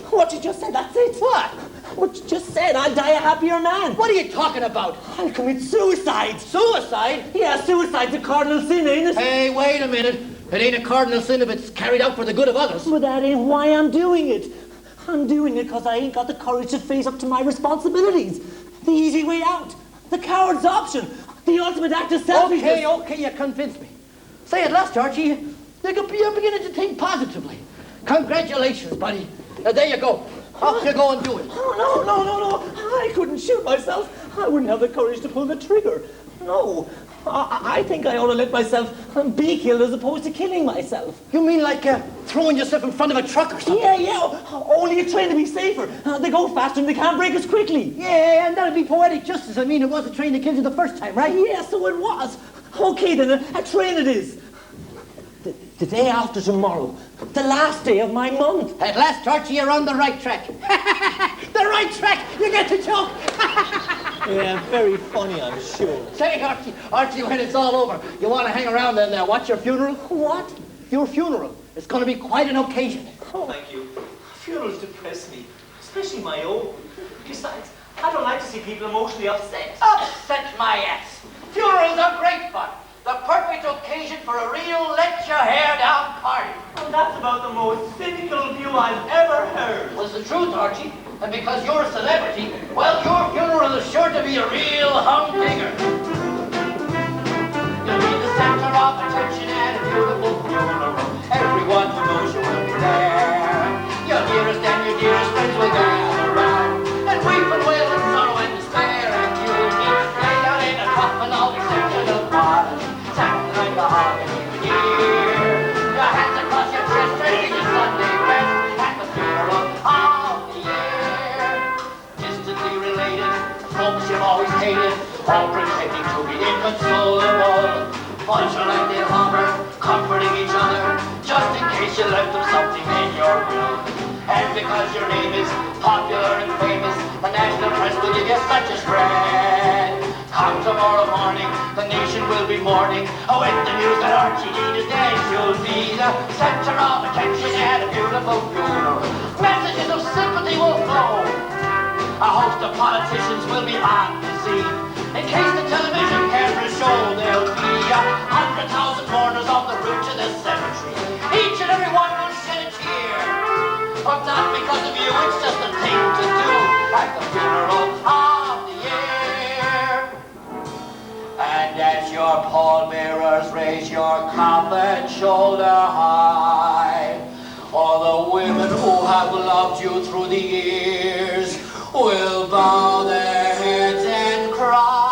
Speaker 4: What you just said, that's it?
Speaker 2: What?
Speaker 4: What you just said, I'll die a happier man.
Speaker 2: What are you talking about?
Speaker 4: I'll commit suicide.
Speaker 2: Suicide?
Speaker 4: Yeah, suicide's a cardinal sin, ain't it?
Speaker 2: Hey, wait a minute. It ain't a cardinal sin if it's carried out for the good of others.
Speaker 4: But that ain't why I'm doing it. I'm doing it because I ain't got the courage to face up to my responsibilities. The easy way out. The coward's option. The ultimate act of selfishness.
Speaker 2: Okay, you convinced me. Say at last, Archie, you're beginning to think positively. Congratulations, buddy. Now, there you go. Off you go and do it.
Speaker 4: Oh, no. I couldn't shoot myself. I wouldn't have the courage to pull the trigger. No. I think I ought to let myself be killed as opposed to killing myself.
Speaker 2: You mean like throwing yourself in front of a truck or something?
Speaker 4: Yeah. Only you're trying to be safer. They go faster and they can't break us quickly.
Speaker 2: Yeah, and that'd be poetic justice. I mean, it was a train that killed you the first time, right?
Speaker 4: Yeah, so it was. Okay, then, a train it is. The day after tomorrow. The last day of my month.
Speaker 2: At last, Archie, you're on the right track. The right track! You get the joke!
Speaker 4: Yeah, very funny, I'm sure.
Speaker 2: Say, Archie, when it's all over, you want to hang around and watch your funeral?
Speaker 4: What?
Speaker 2: Your funeral. It's going to be quite an occasion.
Speaker 4: Oh, thank you. Funerals depress me, especially my own. Besides, I don't like to see people emotionally upset.
Speaker 2: Upset my ass. Funerals are great fun. The perfect occasion for a real let-your-hair-down party.
Speaker 4: And that's about the most cynical view I've ever heard.
Speaker 2: Was the truth, Archie. And because you're a celebrity, well, your funeral is sure to be a real humdinger. You'll be the center of attention at a beautiful funeral. Everyone who knows you will be there. Your dearest and your dearest friends will gather around and weep and wail in sorrow and despair. And you'll be laid out in a coffin all exceptional party, sounding like a holiday year. Your hands across your chest, raising your Sunday best at the funeral of the year. Distantly related, folks you've always hated, all pretending to be inconsolable. Bunch like they hover, comforting each other, just in case you left them something in your will. And because your name is popular and famous, the national press will give you such a spread. Come tomorrow morning, the nation will be mourning. Oh, with the news that Archie Dean is dead, you'll be the center of attention at a beautiful funeral. Messages of sympathy will flow. A host of politicians will be on the scene. In case the television cameras show, there'll be 100,000 mourners on the route to the cemetery. Each and every one will shed a tear. But not because of you, it's just a thing to do at the funeral of the year. And as your pallbearers raise your coffin shoulder high, all the women who have loved you through the years will bow their heads and cry.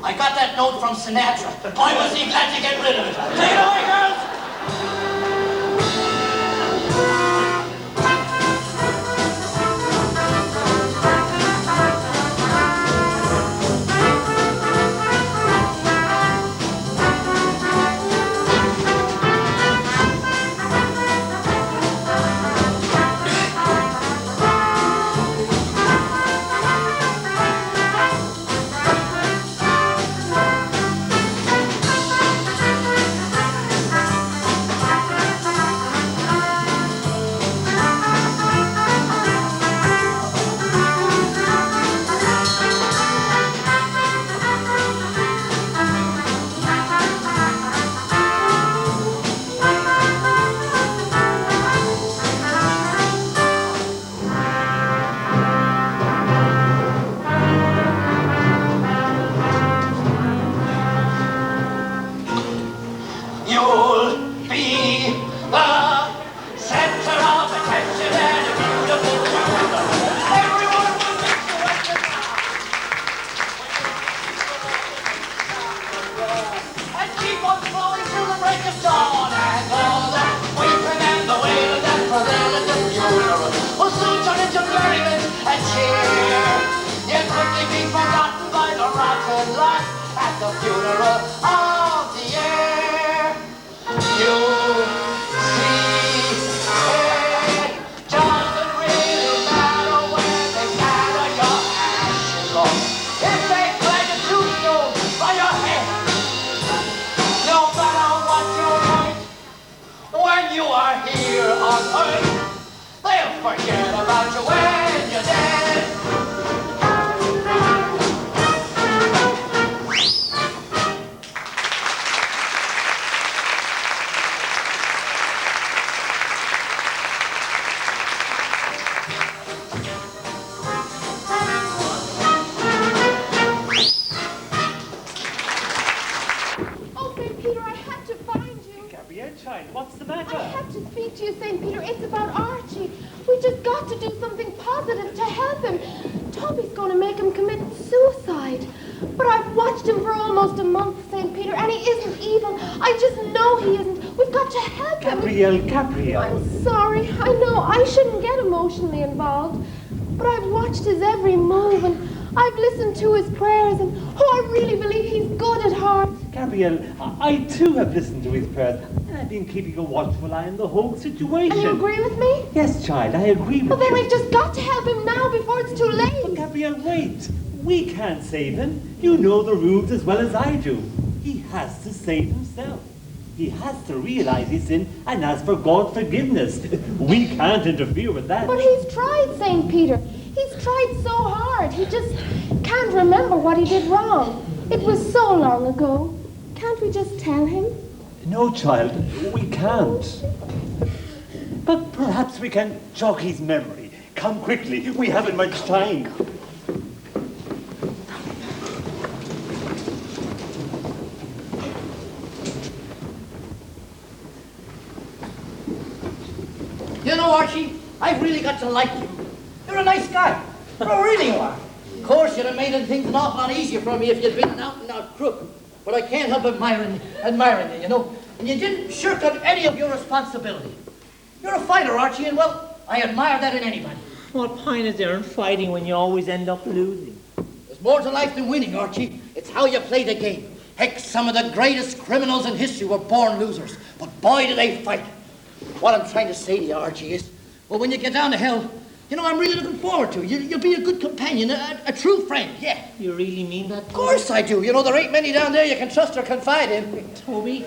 Speaker 2: I got that note from Sinatra. Boy, was he glad to get rid of it. Take it away, girls!
Speaker 7: Gabrielle, child, what's the matter?
Speaker 10: I have to speak to you, St. Peter. It's about Archie. We just got to do something positive to help him. Toby's going to make him commit suicide. But I've watched him for almost a month, St. Peter, and he isn't evil. I just know he isn't. We've got to help him.
Speaker 7: Gabrielle.
Speaker 10: I'm sorry. I know I shouldn't get emotionally involved. But I've watched his every move, and I've listened to his prayers, and I really believe he's good at heart.
Speaker 7: Gabrielle, I too have listened to his prayers, and I've been keeping a watchful eye on the whole situation.
Speaker 10: And you agree with me?
Speaker 7: Yes, child, I agree with
Speaker 10: Well, then
Speaker 7: you.
Speaker 10: we've just got to help him now before it's too late.
Speaker 7: But Gabrielle, wait. We can't save him. You know the rules as well as I do. He has to save himself. He has to realize his sin and ask for God's forgiveness. We can't interfere with that.
Speaker 10: But he's tried, St. Peter. He's tried so hard. He just can't remember what he did wrong. It was so long ago. Can't we just tell him?
Speaker 7: No, child, we can't. But perhaps we can jog his memory. Come quickly. We haven't much time.
Speaker 2: You know, Archie, I've really got to like you. You're a nice guy. Oh, really you are. Of course, you'd have made things an awful lot easier for me if you'd been an out-and-out crook. But I can't help admiring you, you know. And you didn't shirk on any of your responsibility. You're a fighter, Archie, and, well, I admire that in anybody.
Speaker 4: What point is there in fighting when you always end up losing?
Speaker 2: There's more to life than winning, Archie. It's how you play the game. Heck, some of the greatest criminals in history were born losers. But boy, do they fight. What I'm trying to say to you, Archie, is, well, when you get down to hell, you know, I'm really looking forward to it. You'll be a good companion, a true friend, yeah.
Speaker 4: You really mean that?
Speaker 2: Of course I do. You know, there ain't many down there you can trust or confide in.
Speaker 4: Toby,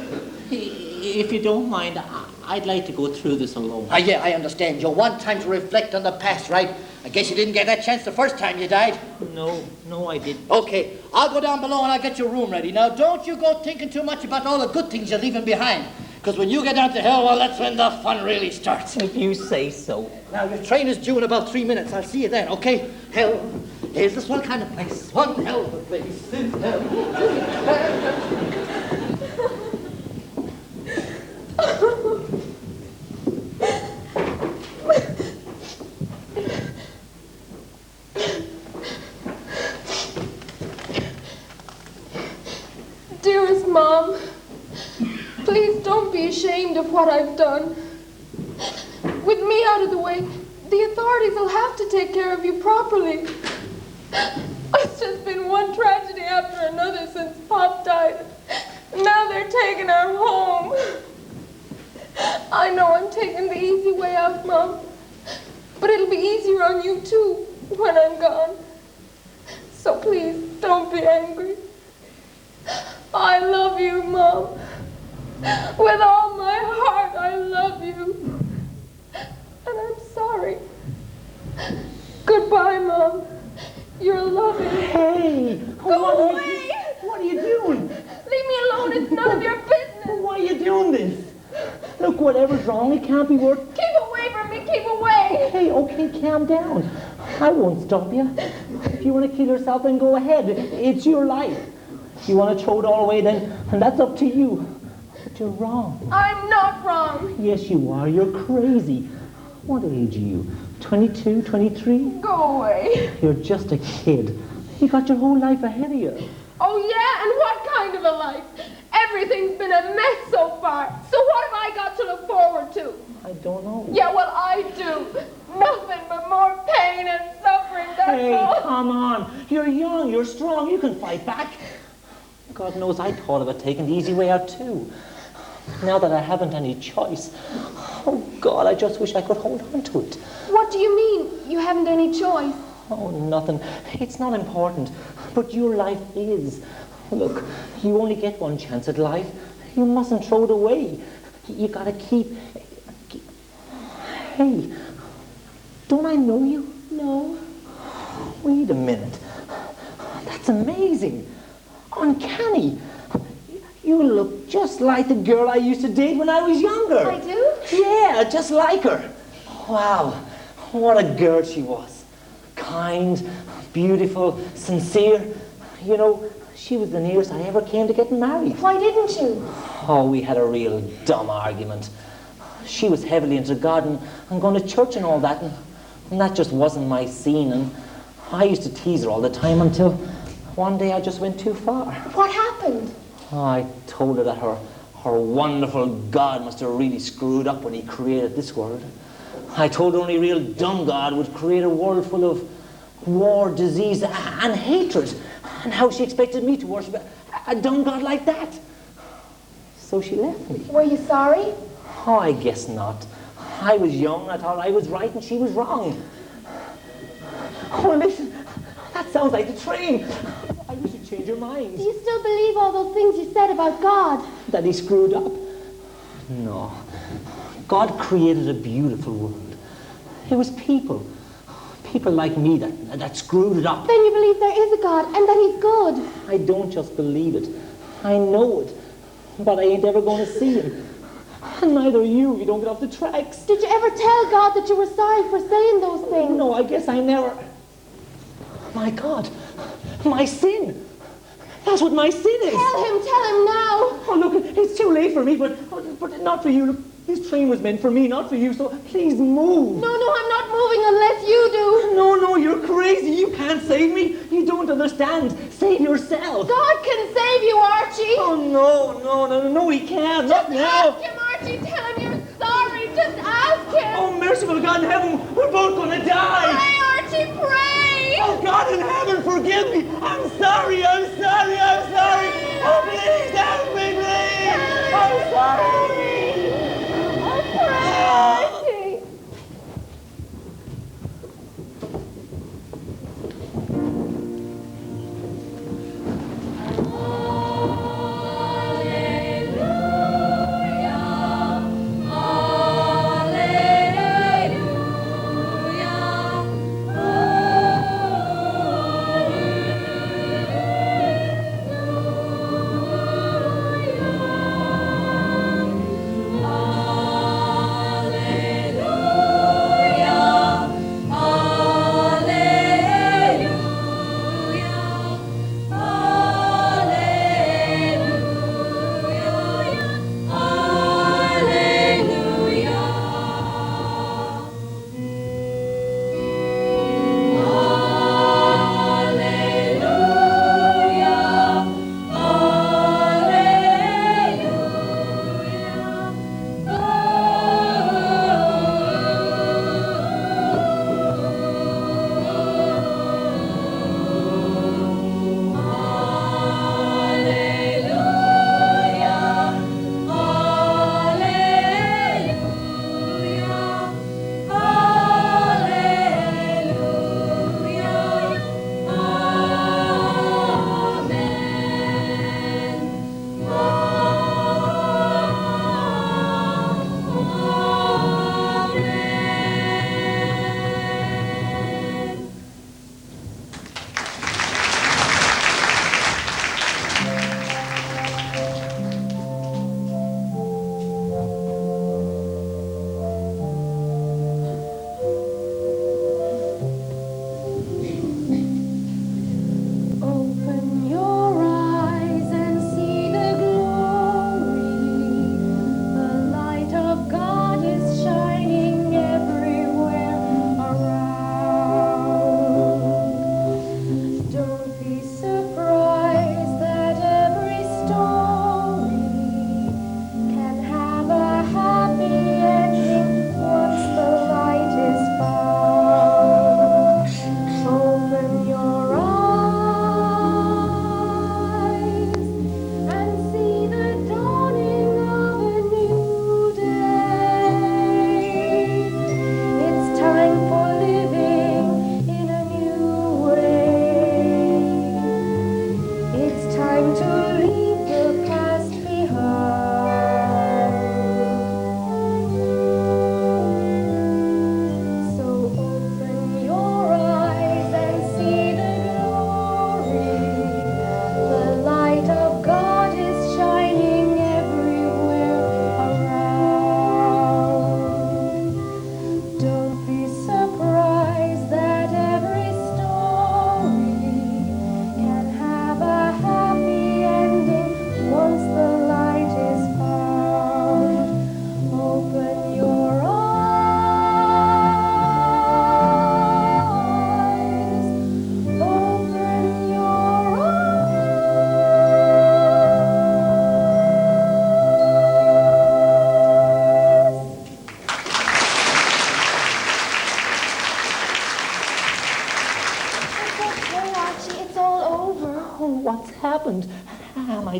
Speaker 4: if you don't mind, I'd like to go through this alone.
Speaker 2: Yeah, I understand. You want time to reflect on the past, right? I guess you didn't get that chance the first time you died.
Speaker 4: No, I didn't.
Speaker 2: Okay, I'll go down below and I'll get your room ready. Now, don't you go thinking too much about all the good things you're leaving behind. Because when you get down to hell, well, that's when the fun really starts.
Speaker 4: If you say so.
Speaker 2: Now, your train is due in about 3 minutes. I'll see you then, okay? Hell is this one kind of place. One hell of a place.
Speaker 10: Dearest Mom, please don't be ashamed of what I've done. With me out of the way, the authorities will have to take care of you properly. It's just been one tragedy after another since Pop died. Now they're taking our home. I know I'm taking the easy way out, Mom, but it'll be easier on you too when I'm gone. So please, don't be angry. I love you, Mom. With all my heart, I love you. And I'm sorry. Goodbye, Mom. You're loving.
Speaker 4: Hey!
Speaker 10: Go away!
Speaker 4: What are you doing?
Speaker 10: Leave me alone. It's none of your business.
Speaker 4: Why are you doing this? Look, whatever's wrong, it can't be worth...
Speaker 10: Keep away from me. Keep away.
Speaker 4: Hey, okay, calm down. I won't stop you. If you want to kill yourself, then go ahead. It's your life. If you want to throw it all away, then that's up to you. But you're wrong.
Speaker 10: I'm not wrong.
Speaker 4: Yes, you are. You're crazy. What age are you? 22, 23?
Speaker 10: Go away.
Speaker 4: You're just a kid. You got your whole life ahead of you.
Speaker 10: Oh, yeah? And what kind of a life? Everything's been a mess so far. So what have I got to look forward to?
Speaker 4: I don't know.
Speaker 10: Yeah, well, I do. Nothing but more pain and suffering, that's
Speaker 4: Hey,
Speaker 10: all.
Speaker 4: come on. You're young, you're strong, you can fight back. God knows I thought about taking the easy way out too. Now that I haven't any choice, oh God, I just wish I could hold on to it.
Speaker 10: What do you mean, you haven't any choice?
Speaker 4: Oh, nothing. It's not important. But your life is. Look, you only get one chance at life. You mustn't throw it away. You gotta keep... Hey, don't I know you?
Speaker 10: No.
Speaker 4: Wait a minute. That's amazing. Uncanny. You look just like the girl I used to date when I was younger.
Speaker 10: I do?
Speaker 4: Yeah, just like her. Wow, what a girl she was. Kind, beautiful, sincere. You know, She was the nearest I ever came to getting married.
Speaker 10: Why didn't you?
Speaker 4: Oh, we had a real dumb argument. She was heavily into God and going to church and all that, and that just wasn't my scene, and I used to tease her all the time until one day I just went too far.
Speaker 10: What happened?
Speaker 4: Oh, I told her that her wonderful God must have really screwed up when he created this world. I told her only a real dumb God would create a world full of war, disease, and hatred, and how she expected me to worship a dumb God like that. So she left me.
Speaker 10: Were you sorry?
Speaker 4: Oh, I guess not. I was young, I thought I was right and she was wrong. Oh, listen, that sounds like the train. I wish you'd change your mind.
Speaker 10: Do you still believe all those things you said about God?
Speaker 4: That he screwed up? No. God created a beautiful world. It was people like me that screwed it up.
Speaker 10: Then you believe there is a God and that he's good?
Speaker 4: I don't just believe it. I know it. But I ain't ever going to see him. And neither are you. You don't get off the tracks.
Speaker 10: Did you ever tell God that you were sorry for saying those things?
Speaker 4: No, I guess I never. My God, my sin. That's what my sin is.
Speaker 10: Tell him now.
Speaker 4: Oh, look, it's too late for me, but not for you. Look, this train was meant for me, not for you, so please move.
Speaker 10: No, I'm not moving unless you do.
Speaker 4: No, you're crazy. You can't save me. You don't understand. Save yourself.
Speaker 10: God can save you, Archie.
Speaker 4: Oh, no, he can't. Not now.
Speaker 10: Ask him, Archie. Tell him you're sorry. Just ask him.
Speaker 4: Oh, merciful God in heaven, we're both going to die.
Speaker 10: Pray, Archie, pray.
Speaker 4: Oh, God in heaven, forgive me. I'm sorry. Oh, please help me, please. I'm sorry.
Speaker 10: Archie.
Speaker 12: Hallelujah.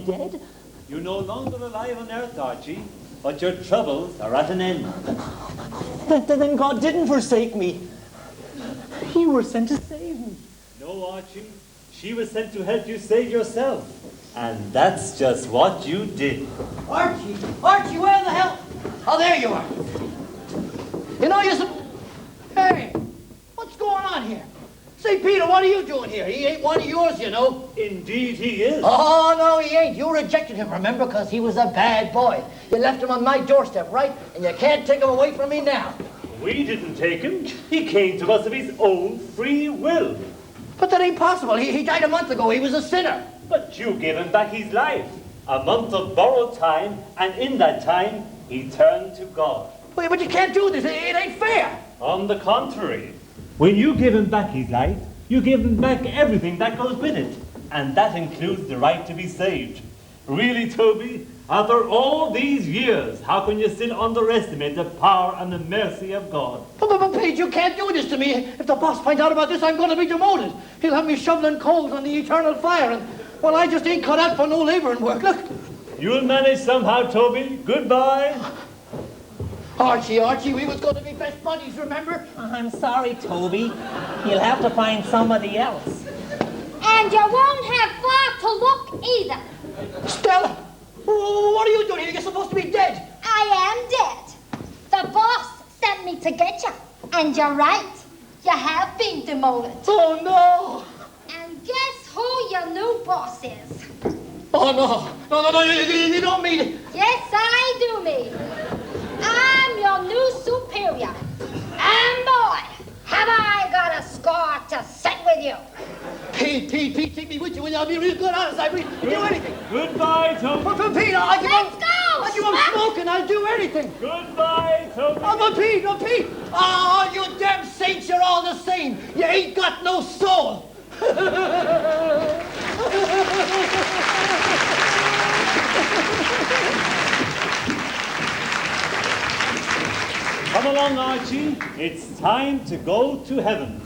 Speaker 4: dead?
Speaker 7: You're no longer alive on earth, Archie, but your troubles are at an end.
Speaker 4: Then God didn't forsake me. You were sent to save me.
Speaker 7: No, Archie. She was sent to help you save yourself. And that's just what you did.
Speaker 2: Archie, where the hell? Oh, there you are. You know, Hey, what's going on here? Say, Peter, what are you doing here? He ain't one of yours, you know.
Speaker 7: Indeed he is.
Speaker 2: Oh, no, he ain't. You rejected him, remember, because he was a bad boy. You left him on my doorstep, right? And you can't take him away from me now.
Speaker 7: We didn't take him. He came to us of his own free will.
Speaker 2: But that ain't possible. He died a month ago. He was a sinner.
Speaker 7: But you gave him back his life. A month of borrowed time, and in that time, he turned to God.
Speaker 2: Wait, but you can't do this. It ain't fair.
Speaker 7: On the contrary, when you give him back his life, you give him back everything that goes with it. And that includes the right to be saved. Really, Toby, after all these years, how can you still underestimate the power and the mercy of God?
Speaker 2: But Pete, you can't do this to me. If the boss finds out about this, I'm going to be demoted. He'll have me shoveling coals on the eternal fire, and, well, I just ain't cut out for no labouring work. Look.
Speaker 7: You'll manage somehow, Toby. Goodbye.
Speaker 2: Archie, we was going to be best buddies, remember?
Speaker 4: I'm sorry, Toby. You'll have to find somebody else.
Speaker 6: And you won't have far to look either.
Speaker 2: Stella, what are you doing here? You're supposed to be dead.
Speaker 6: I am dead. The boss sent me to get you. And you're right. You have been demoted.
Speaker 2: Oh, no.
Speaker 6: And guess who your new boss is?
Speaker 2: Oh, no, you don't mean it.
Speaker 6: Yes, I do mean it. I'm your new superior. And boy, have I got a score to set with you.
Speaker 2: Pete, take me with you. I'll be real good, honest. I'll do anything.
Speaker 7: Goodbye, Toby.
Speaker 2: But Pete, I'll give
Speaker 6: Let's go!
Speaker 2: I'll give up smoking. I'll do anything.
Speaker 7: Goodbye, Toby.
Speaker 2: Oh, but Pete. Oh, you damn saints, you're all the same. You ain't got no soul.
Speaker 7: Come along, Archie. It's time to go to heaven.